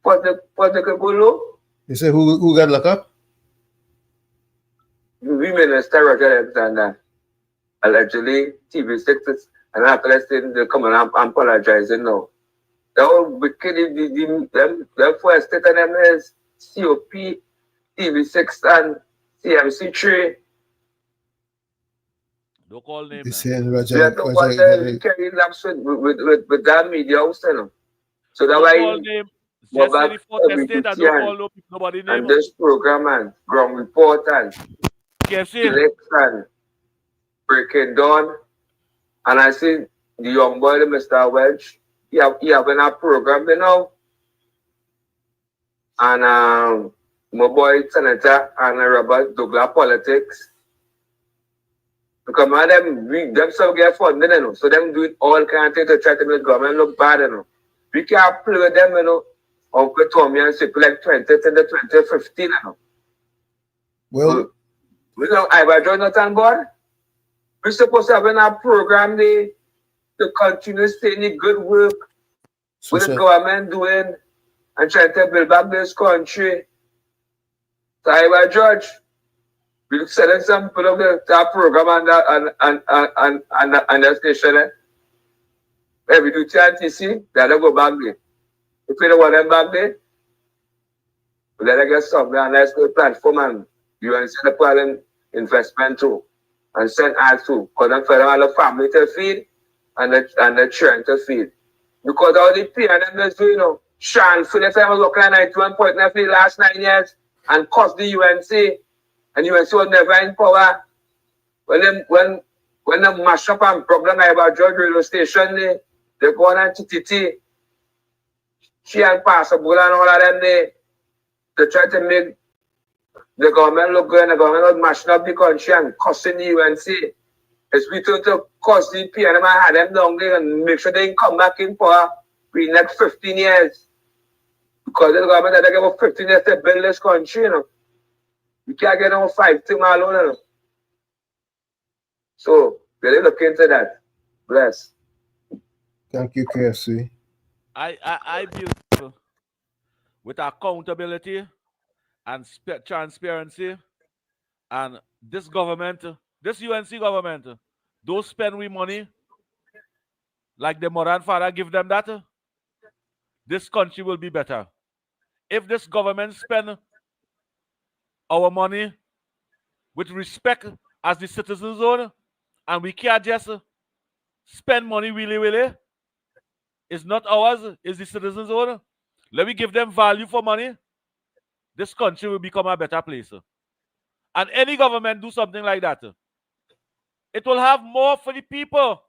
First they can go low. You say who got locked up? The Minister Roger Alexander. Allegedly, TV6 is, and after that, they come and I'm apologizing now. That whole wicked, the first state of them is COP, TV6, and CMC3. Don't call names. You're saying Roger. They don't want to carry laps with that media house, you know. So that's why. Just the fourth estate, I don't call nobody name. And this program and ground report and election breaking down. And I see the young boy, Mr. Welch, he having a program, you know. And my boy, Senator and Robert Douglas Politics. Because them some get funding, you know. So them do it all kind of things to try to make government look bad, you know. We can't play with them, you know. Uncle Tommy and people like 2015, you know. Well, we know Ivar Jonathan board. We're supposed to have a program there to continue staying in good work with the sir. government doing and trying to build back this country. So I was judge. We selling some people of that program and the station. If we do TNTC, they don't go back there. If we don't want them back there, we let them get something and let's go platform and you and send the problem investment too. And send ads too. Because them for all the family to feed and the children to feed. Because all the PNM is doing, you know, Sean, for the time was working at 91 point for the last 9 years and cost the UNC. And UNC was never in power. When they mash up and problem about George radio station, they go on to TT. She and Pastor Bull and all of them, they try to make the government look good and the government was mashing up the country and costing the UNC. It's between to cost the PNM and have them down there and make sure they come back in power for the next 15 years. Because the government had to give up 15 years to build this country, you know. You can't get on 5 things alone, you know. So, really look into that. Bless. Thank you, KFC. I build with accountability and transparency, and this government, this UNC government, don't spend we money like the mother and father give them that. This country will be better. If this government spend our money with respect as the citizens own, and we can't just spend money willy-willy, it's not ours, it's the citizens own. Let me give them value for money. This country will become a better place. And any government do something like that, it will have more for the people.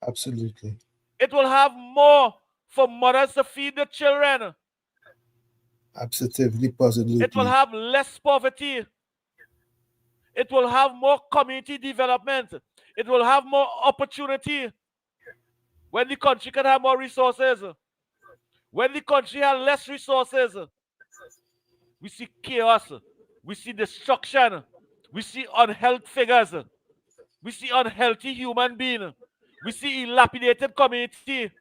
Absolutely. It will have more for mothers to feed the children. Absolutely, positively. It will have less poverty. It will have more community development. It will have more opportunity. When the country can have more resources. When the country has less resources, we see chaos. We see destruction. We see unhealthy figures. We see unhealthy human beings. We see dilapidated community.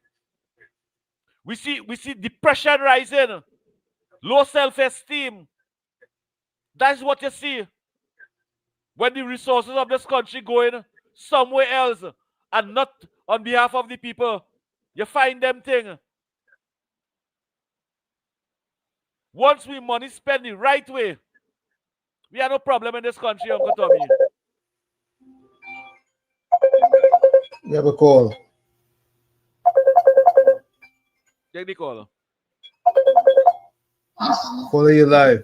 We see depression rising. Low self-esteem. That's what you see when the resources of this country going somewhere else and not on behalf of the people. You find them thing. Once we money spent the right way, we have no problem in this country, Uncle Tommy. You have a call. Take the call. Caller, you live.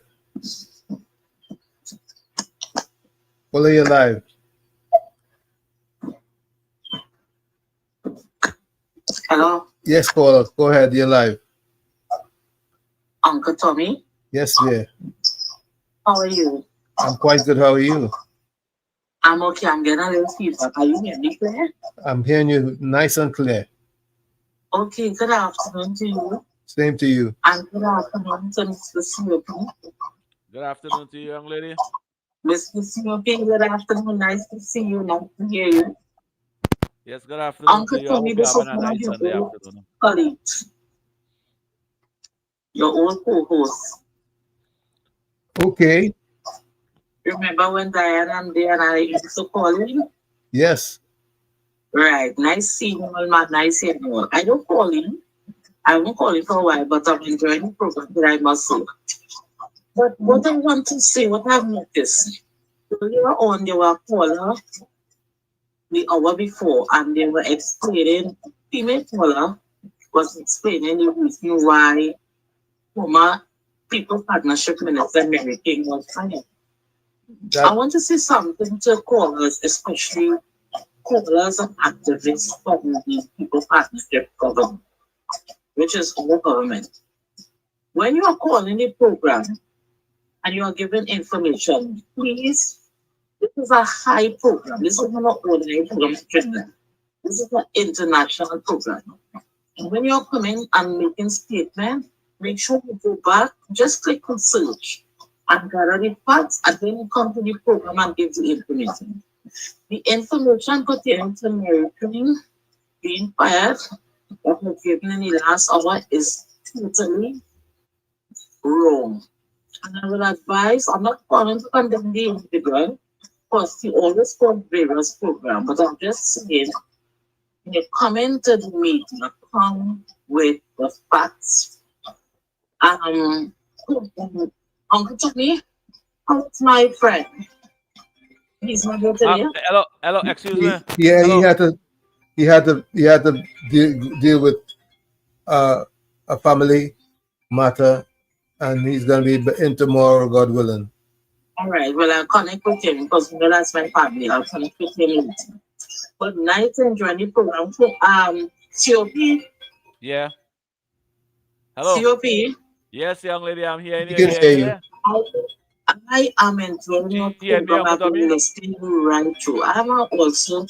Caller, you live. Hello? Yes, caller. Go ahead. You're live. Uncle Tommy? Yes, dear. How are you? I'm quite good. How are you? I'm okay. I'm getting a little feedback. Are you hearing me clear? I'm hearing you nice and clear. Okay, good afternoon to you. Same to you. And good afternoon to Mr. COP. Good afternoon to you, young lady. Mr. COP, good afternoon. Nice to see you. Nice to hear you. Yes, good afternoon Uncle to you. Tommy, this is Having a one of nice your Sunday old afternoon. colleagues. Your old co-host. Okay. Remember when Diane and Day and I used to call him? Yes. Right. Nice seeing you all, man. Nice seeing you all. I don't call him. I won't call him for a while, but I'm enjoying the program that I must say. But what I want to say, what I've noticed, earlier on, they were caller the hour before, and they were explaining, female caller was explaining the reason why former People Partnership Minister Mary King was fired. I want to say something to callers, especially callers and activists from the People Partnership government, which is our government. When you are calling a program and you are giving information, please, this is a high program. This is not an ordinary program. This is an international program. And when you're coming and making statements, make sure you go back, just click on search and gather the facts, and then you come to the program and give the information. The information pertaining to Mary King being quiet, what was given in the last hour is totally wrong. And I will advise, I'm not calling to condemn the individual, because he always got various programs, but I'm just saying, when you come into the media, come with the facts. Uncle Tony, how's my friend? He's not here today. Hello, excuse me. Yeah, Hello. he had to deal with a family matter, and he's gonna be in tomorrow, God willing. All right, well, I'll connect with him because that's my family. I'll connect with him later. Good night and join the program for COP. Yeah. Hello. COP. Yes, young lady, I'm here. He can hear you. I am enjoying your program. I've been listening right through. I'm also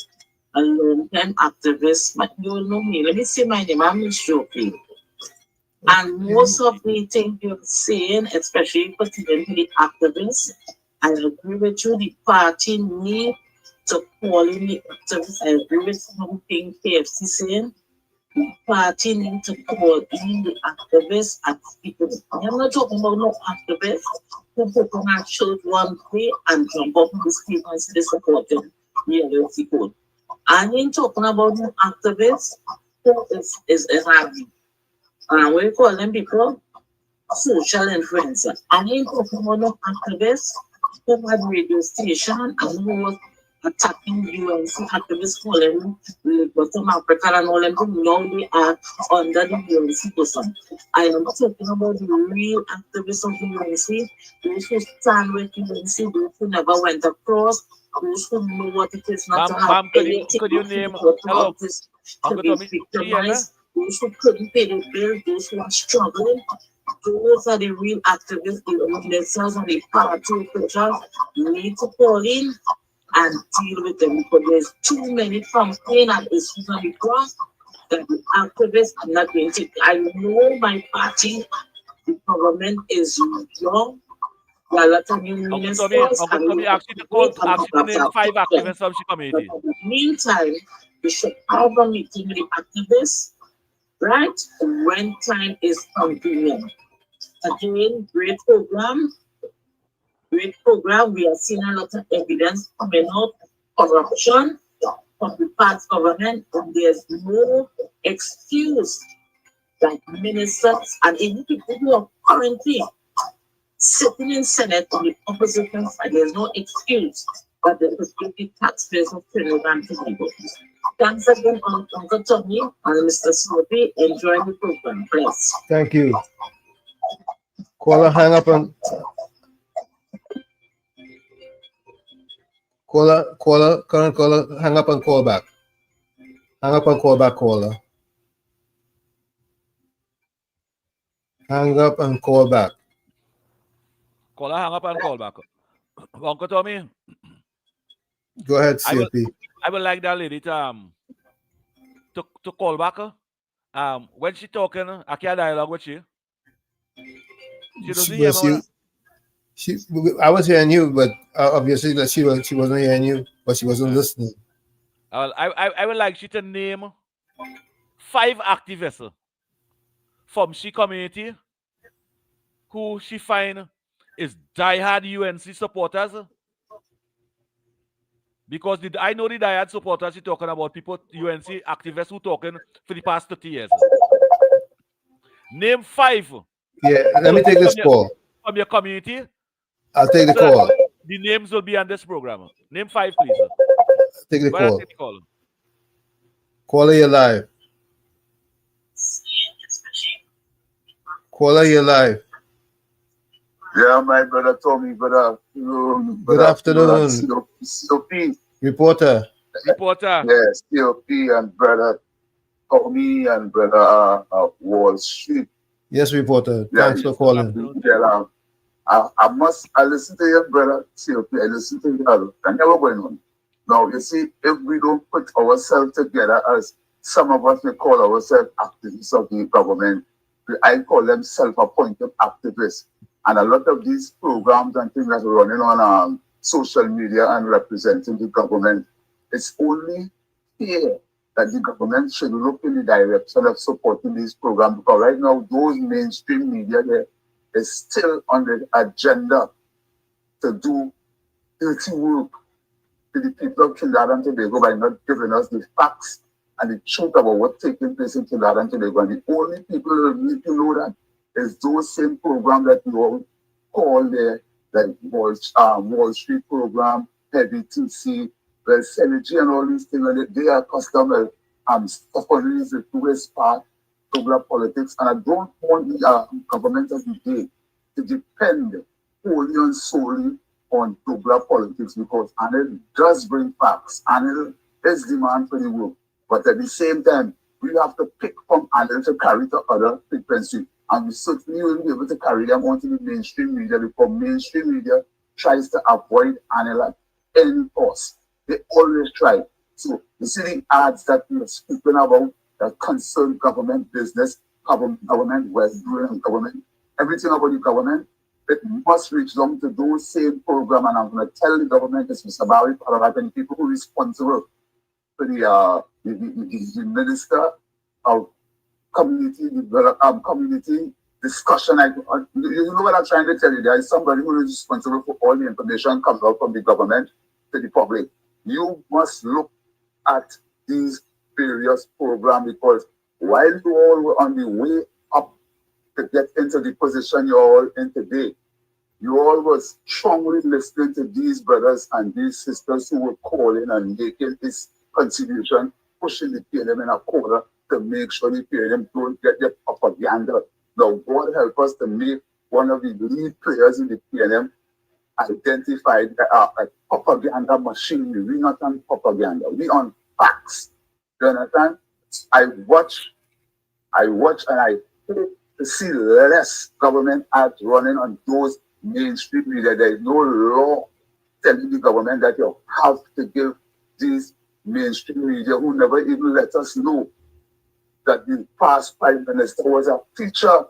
a long-time activist, but you know me. Let me say my name. I'm Miss Shopi. And most of the things you're saying, especially pertaining to the activists, I agree with you. The party need to call in the activists. I agree with something KFC saying. The party need to call in the activists and people. I'm not talking about no activists who put on our shirt one day and jump up in the street and say they support them. Yeah, code. I ain't talking about no activists who is army. We call them people social influencers. I ain't talking about no activists who had radio station and who was attacking UNC activists calling Bottom Africa and all them things. Now they are under the UNC person. I am talking about the real activists of the UNC, those who stand with UNC, those who never went across, those who know what it is not to have anything. Could you name? Hello. To be victimized, those who couldn't pay the bill, those who are struggling. Those are the real activists, the themselves and the party officials. You need to call in and deal with them because there's too many campaign and issues on the cross that the activists are not going to. I know my party, the government is young. There are a lot of new ministers. Uncle actually name 5 activists from the community. But in the meantime, we should have a meeting with the activists, right? When time is convenient. Again, great program. Great program. We are seeing a lot of evidence coming out, corruption from the past government, and there's no excuse that ministers and even people who are currently sitting in Senate on the opposition side, there's no excuse that the prospective taxpayers of Trinidad and Tobago. Thanks again, Uncle Tommy and Mr. Smoky. Enjoy the program, please. Thank you. Caller, hang up and current caller, hang up and call back. Hang up and call back, caller. Hang up and call back. Caller, hang up and call back. Uncle Tommy. Go ahead, CFP. I would like that lady to call back. When she talking, I can't dialogue with she. She doesn't hear me. I was hearing you, but obviously that she wasn't hearing you, but she wasn't listening. I would like she to name 5 activists from she community who she find is diehard UNC supporters. Because I know the diehard supporters you're talking about, people, UNC activists who talking for the past 30 years. Name 5. Yeah, let me take this call. From your community. I'll take the call. The names will be on this program. Name 5, please. Take the call. Take the call. Caller, you're live. Caller, you're live. Yeah, my brother Tommy, good afternoon. Good afternoon. COP. Reporter. Yes, COP and brother Tommy and brother Wall Street. Yes, reporter. Thanks for calling. I listen to your brother COP. I listen to you. And never going on. Now, you see, if we don't put ourselves together, as some of us may call ourselves activists of the government, I call them self-appointed activists. And a lot of these programs and things that are running on social media and representing the government, it's only fear that the government should look in the direction of supporting these programs, because right now those mainstream media there is still on the agenda to do dirty work to the people of Trinidad and Tobago by not giving us the facts and the truth about what's taking place in Trinidad and Tobago. And the only people who need to know that is those same programs that you all call there, like Wall Street program, Heavy TC, well, Synergy and all these things, and they are customers stuff on these tourist part, Douglas politics. And I don't want the government of the day to depend wholly and solely on Douglas politics, because Anil does bring facts. Anil is demand for the work. But at the same time, we have to pick from Anil to carry to other frequency. And we certainly will be able to carry them onto the mainstream media, because mainstream media tries to avoid Anil at any cost. They always try. So you see the ads that we are speaking about that concern government business, government well-doing government, everything about the government, it must reach down to those same program. And I'm going to tell the government, this Mr. Barry, and people who are responsible for the Minister of Community Discussion. You know what I'm trying to tell you? There is somebody who is responsible for all the information comes out from the government to the public. You must look at these various programs, because while you all were on the way up to get into the position you're all in today, you all was strongly listening to these brothers and these sisters who were calling and making this contribution, pushing the PNM in a corner to make sure the PNM don't get their propaganda. Now, God help us to make one of the lead players in the PNM identified a propaganda machine. We're not on propaganda. We're on facts. You understand? I watch and I hope to see less government ads running on those mainstream media. There is no law telling the government that you have to give these mainstream media, who never even let us know that the past Prime Minister was a teacher.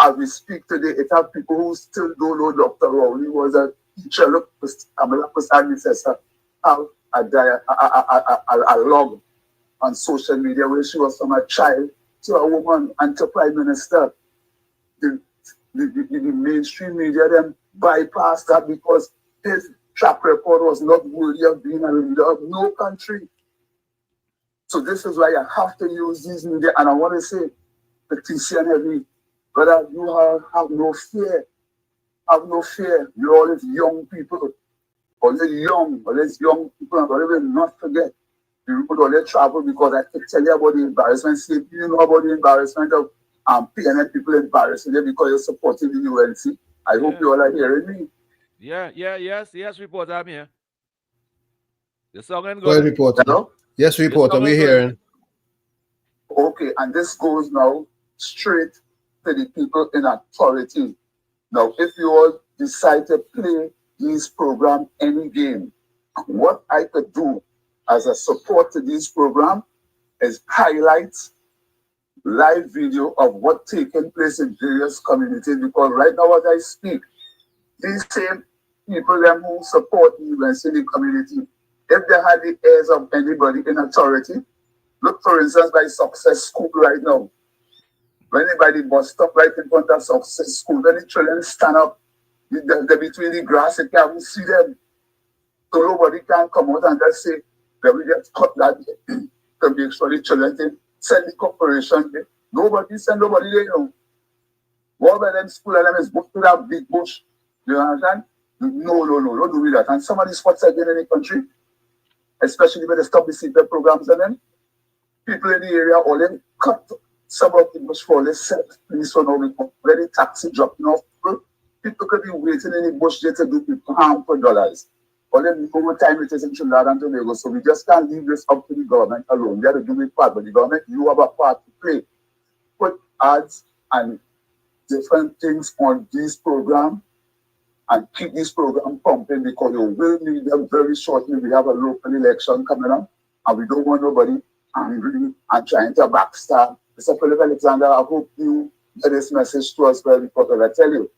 As we speak today, it have people who still don't know Dr. Rowley was a teacher. Look, Amala Kusani says have a log on social media where she was from a child to a woman and to Prime Minister. The mainstream media then bypassed that because his track record was not worthy of being a leader of no country. So this is why I have to use these media. And I want to say to TC and Heavy, brother, you have no fear. Have no fear. You're always young people. Always young people. And we will not forget. You could always travel, because I could tell you about the embarrassment. See, you know about the embarrassment of PNM people embarrassing you because you're supporting the UNC. I hope you all are hearing me. Yes, reporter, I'm here. The song and go. Reporter. Hello? Yes, reporter, we're hearing. Okay, and this goes now straight to the people in authority. Now, if you all decide to play these programs any game, what I could do as a support to this program is highlight live video of what taking place in various communities, because right now as I speak, these same people them who support the events in the community, if they had the ears of anybody in authority, look for instance by Success School right now. When anybody bus stop right in front of Success School, when the children stand up, they're between the grass, you can't see them. So nobody can come out and just say, that we just cut that to make sure the children can send the corporation there. Nobody send nobody there, you know. One of them school and them is booked to that big bush. You understand? No, don't do that. And some of these spots again in the country, especially when they stop the CPR programs and then people in the area all them cut some of the bush for let's set police for now because when the taxi dropping off people could be waiting in the bush there to do people harm for dollars. All them know what time it is in Trinidad and Tobago. So we just can't leave this up to the government alone. We have to do it part, but the government, you have a part to play. Put ads and different things on this program and keep this program pumping, because you will need them very shortly. We have a local election coming up and we don't want nobody angry and trying to backstab. Mr. Philip Alexander, I hope you get this message to us well, because I tell you,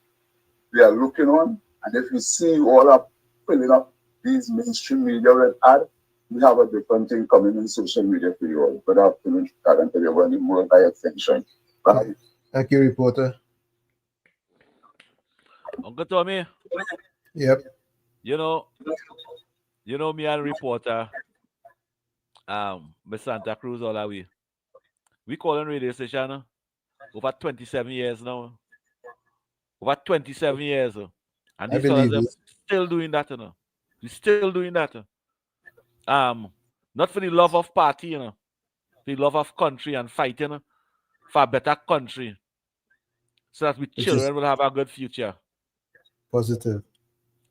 we are looking on, and if you see all up filling up these mainstream media red ad, we have a different thing coming in social media for you all. Good afternoon, Karen, to everyone more by extension. Bye. Thank you, reporter. Uncle Tommy. Yep. You know me and reporter, Miss Santa Cruz all that way. We call on radio station over 27 years now. Over 27 years. And I these fellas believe are you. still doing that, We're still doing that. Not for the love of party, the love of country and fighting for a better country. So that we Which children is will have a good future. positive.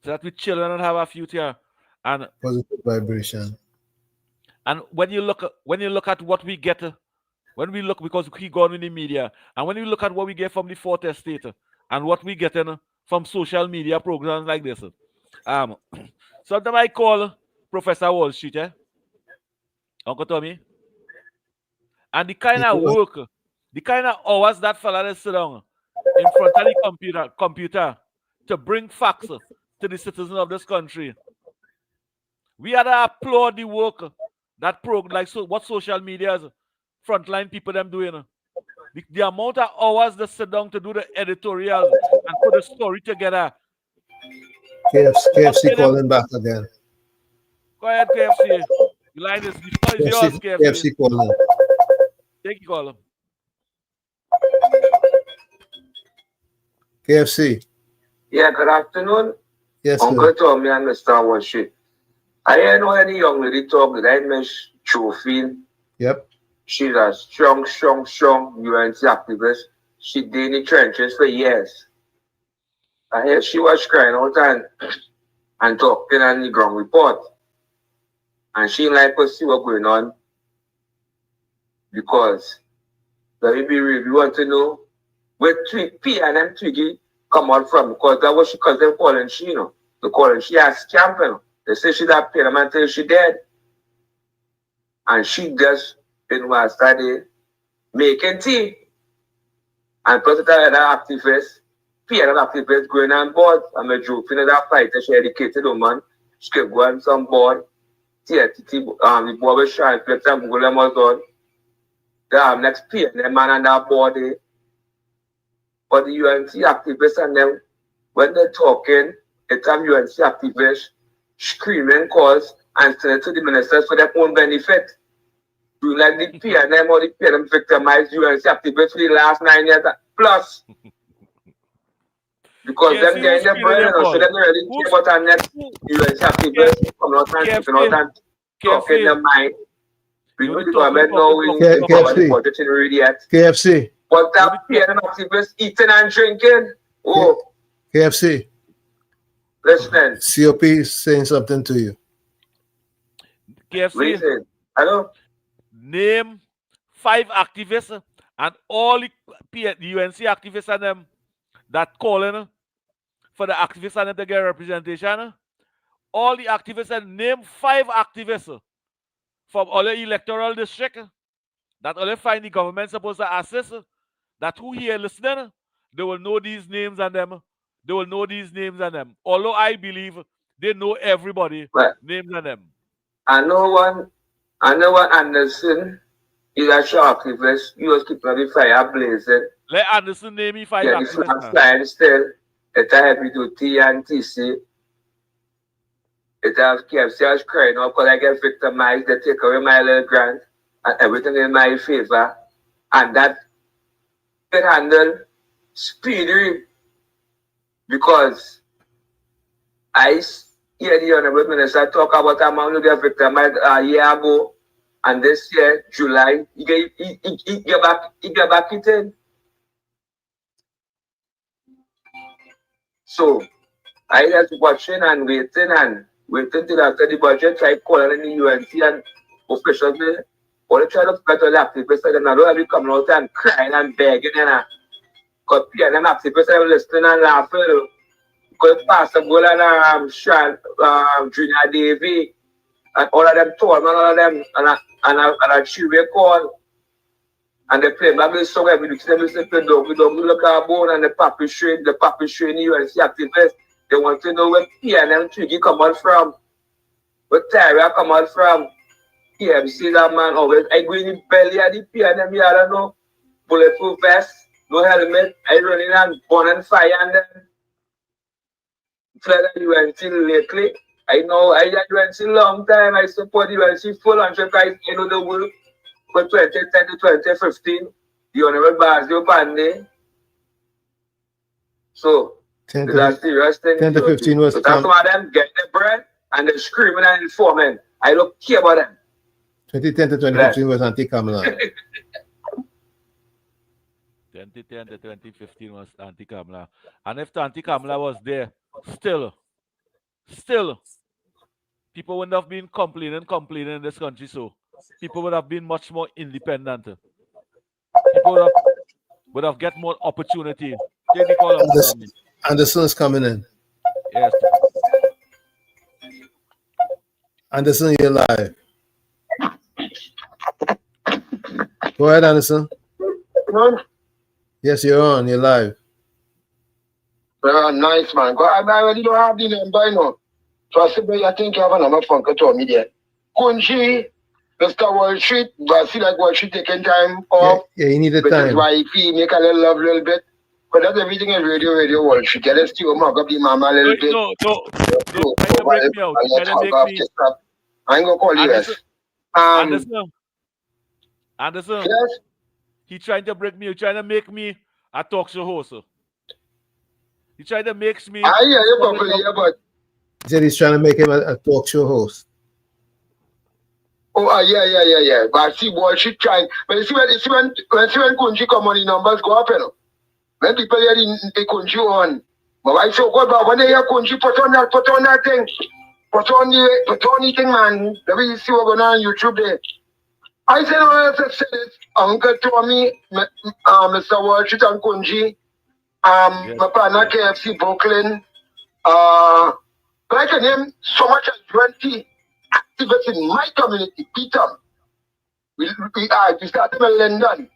So that we children will have a future. And Positive vibration. And when you look at what we get, when we look, because we go on in the media, and when you look at what we get from the fourth estate and what we get from social media programs like this, sometimes I call Professor Wall Street, Uncle Tommy, and the kind of work, the kind of hours that fella is sit down in front of the computer to bring facts to the citizens of this country. We had to applaud the work that what social media's frontline people them doing. The amount of hours they sit down to do the editorials and put the story together. KFC calling back again. Go ahead, KFC. The line is yours, KFC. KFC calling. Take your call. KFC. Yeah, good afternoon. Yes, Uncle sir. Tommy and Mr. Worship. I ain't know any young lady talk that I miss Trophy. Yep. She's a strong UNC activist. She did in the trenches for years. I hear she was crying out and talking on the ground report. And she like to see what's going on. Because let me be real, we want to know where P and M Twiggy come out from, because that was because they're calling she, They're calling she as champion. They say she that paid them until she dead. And she just started making tea. And plus it had an activist, PNM activist going on board. I'm a joking at that fighter, she educated woman. She could go on some board. The board was shine, flex and Google them was on. The next PNM man on that board. But the UNC activists and them, when they're talking, it's a UNC activists screaming calls and send it to the ministers for their own benefit. Do like the PNM or the PNM victimized UNC activists for the last 9 years plus. Because them getting their brain, so they don't really care about our next UNC activists coming out and speaking out and talking their mind. We know the government now we need to cover the budget in already yet. KFC. But that PNM activists eating and drinking. Oh. KFC. Listen. COP is saying something to you. KFC. Hello? Name 5 activists and all the UNC activists and them that calling for the activists and them to get representation. All the activists and name 5 activists from all the electoral district that only find the government supposed to assist. That who here listening, they will know these names and them. They will know these names and them. Although I believe they know everybody names and them. I know one Anderson is a show activist. He was keeping the fire blazing. Let Anderson name me 5 activists. The flying still. It's a heavy duty and TC. It has KFC crying out because I get victimized. They take away my little grant and everything in my favor. And that can handle speedy. Because I hear the Honorable Minister talk about a man who got victimized a year ago. And this year, July, he get back it in. So I just watching and waiting till after the budget, try calling the UNC and officials there. All they try to get all the activists and I don't have coming out and crying and begging because PNM activists are listening and laughing. Because Pastor Gola and Junior Davy and all of them told me, all of them and a children call. And they play back the song every week. They listen to we don't look at bone and the papi showing UNC activists. They want to know where PNM Twiggy come out from. But Terry, I come out from KMC, that man always, I go in the belly of the piano, I don't know, bulletproof vest, no helmet, I run in and burn and fire and then flood the UNC lately. I know I had UNC long time, I support the UNC full enterprise, you know the work for 2010 to 2015, the Honorable Basil Pandey. So, 10 that's serious thing. 10 to 15 was so that's why them get the bread and they're screaming and informing. I don't care about them. 2010 to 2015 was anti-Kamala. 2010 to 2015 was anti-Kamala. And if the anti-Kamala was there, still, people wouldn't have been complaining in this country, so people would have been much more independent. People would have get more opportunity. Take the call. Anderson's coming in. Yes. Anderson, you're live. Go ahead, Anderson. Yes, you're on. You're live. Nice, man. I already don't have the number, you know. So I said, I think you have a number from Katomi there. Kunji, Mr. Wall Street, but I see like Wall Street taking time off. Yeah, you need the time. Which is why make a little bit. But that's everything is radio Wall Street. Let's still mug up the mama a little bit. No. Break me out. I ain't gonna call you yes. Anderson. Yes? He trying to break me. He trying to make me a talk show host. He trying to make me. I hear you properly, but he said he's trying to make him a talk show host. Oh, yeah. But I see Wall Street trying. But you see when Kunji come on, the numbers go up, you know. When people hear the Kunji on, my wife so good, but when they hear Kunji put on that thing, put on the thing, man. Let me see what's going on YouTube there. I said, I said this, Uncle Tommy, Mr. Wall Street and Kunji, my partner KFC Brooklyn, but I can name so much as 20 activists in my community, Peter. We started in London.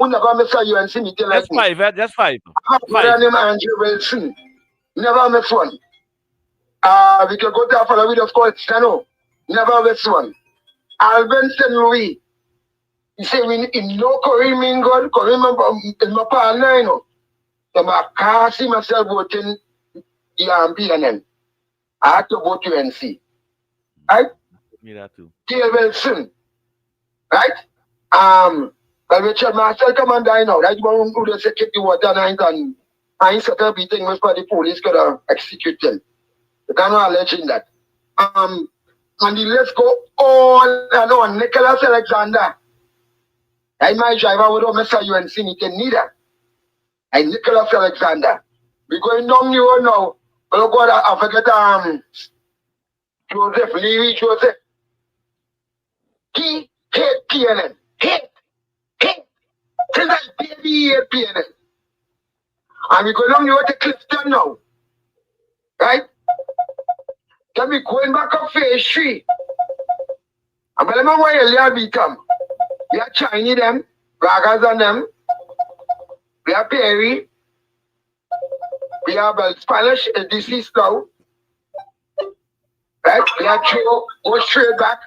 We never miss a UNC meeting like me. That's five. I have a brother named Andrew Wilson. Never miss one. We can go to a fellow with us called Stano. Never miss one. Alvin St. Louis. He said, in no Korean God, Korean is my partner, you know. So I see myself voting PNN. I had to vote UNC. Right? Me that too. T.L. Wilson. Right? Richard Marcel come and die now. That's one who does keep the water night and I set up beating was for the police could have executed. You cannot allege that. And the list go on and on. Nicholas Alexander. I my driver would not miss a UNC meeting neither. And Nicholas Alexander. We're going down the road now. But God, I forget Joseph, Levy Joseph. He hate PNN. Hate. Since I baby hate PNN. And we go down the road to Clifton now. Right? Then we going back up phase 3. And I remember why you beat them. We are Chinese them, Bragas and them. We are Perry. We have Spanish deceased now. Right? We are Joe, go straight back.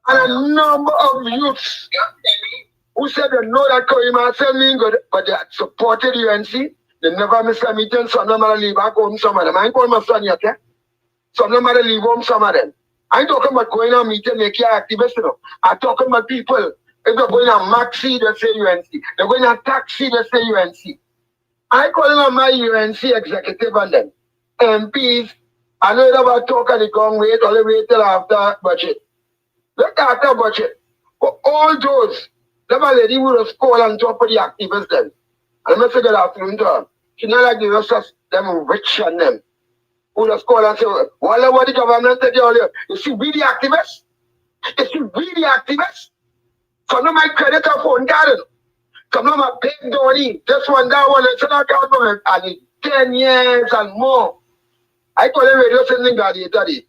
And a number of youths who said they know that Korean send me good, but they had supported UNC. They never miss a meeting, some of them leave back home, some of them. I ain't calling my son yet, yeah? Some of them leave home, some of them. I ain't talking about going on meeting, make you activists, you know. I'm talking about people. If they're going on Maxi, they say UNC. They're going on Taxi, they say UNC. I calling on my UNC executive and them. MPs, I know they about talk and they can't wait, all the way till after budget. Look after budget. For all those, them a lady would have called on top of the activists then. And I'm say good afternoon to her. She not like the rest of them rich and them. Who just call and say, well, what the government said earlier? You see, we the activists? You see, we the activists? Some of my credit are phone garden. Some of my big donny. This one, that one, it's not government. And it's 10 years and more. I call it radio sending daddy.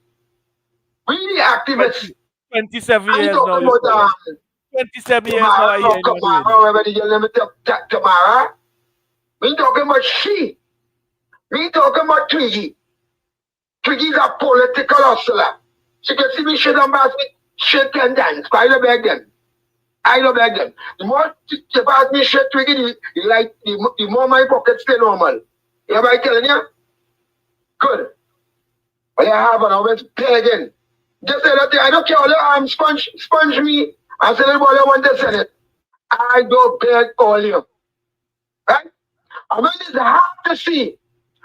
We the activists. 27 years now. 27 years now. Tomorrow. We talking about she. We talking about Twiggy. Twiggy's a political hustler. She can see me shit and pass me shit 10 times. I don't beg them. The more you pass me shit, Twiggy, the more my pockets stay normal. You know what I'm telling you? Good. But I have an always play again. Just say that I don't care all you sponge me and say anybody want to send it. I don't beg all you. Right? I mean, it's hard to see.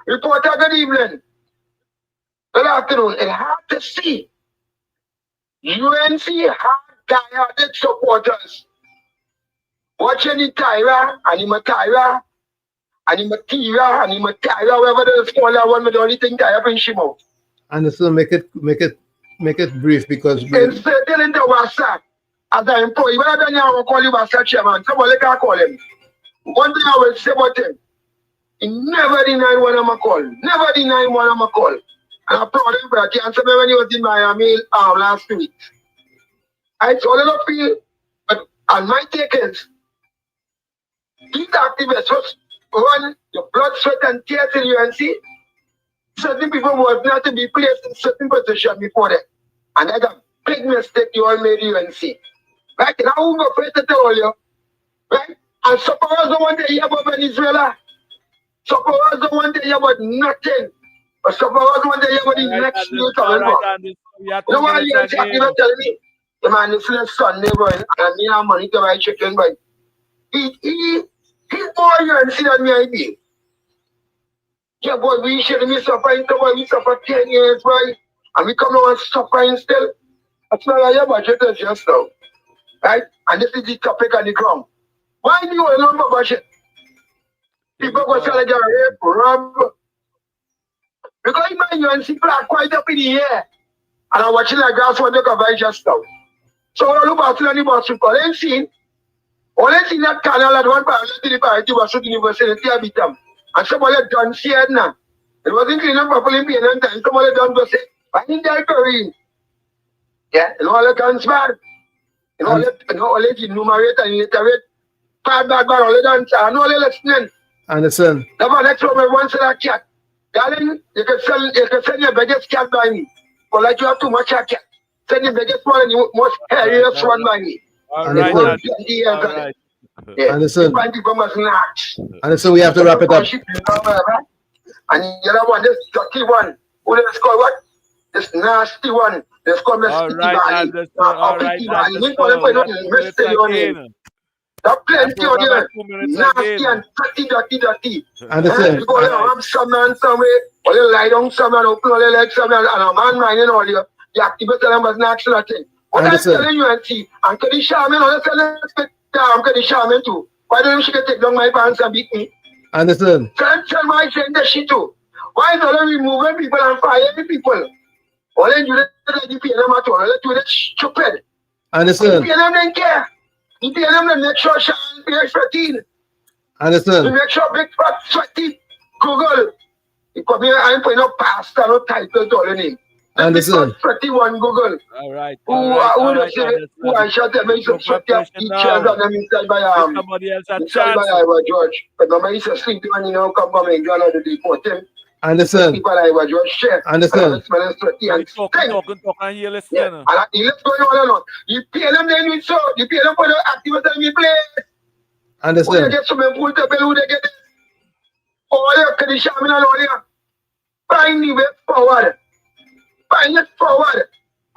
Reporter, good evening. Good afternoon. It's hard to see. UNC had diehard supporters. Watching the Tyra, and him a Tyra, and him a Tira, and him a Tyra, wherever the smaller one, but the only thing Tyra bring him out. And so make it brief because instead telling the WhatsApp as an employee, when I don't know call you WhatsApp chairman, somebody can call him. One thing I will say about him, he never denied one of my call. Never denied one of my call. And I'm proud of him, but I can't say when he was in Miami last week. I told him feel, but on my take is, these activists just run your blood, sweat, and tears in UNC. Certain people was not to be placed in certain positions before that. And that's a big mistake you all made UNC. Right? And I'm afraid to tell you. Right? And suppose don't want to hear about Venezuela. Suppose don't want to hear about nothing. But suppose don't want to hear about the next news coming up. You know what UNC activists telling me? The man is last Sunday, boy, and me have money to buy chicken, boy. He more UNC than me, I be. Yeah, boy, we should be suffering, boy, we suffer 10 years, boy. And we come out suffering still. That's not your budget is just now. Right? And this is the topic on the ground. Why do you want to budget? People go tell you rape, rob. Because my UNC people are quite up in the air. And I'm watching the grass for the coverage just now. So I look at the bus people. Only seen that canal at one part of the party was shooting university a bit. And somebody done said now. It wasn't clean up properly in and time. Somebody done go say, I need that Korean. Yeah, and all the guns bad. And all the numerate and iterate. Bad, all the dance, and all the listening. Understand? The next one, once that cat. Darling, you can send your biggest cat by me. But like you have too much cat. Send your biggest one and you most hairiest one by me. All right. Yeah. Understand? And we have to wrap it up. And the other one, this dirty one. Who let's call what? This nasty one. Let's call Mr. All right. That plenty of you. Nasty and dirty. Understand? You go there, rob some man somewhere, or you lie down somewhere, open all your legs somewhere, and a man minding all you. The activist tell them was not actually thing. What I'm telling you, and Keddy Sharman, all I'm Keddy Sharman too. Why don't she take down my pants and beat me? Understand? Tell my friend that she too. Why don't they removing people and firing people? All they do is the PLM at all. All they do is stupid. Understand? The PLM don't care. The PLM don't make sure Sharman pays 13. Understand? To make sure big fat sweaty Google. Because I'm putting up pasta, no title to all the name. Understand? 31 Google. All right. Who I shot them in some sweaty teachers and them inside by somebody else at inside by Iowa George. But my man is asleep when you know come from and go to deport him. Understand? People Iowa George share. Understand? Talking and you're listening. And let's go on. You pay them then we saw. You pay them for the activities that we play. Understand? Who they get some pull the bell, who they get all your Keddy Sharman and all your find the way forward. Find it forward.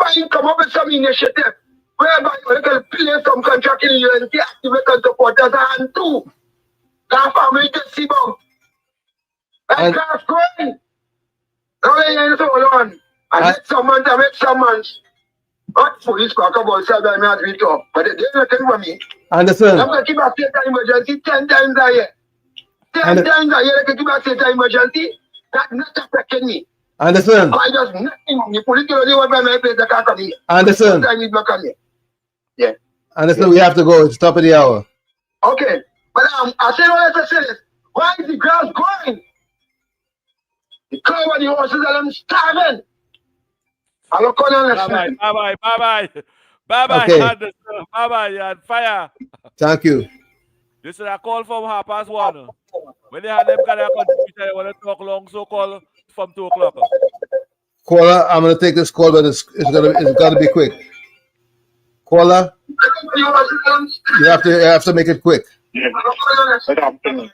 Find come up with some initiative whereby you can play some contract in the UNC activists and supporters and do. That family to see about. That class going. Now they ain't so on. I make some months, I make some months. Not police talk about self by me as we talk. But they don't think for me. Understand? I'm going to keep a state of emergency 10 times a year. 10 times a year, they can keep a state of emergency. That's not affecting me. Understand? I just nothing. The police don't know what my place that can't come here. Understand? I need to come here. Yeah. Understand? We have to go. It's top of the hour. Okay. But I said all that I said is, why is the grass growing? The cow and the horses are them starving. I look on and listen. Bye-bye. Okay. Anderson. Bye-bye. You're on fire. Thank you. This is a call from 1:30. When they have them kind of contributor, they want to talk long, so call from 2 o'clock. Caller, I'm gonna take this call, but it's gotta be quick. Caller, you have to make it quick. Yeah. Good afternoon.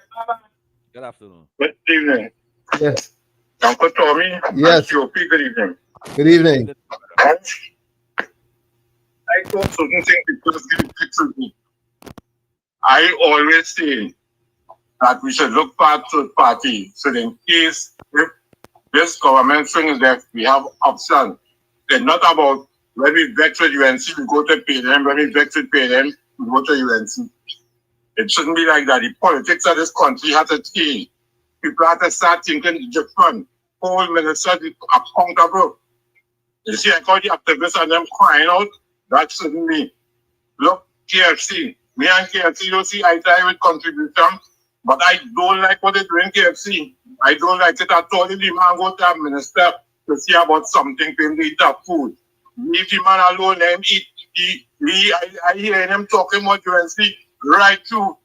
Good afternoon. Good evening. Yes. Uncle Tommy. Yes. Good evening. Good evening. I thought certain things people give to me. I always say that we should look past third party, so in case if this government thing is that we have option. They're not about when we vex with UNC, we go to pay them. When we vex with pay them, we go to UNC. It shouldn't be like that. The politics of this country has to change. People have to start thinking different. Whole ministers are accountable. You see, I call the activists and them crying out. That shouldn't be. Look, KFC. Me and KFC, you see, I try with contribution, but I don't like what they do in KFC. I don't like it at all. If the man go to a minister to see about something, to him to eat up food. Leave the man alone, let him eat. I hear him talking about UNC right through.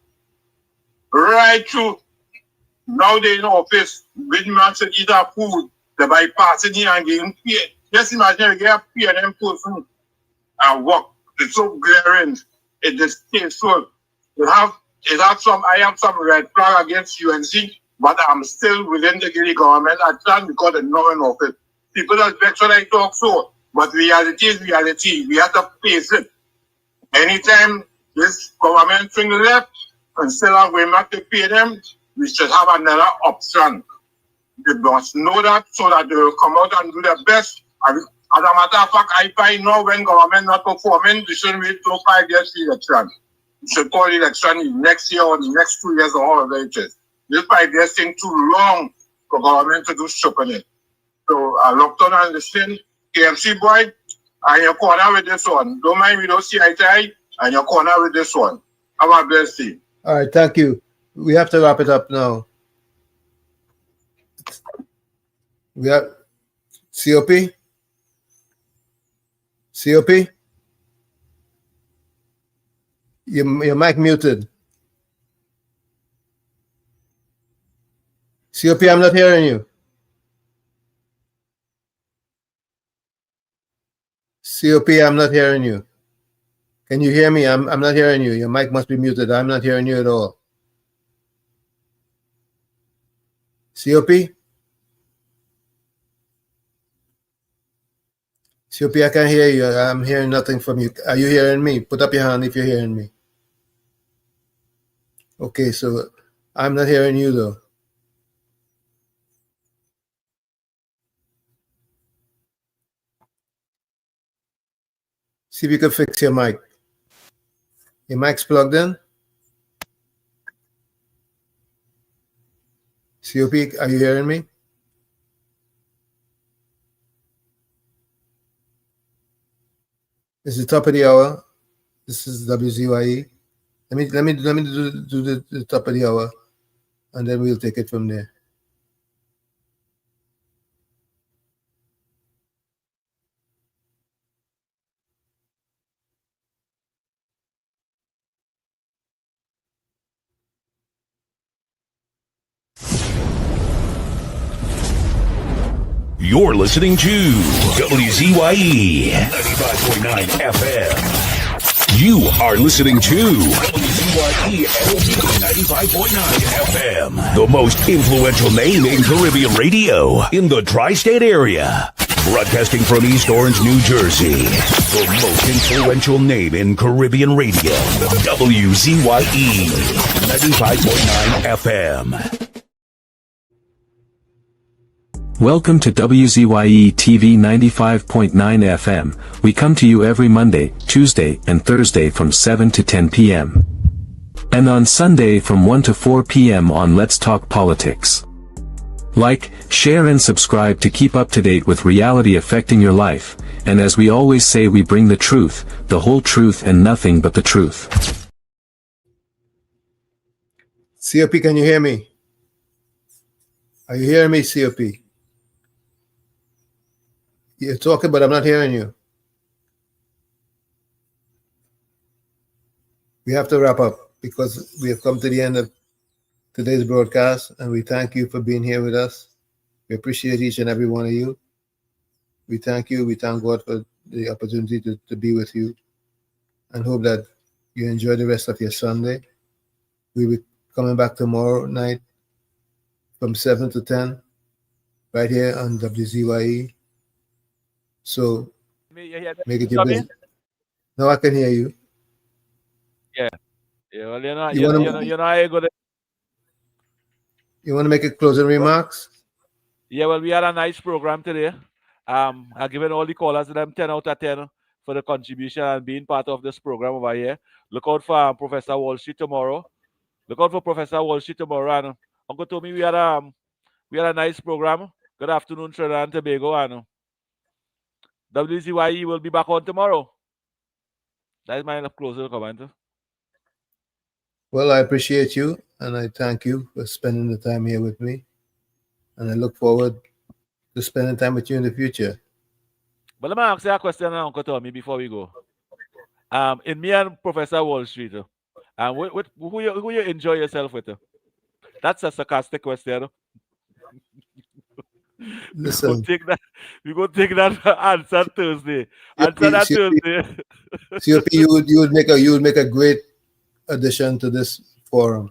Now they in office, with man should eat up food. They bypassing here and getting paid. Just imagine you get a PNM person and work. It's so glaring. It's distasteful. I have some red flag against UNC, but I'm still willing to give the government a chance because they're not in office. People that vex when I talk so, but reality is reality. We have to face it. Anytime this government thing left, instead of going back to pay them, we should have another option. They must know that so that they will come out and do their best. And as a matter of fact, I find now when government not performing, we shouldn't wait till 5 years for election. We should call election next year or the next 2 years or however it is. This 5 years thing too long for government to do shit on it. So I looked on and listened. KFC boy, and your corner with this one. Don't mind we don't see eye to eye, and your corner with this one. Have a blessed day. All right, thank you. We have to wrap it up now. We have COP? COP? Your mic muted. COP, I'm not hearing you. COP, I'm not hearing you. Can you hear me? I'm not hearing you. Your mic must be muted. I'm not hearing you at all. COP? COP, I can't hear you. I'm hearing nothing from you. Are you hearing me? Put up your hand if you're hearing me. Okay, so I'm not hearing you though. See if you can fix your mic. Your mic's plugged in? COP, are you hearing me? It's the top of the hour. This is WZYE. Let me do the top of the hour, and then we'll take it from there. You're listening to WZYE 95.9 FM. You are listening to WZYE 95.9 FM, the most influential name in Caribbean radio in the tri-state area. Broadcasting from East Orange, New Jersey, the most influential name in Caribbean radio. WZYE 95.9 FM. Welcome to WZYE TV 95.9 FM. We come to you every Monday, Tuesday, and Thursday from 7 to 10 p.m. And on Sunday from 1 to 4 p.m. on Let's Talk Politics. Like, share and subscribe to keep up to date with reality affecting your life. And as we always say, we bring the truth, the whole truth and nothing but the truth. COP, can you hear me? Are you hearing me, COP? You're talking, but I'm not hearing you. We have to wrap up because we have come to the end of today's broadcast, and we thank you for being here with us. We appreciate each and every one of you. We thank you. We thank God for the opportunity to be with you, and hope that you enjoy the rest of your Sunday. We'll be coming back tomorrow night from 7 to 10 right here on WZYE. So make it your business. No, I can hear you. Yeah. Yeah, well, You want to make a closing remarks? Yeah, well, we had a nice program today. I've given all the callers them 10 out of 10 for the contribution and being part of this program over here. Look out for Professor Wall Street tomorrow. Look out for Professor Wall Street tomorrow. And Uncle Tommy, we had a nice program. Good afternoon, Trinidad and Tobago. And WZYE will be back on tomorrow. That is my closing comment. Well, I appreciate you, and I thank you for spending the time here with me. And I look forward to spending time with you in the future. But let me ask you a question, Uncle Tommy, before we go. In me and Professor Wall Street, who you enjoy yourself with? That's a sarcastic question. Listen, we go take that answer Thursday. Answer that Thursday. COP, you would make a great addition to this forum.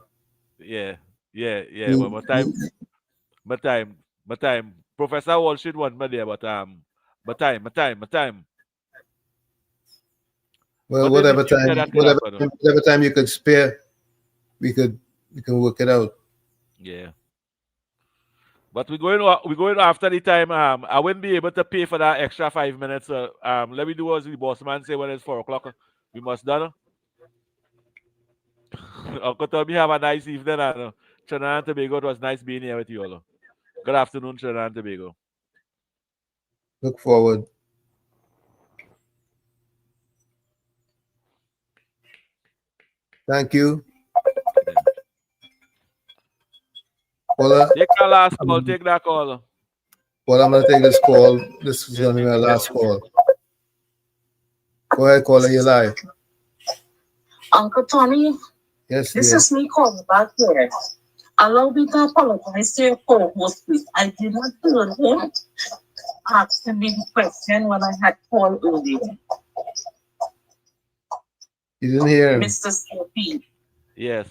Yeah. Well, my time. Professor Wall Street want me there, but time. Well, whatever time you could spare, we can work it out. Yeah. But we're going after the time. I wouldn't be able to pay for that extra 5 minutes. Let me do as the boss man say when it's 4 o'clock. We must done. Uncle Tommy, have a nice evening. And Trinidad and Tobago, it was nice being here with you all. Good afternoon, Trinidad and Tobago. Look forward. Thank you. Paula, take that last call. Take that call. Well, I'm going to take this call. This is going to be my last call. Go ahead, caller. You're live. Uncle Tony. Yes, this is me calling back here. Allow me to apologize to your co-host, please. I did not hear him asking me the question when I had called earlier. You didn't hear him. Mr. CP. Yes.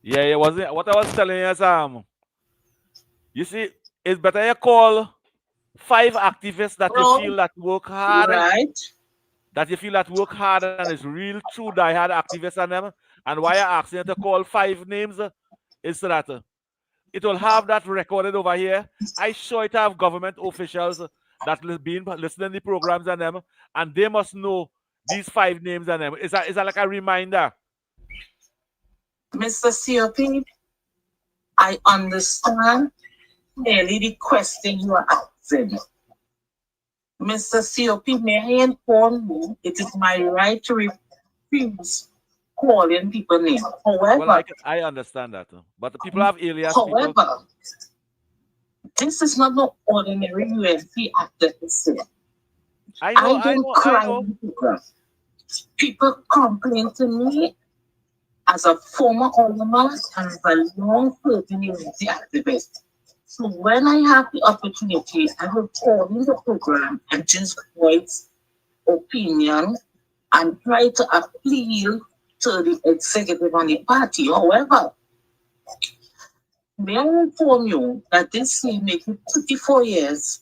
Yeah, it wasn't what I was telling you, you see, it's better you call 5 activists that you feel that work hard. Right. That you feel that work hard and is real true die-hard activists on them. And why you're asking you to call 5 names is so that it will have that recorded over here. I sure it have government officials that been listening to the programs and them, and they must know these 5 names and them. Is that like a reminder? Mr. COP, I understand clearly the question you are asking. Mr. COP, may I inform you it is my right to refuse calling people names. However, well, I understand that, but the people have alias. However, this is not no ordinary UNC activist. I know. People complain to me as a former alderman and as a long-serving UNC activist. So when I have the opportunity, I will call in the program and just voice opinion and try to appeal to the executive and the party. However, may I inform you that this year, making 34 years,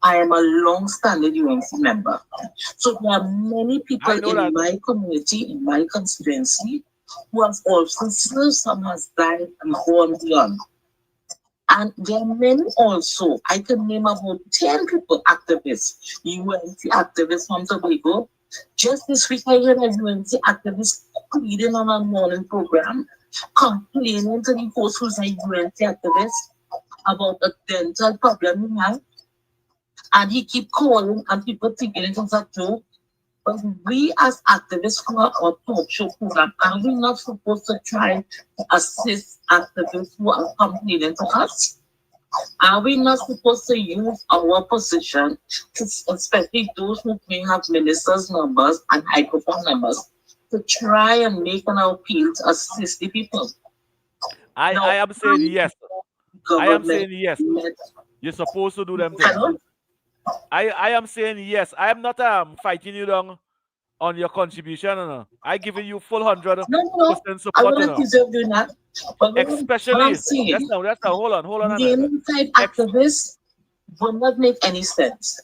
I am a long-standing UNC member. So there are many people in my community, in my constituency, who have also served, some has died and gone beyond. And there are many also, I can name about 10 people, activists, UNC activists from Tobago. Just this week, I heard a UNC activist pleading on a morning program, complaining to the host who's a UNC activist about a dental problem he has. And he keep calling and people thinking it was a joke. But we as activists who are on talk show program, are we not supposed to try to assist activists who are complaining to us? Are we not supposed to use our position, to, especially those who may have ministers' numbers and microphone numbers, to try and make an appeal to assist the people? I am saying yes. I am saying yes. You're supposed to do them things. I am saying yes. I am not fighting you down on your contribution. No. I giving you full 100% support. I wouldn't deserve doing that. But especially, what I'm saying, that's now. Hold on. Naming 5 activists would not make any sense.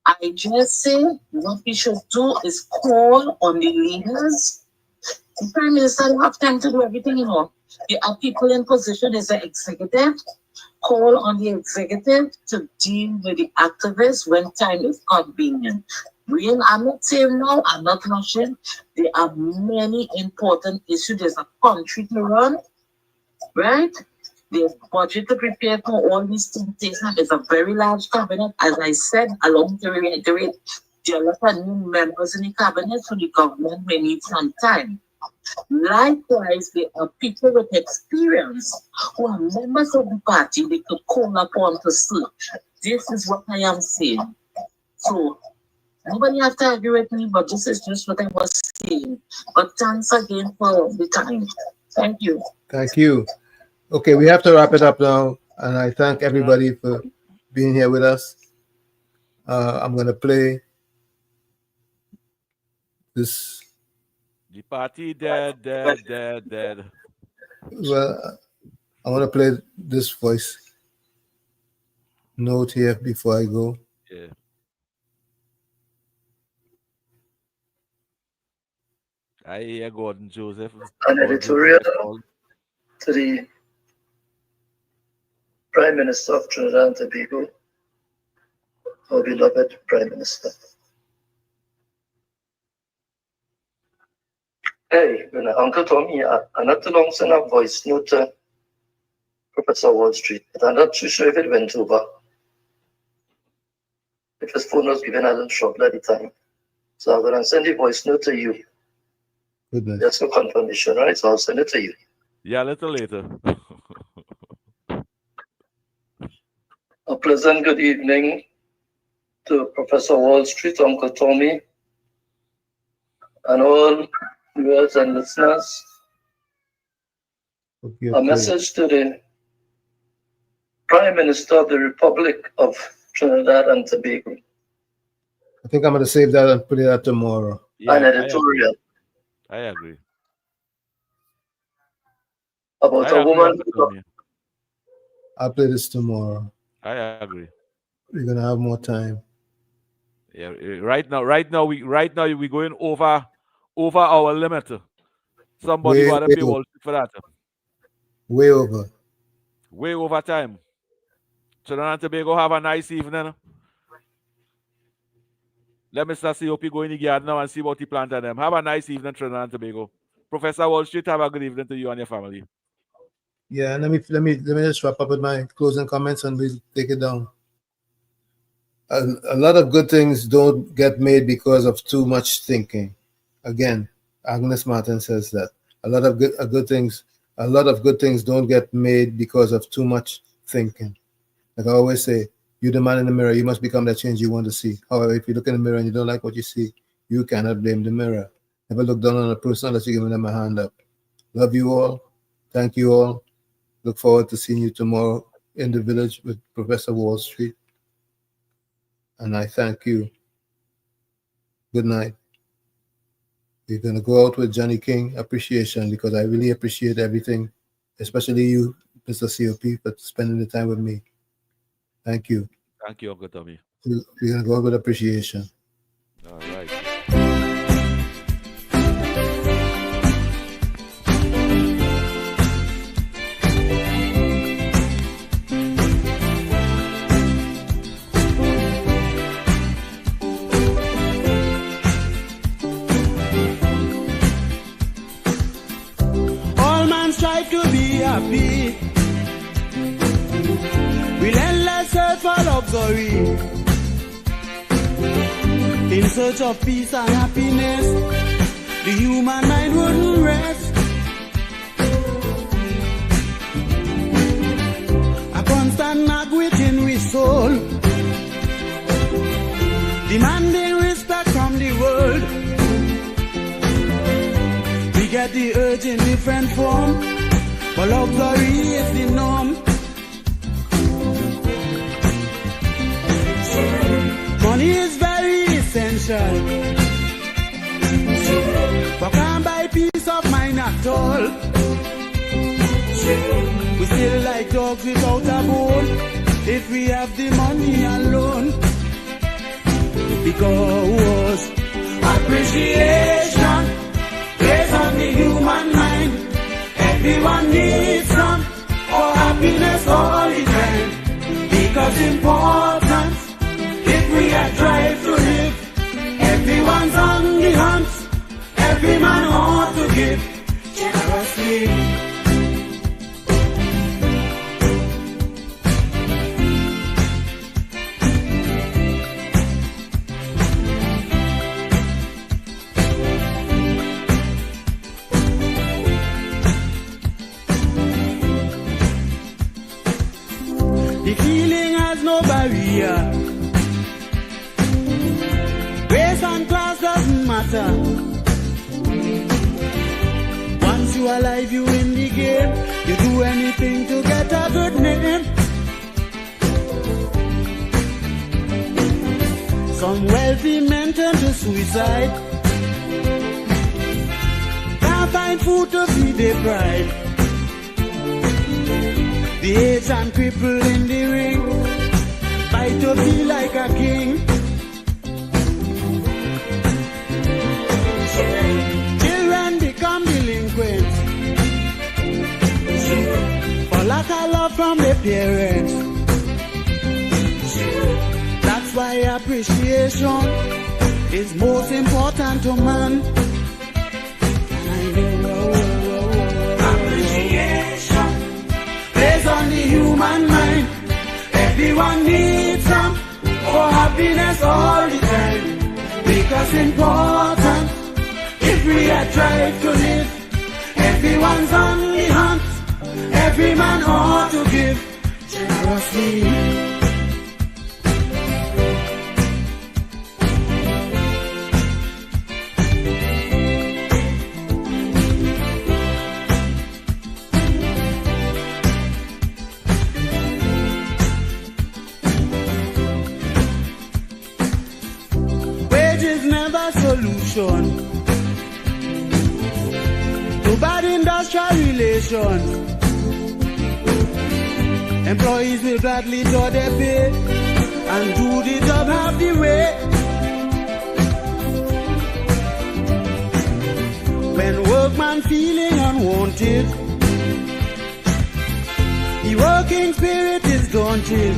I just say what we should do is call on the leaders. The Prime Minister don't have time to do everything, you know. There are people in position as the executive. Call on the executive to deal with the activists when time is convenient. I'm not saying no, I'm not rushing. There are many important issues. There's a country to run, right? There's budget to prepare for all these things. It's a very large cabinet. As I said, along to reiterate, there are a lot of new members in the cabinet, so the government may need some time. Likewise, there are people with experience who are members of the party they could call upon to serve. This is what I am saying. So, nobody have to agree with me, but this is just what I was saying. But thanks again for the time. Thank you. Thank you. Okay, we have to wrap it up now, and I thank everybody for being here with us. I'm going to play this. The party dead. Well, I want to play this voice note here before I go. Yeah. I hear Gordon Joseph. An editorial to the Prime Minister of Trinidad and Tobago, our beloved Prime Minister. Hey, when Uncle Tommy, I'm not too long sent a voice note to Professor Wall Street, but I'm not too sure if it went over. If his phone was given a little trouble at the time. So I'm going to send the voice note to you. Goodness. Just for confirmation, right? So I'll send it to you. Yeah, a little later. A pleasant good evening to Professor Wall Street, Uncle Tommy, and all viewers and listeners. Okay. A message to the Prime Minister of the Republic of Trinidad and Tobago. I think I'm going to save that and put it out tomorrow. Yeah, an editorial. I agree. About a woman. I'll play this tomorrow. I agree. We're going to have more time. Yeah, right now we're going over our limit. Somebody got to pay Wall Street for that. Way over. Way over time. Trinidad and Tobago have a nice evening. Let Mr. COP go in the garden now and see what he planted them. Have a nice evening, Trinidad and Tobago. Professor Wall Street, have a good evening to you and your family. Yeah, let me just wrap up with my closing comments and we'll take it down. A lot of good things don't get made because of too much thinking. Again, Agnes Martin says that. A lot of good things don't get made because of too much thinking. Like I always say, you're the man in the mirror. You must become that change you want to see. However, if you look in the mirror and you don't like what you see, you cannot blame the mirror. Never look down on a person unless you're giving them a hand up. Love you all. Thank you all. Look forward to seeing you tomorrow in the village with Professor Wall Street. And I thank you. Good night. We're going to go out with Johnny King appreciation because I really appreciate everything, especially you, Mr. COP, for spending the time with me. Thank you. Thank you, Uncle Tommy. We're going to go out with appreciation. All right. All man strive to be happy. Relentless search for luxury. In search of peace and happiness, the human mind wouldn't rest. A constant knock within we soul, demanding respect from the world. We get the urge in different form, but luxury is the norm. So superficial. But can't buy peace of mind at all. We still like dogs without a bone, if we have the money alone. Because appreciation plays on the human mind. Everyone needs some for happiness all the time. Because importance, if we are drive to live, everyone's on the hunt. Every man ought to give generously. The feeling has no barrier. Race and class doesn't matter. Once you are alive, you in the game. You do anything to get a good name. Some wealthy men turn to suicide. Can't find food to feed their pride. The aged and crippled in the ring fight to be like a king. Children become delinquents for lack of love from their parents. That's why appreciation is most important to man. Appreciation plays on the human mind. Everyone needs some for happiness all the time. Because important, if we are trying to live, everyone's on the hunt. Every man ought to give generously. Solution to bad industrial relations. Employees will gladly draw their pay and do the job half the way. When workman feeling unwanted, the working spirit is daunted.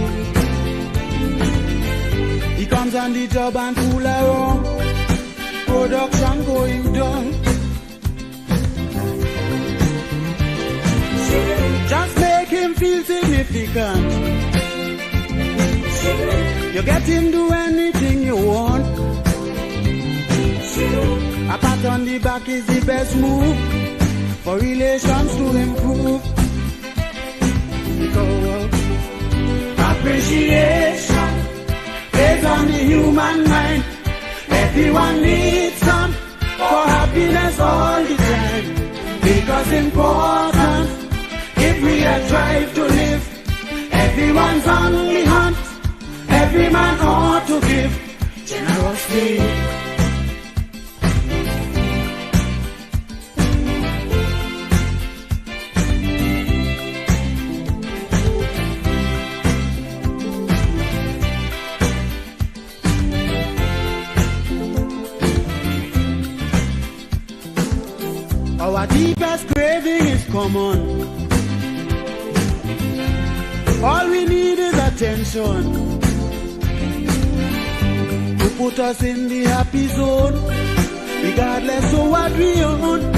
He comes on the job and fool around. Production going down. Just make him feel significant. You get him do anything you want. A pat on the back is the best move for relations to improve. Because appreciation plays on the human mind. Everyone needs some for happiness all the time. Because important, if we are trying to live, everyone's on the hunt. Every man ought to give generously. Our deepest craving is common. All we need is attention to put us in the happy zone, regardless of what we own.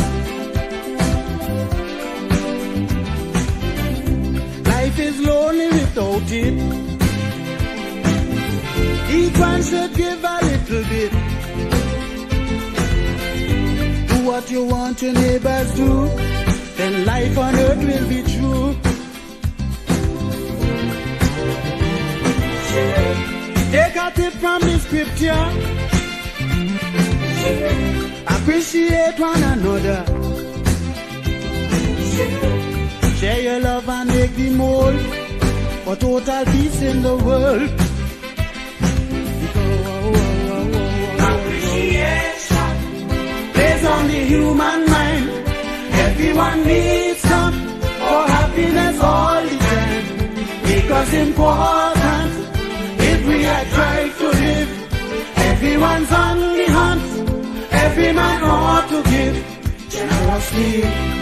Life is lonely without it. Each one should give a little bit. What you want your neighbors do, then life on earth will be true. Take a tip from the scripture. Appreciate one another. Share your love and make the mold for total peace in the world. human mind. Everyone needs some for happiness all the time. Because important, if we are trying to live, everyone's on the hunt. Every man ought to give generously.